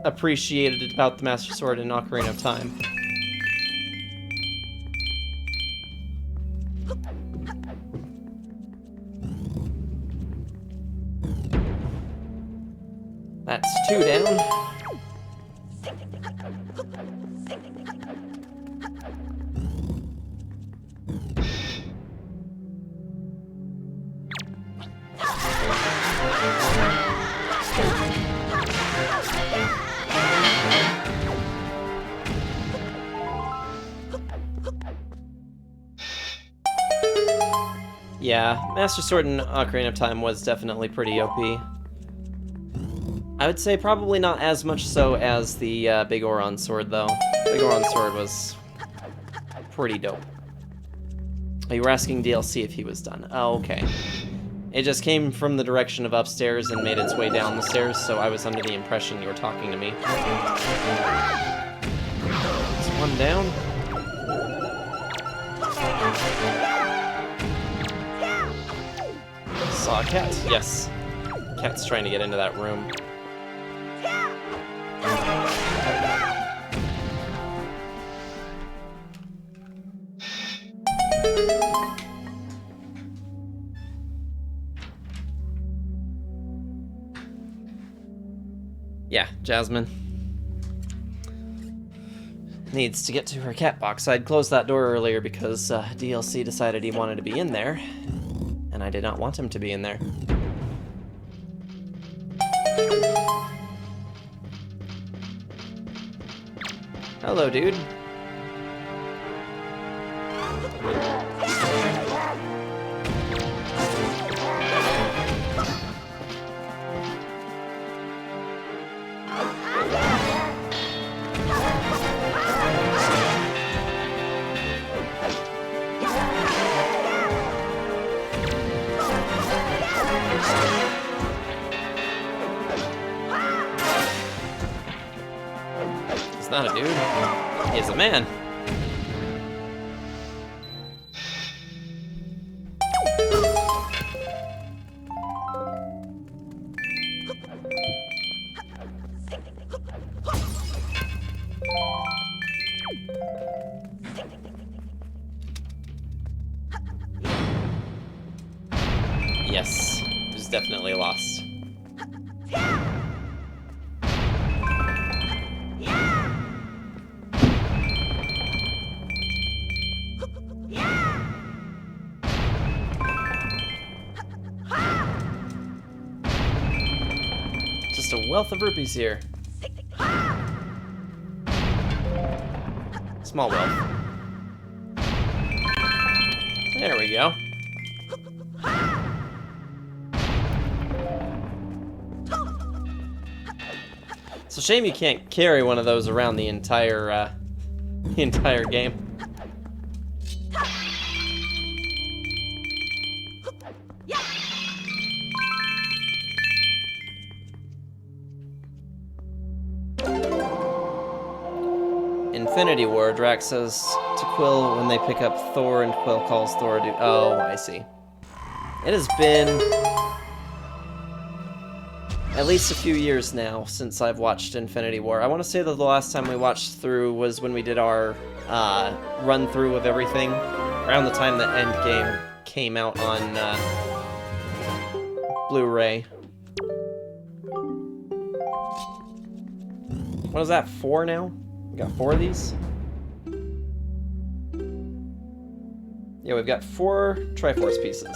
A: appreciated about the Master Sword in Ocarina of Time. That's 2 down. Yeah, Master Sword in Ocarina of Time was definitely pretty OP. I would say probably not as much so as the Big Oron Sword, though. Big Oron Sword was pretty dope. Oh, you were asking DLC if he was done. Oh, okay. It just came from the direction of upstairs and made its way down the stairs, so I was under the impression you were talking to me. It's 1 down. Saw a cat. Yes. Cat's trying to get into that room. Yeah, Jasmine needs to get to her cat box. I'd closed that door earlier because DLC decided he wanted to be in there, and I did not want him to be in there. Hello, dude. He's not a dude. He's a man. Yes, it was definitely lost. a wealth of rupees here. Small wealth. There we go. It's a shame you can't carry one of those around the entire game. Infinity War, Drax says to Quill when they pick up Thor, and Quill calls Thor to... Oh, I see. It has been at least a few years now since I've watched Infinity War. I want to say that the last time we watched through was when we did our run-through of everything, around the time that Endgame came out on Blu-ray. What is that, 4 now? We got 4 of these? Yeah, we've got 4 Triforce pieces.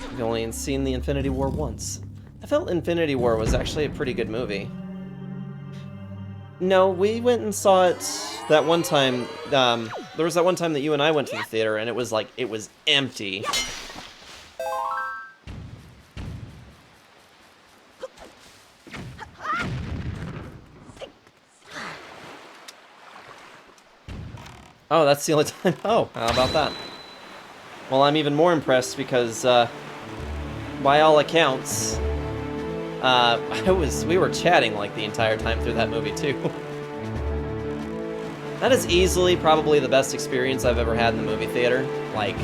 A: We've only seen the Infinity War once. I felt Infinity War was actually a pretty good movie. No, we went and saw it that one time. There was that one time that you and I went to the theater, and it was like, it was empty. Oh, that's the only time. Oh, how about that? Well, I'm even more impressed because, by all accounts, we were chatting like the entire time through that movie too. That is easily probably the best experience I've ever had in the movie theater. Like,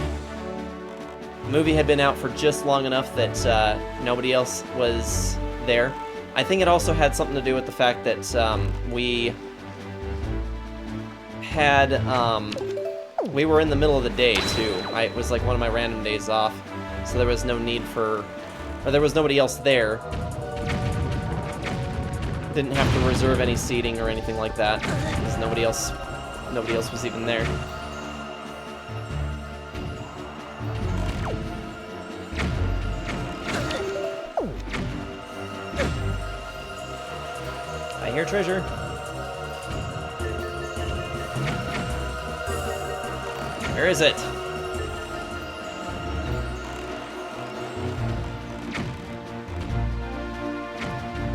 A: the movie had been out for just long enough that nobody else was there. I think it also had something to do with the fact that we were in the middle of the day too. It was like one of my random days off, so there was no need for, or there was nobody else there. Didn't have to reserve any seating or anything like that, because nobody else was even there. I hear treasure. Where is it?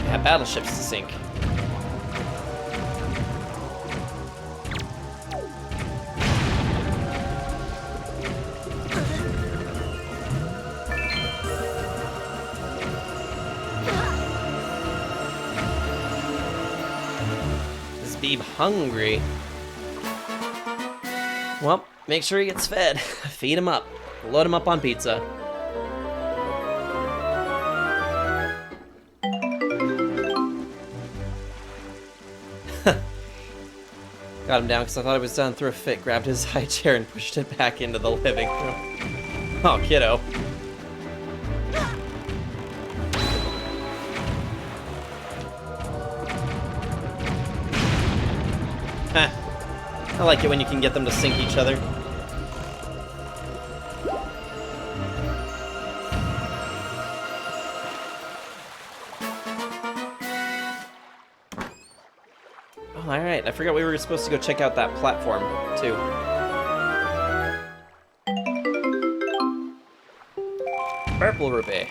A: Yeah, battleships to sink. This Beeb hungry. Well, make sure he gets fed. Feed him up. Load him up on pizza. Got him down because I thought he was done, threw a fit, grabbed his high chair and pushed it back into the living room. Oh, kiddo. I like it when you can get them to sync each other. Oh, alright, I forgot we were supposed to go check out that platform, too. Purple rupee.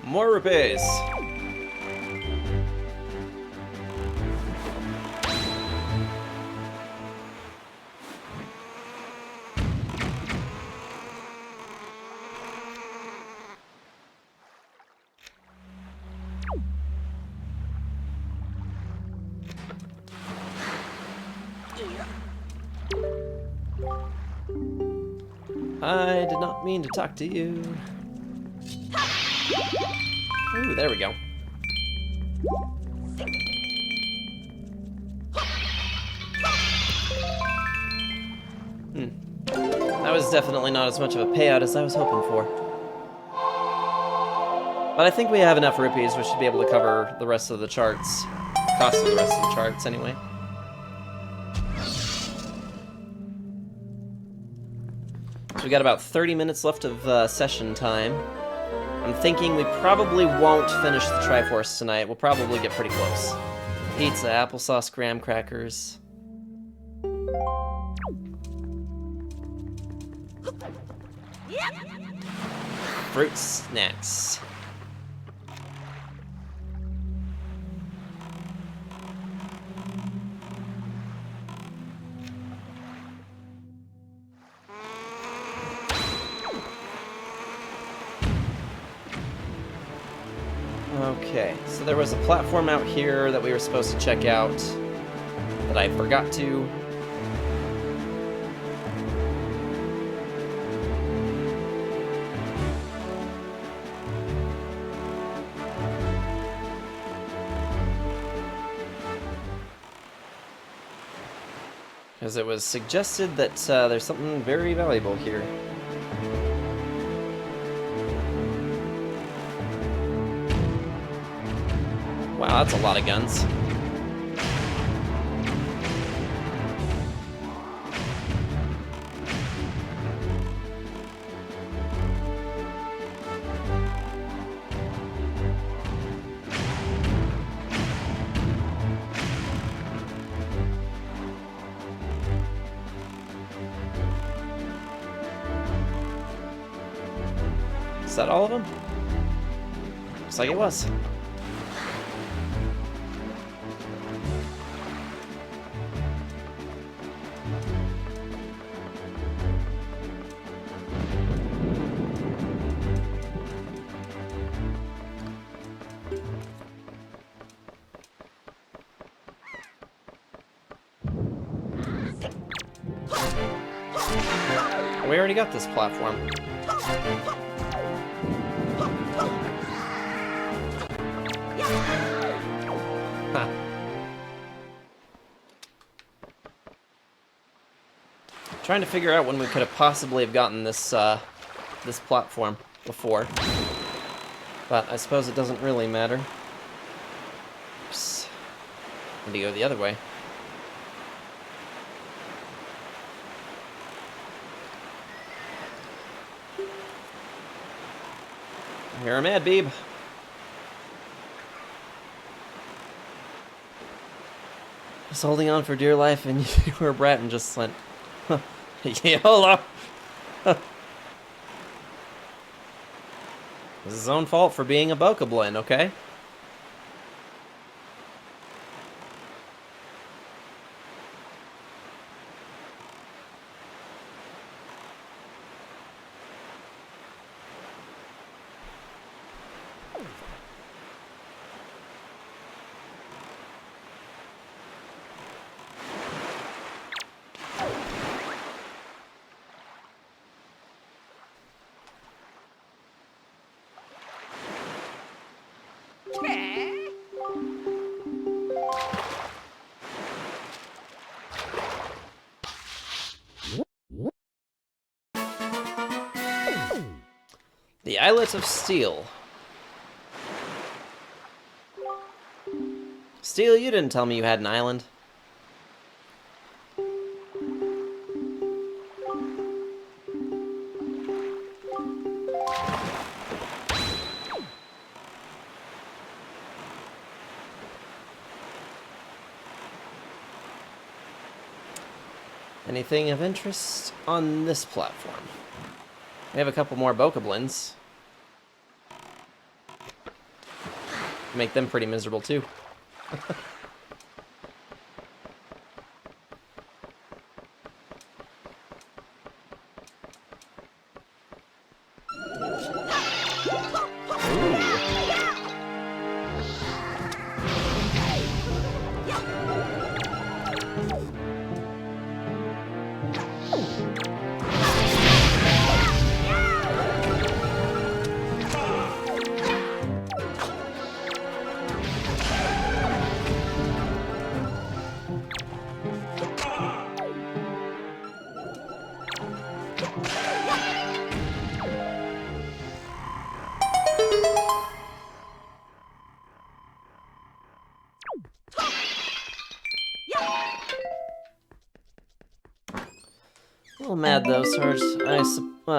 A: More rupees. I did not mean to talk to you. Ooh, there we go. That was definitely not as much of a payout as I was hoping for. But I think we have enough rupees, we should be able to cover the rest of the charts. Cost of the rest of the charts, anyway. So we got about 30 minutes left of session time. I'm thinking we probably won't finish the Triforce tonight. We'll probably get pretty close. Pizza, applesauce, graham crackers. Fruit snacks. Okay, so there was a platform out here that we were supposed to check out that I forgot to. Because it was suggested that there's something very valuable here. Wow, that's a lot of guns. Is that all of them? Looks like it was. We already got this platform. Huh. Trying to figure out when we could have possibly have gotten this this platform before, but I suppose it doesn't really matter. Oops. Need to go the other way. You're a mad beeb. Just holding on for dear life, and you were a brat and just went, YOLO! It was his own fault for being a Bokoblin, okay? The Islet of Steel. Steel, you didn't tell me you had an island. Anything of interest on this platform? We have a couple more Bokoblins. Make them pretty miserable too. little mad though, Sarge. I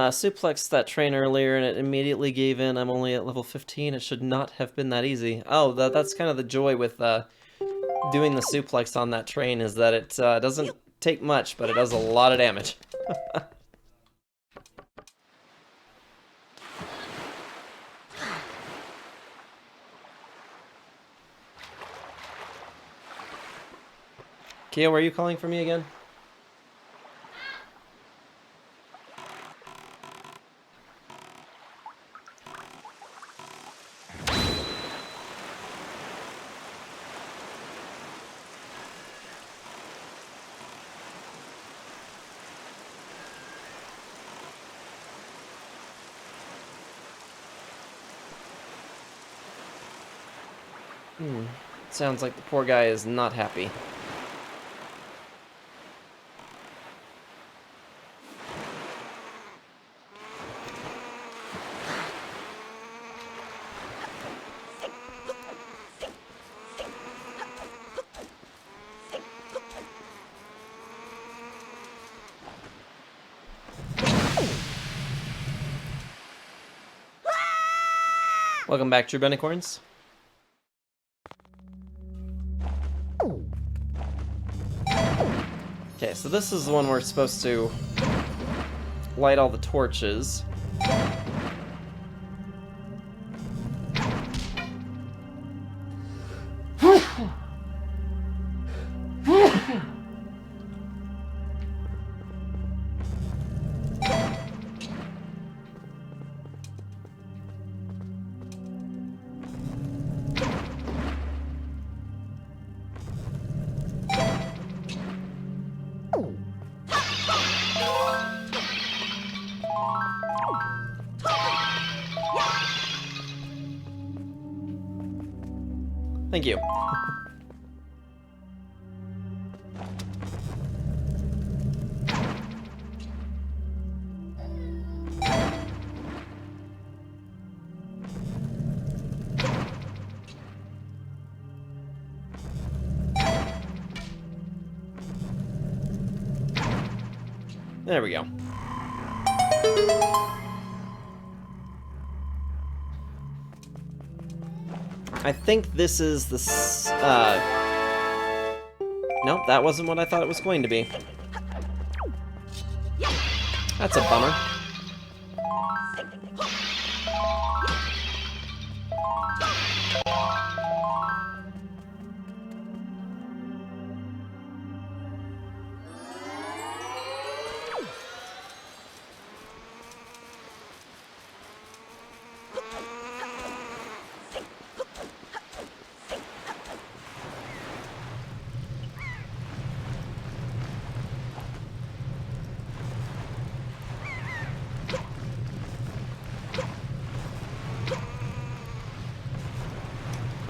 A: suplexed that train earlier and it immediately gave in. I'm only at level 15. It should not have been that easy. Oh, that's kind of the joy with doing the suplex on that train, is that it doesn't take much, but it does a lot of damage. Kia, where are you calling for me again? Sounds like the poor guy is not happy. Welcome back, True Benicorns. Okay, so this is the one we're supposed to light all the torches. Thank you. There we go. I think this is the nope, that wasn't what I thought it was going to be. That's a bummer.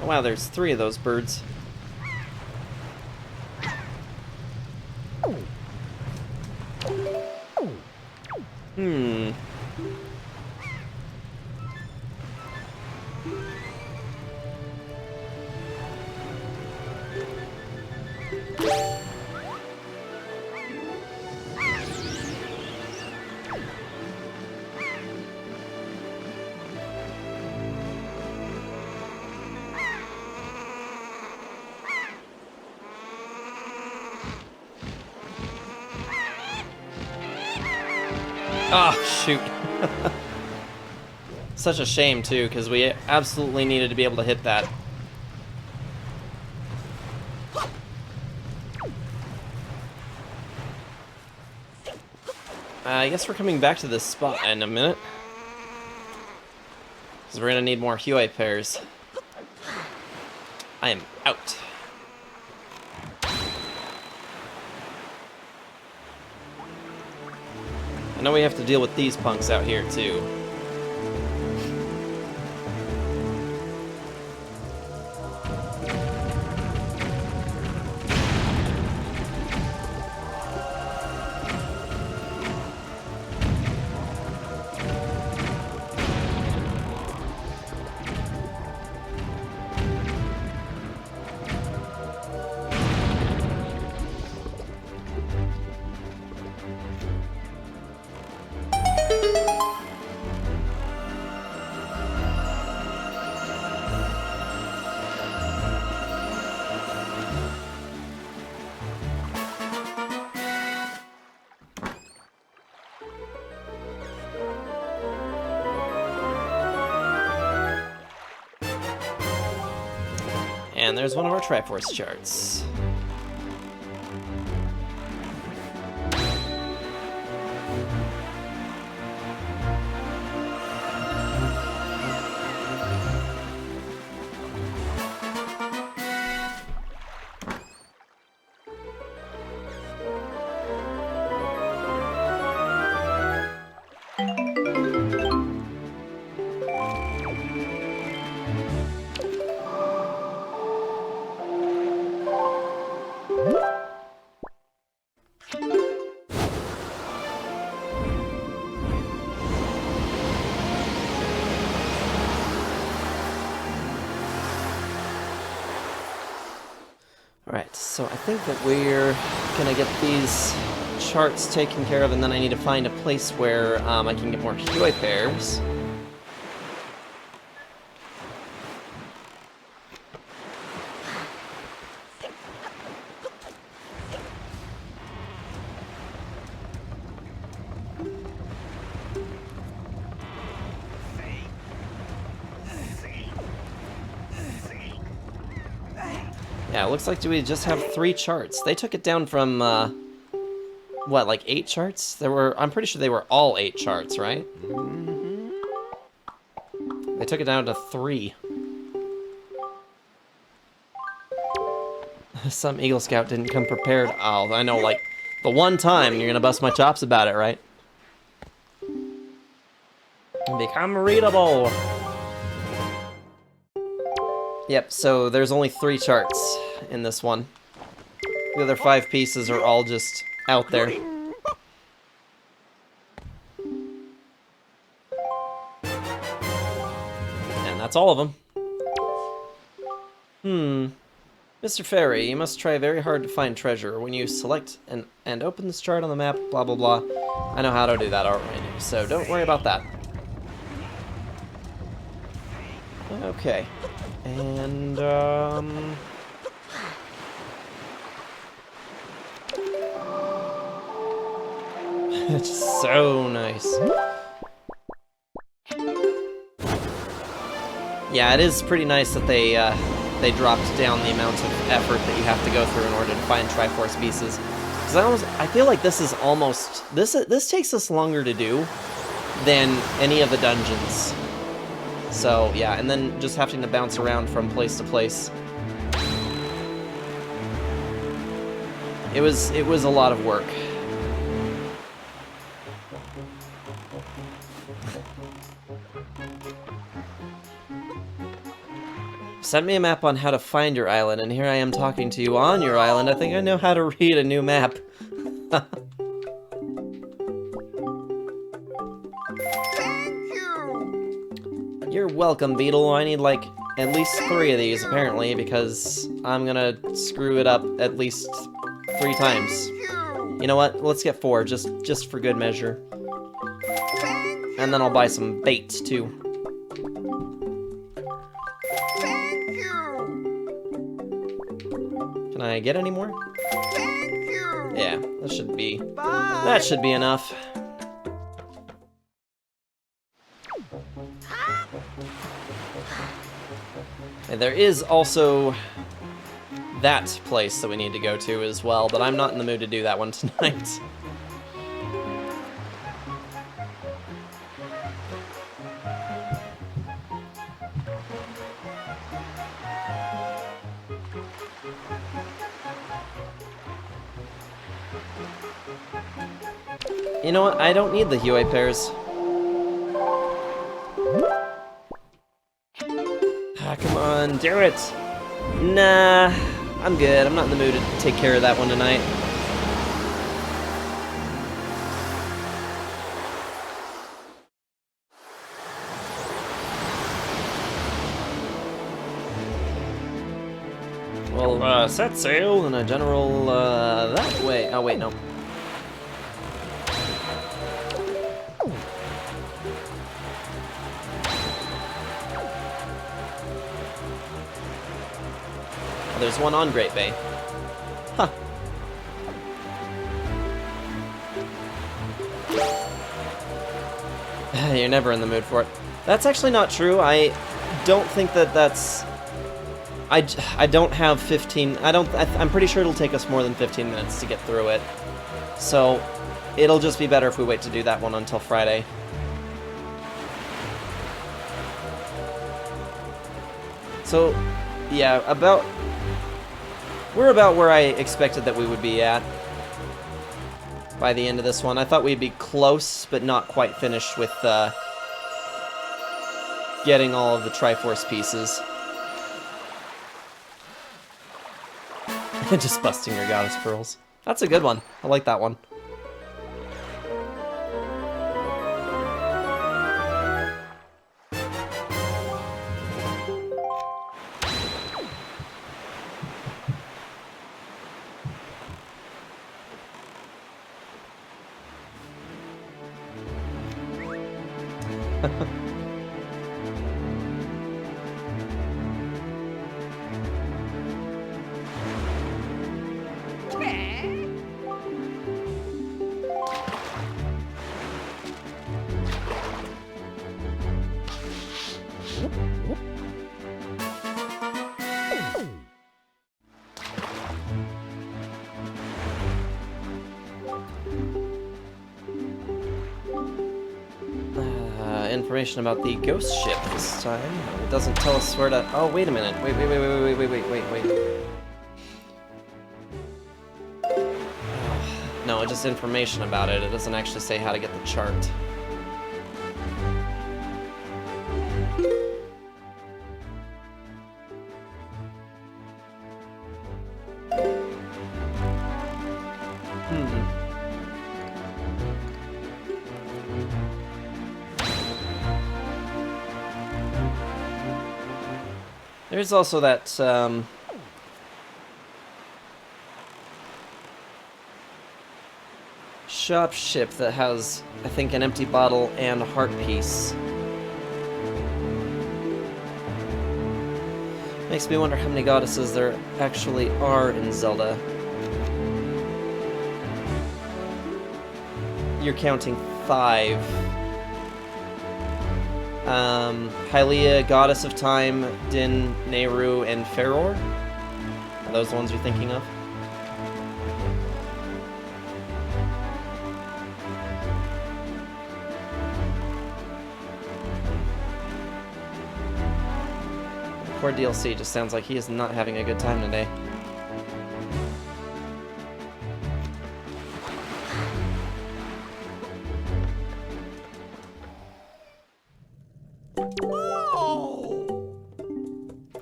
A: Wow, there's 3 of those birds. Ah, shoot. Such a shame, too, because we absolutely needed to be able to hit that. I guess we're coming back to this spot in a minute. Because we're going to need more Huey pairs. I am out. I know we have to deal with these punks out here, too. And there's one of our Triforce charts. Alright, so I think that we're gonna get these charts taken care of, and then I need to find a place where I can get more Huey pairs. Yeah, it looks like we just have 3 charts. They took it down from, what, like 8 charts? I'm pretty sure they were all 8 charts, right? They took it down to 3. Some Eagle Scout didn't come prepared. Oh, I know, like, the one time you're gonna bust my chops about it, right? Become readable! Yep, so there's only 3 charts in this one. The other 5 pieces are all just out there. And that's all of them. Mr. Fairy, you must try very hard to find treasure. When you select and open this chart on the map, blah blah blah. I know how to do that already, so don't worry about that. Okay. And, it's so nice. Yeah, it is pretty nice that they dropped down the amount of effort that you have to go through in order to find Triforce pieces. Because I feel like this is almost... This takes us longer to do than any of the dungeons. So, yeah, and then just having to bounce around from place to place. It was a lot of work. Send me a map on how to find your island, and here I am talking to you on your island. I think I know how to read a new map. You're welcome, Beetle. I need, like, at least 3 of these, apparently, because I'm gonna screw it up at least 3 times. You know what? Let's get 4, just for good measure. And then I'll buy some bait, too. Can I get any more? Yeah, that should be enough. And there is also that place that we need to go to as well, but I'm not in the mood to do that one tonight. You know what? I don't need the Huey pairs. Ah, come on, do it! Nah, I'm good. I'm not in the mood to take care of that one tonight. Well, set sail in a general, that way. Oh, wait, no. There's one on Great Bay. Huh. You're never in the mood for it. That's actually not true. I don't think that that's... I don't have 15... I'm pretty sure it'll take us more than 15 minutes to get through it. So, it'll just be better if we wait to do that one until Friday. So, yeah, we're about where I expected that we would be at by the end of this one. I thought we'd be close, but not quite finished with getting all of the Triforce pieces. Just busting your goddess pearls. That's a good one. I like that one. Information about the ghost ship this time. It doesn't tell us where to... Oh, wait a minute. Wait. No, just information about it. It doesn't actually say how to get the chart. There's also that, shop ship that has, I think, an empty bottle and a heart piece. Makes me wonder how many goddesses there actually are in Zelda. You're counting 5. Hylia, Goddess of Time, Din, Nehru, and Feror? Are those the ones you're thinking of? Poor DLC just sounds like he is not having a good time today.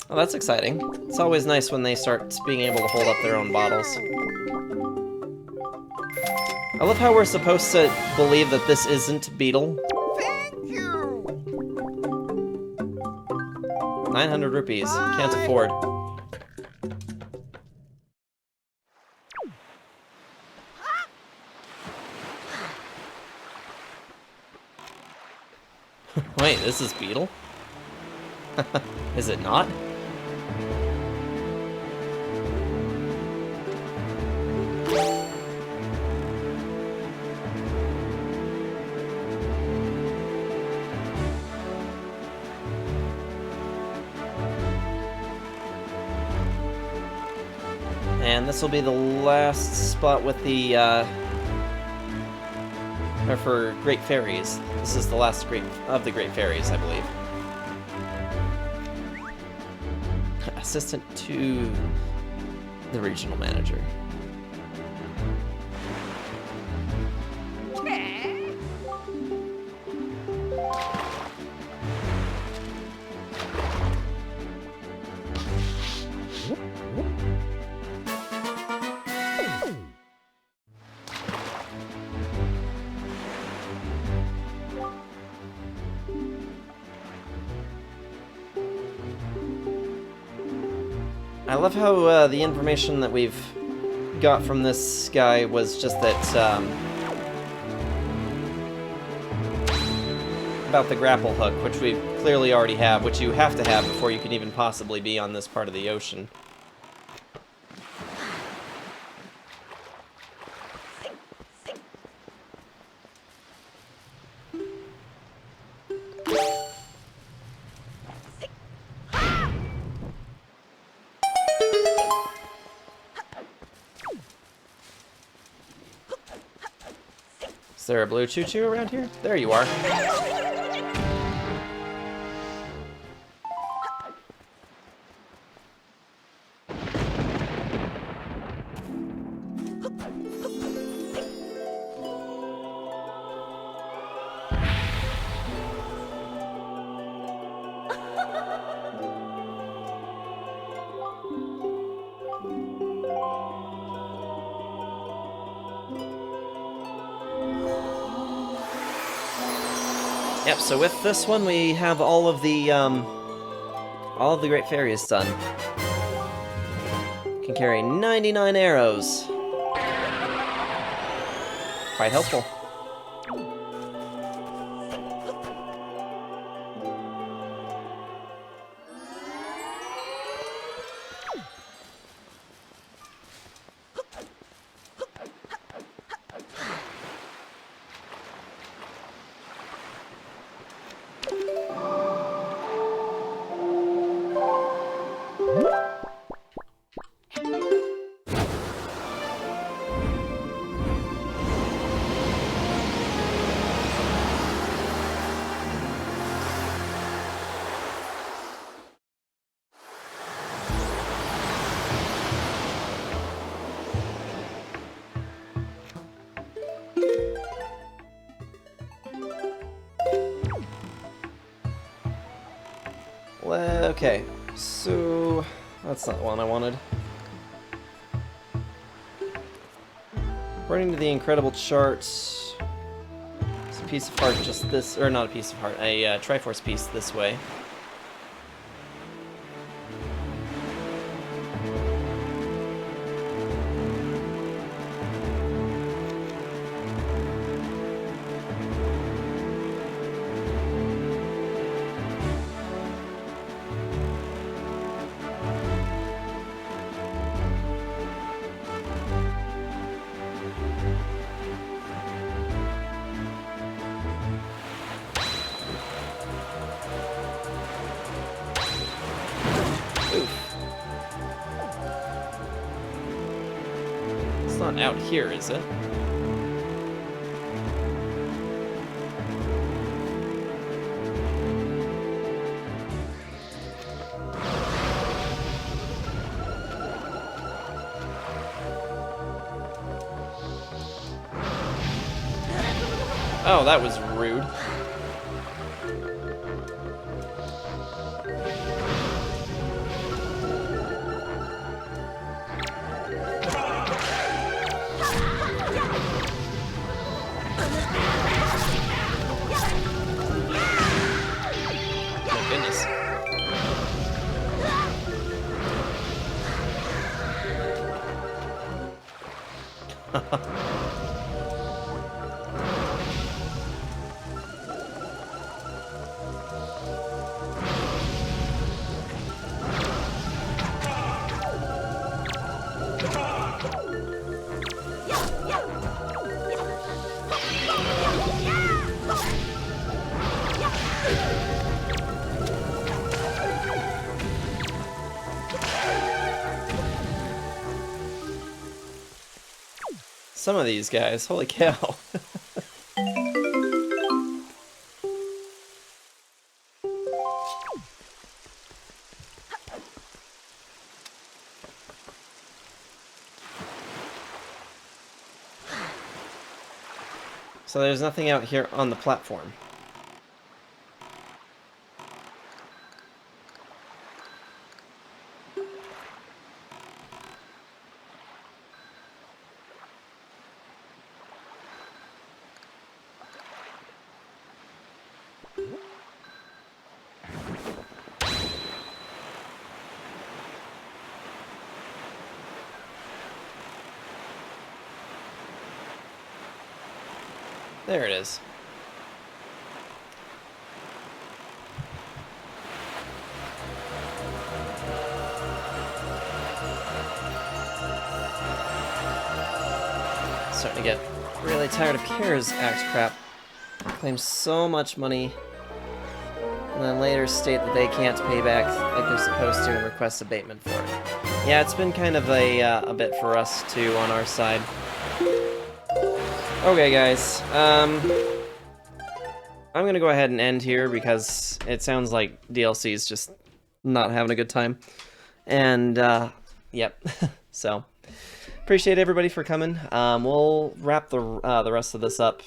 A: Oh, that's exciting. It's always nice when they start being able to hold up their own bottles. I love how we're supposed to believe that this isn't Beetle.
C: Thank you!
A: 900 rupees. Can't afford. Wait, this is Beetle? Is it not? And this will be the last spot with the, or for Great Fairies. This is the last of the Great Fairies, I believe. Assistant to the regional manager. I love how the information that we've got from this guy was just that, about the grapple hook, which we clearly already have, which you have to have before you can even possibly be on this part of the ocean. Is there a blue choo-choo around here? There you are. Yep, so with this one we have all of the Great Fairies done. Can carry 99 arrows. Quite helpful. Well, okay, so that's not the one I wanted. According to the incredible chart, it's a piece of heart just this, or not a piece of heart, a Triforce piece this way. It's not out here, is it? Oh, that was rude. Oh, goodness. Some of these guys, holy cow. So there's nothing out here on the platform. There it is. Starting to get really tired of CARES Act crap. Claim so much money, and then later state that they can't pay back like they're supposed to and request abatement for it. Yeah, it's been kind of a bit for us too on our side. Okay, guys. I'm gonna go ahead and end here because it sounds like DLC is just not having a good time. And, yep. So, appreciate everybody for coming. We'll wrap the rest of this up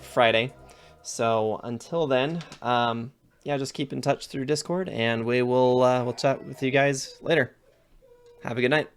A: Friday. So, until then, yeah, just keep in touch through Discord, and we'll chat with you guys later. Have a good night.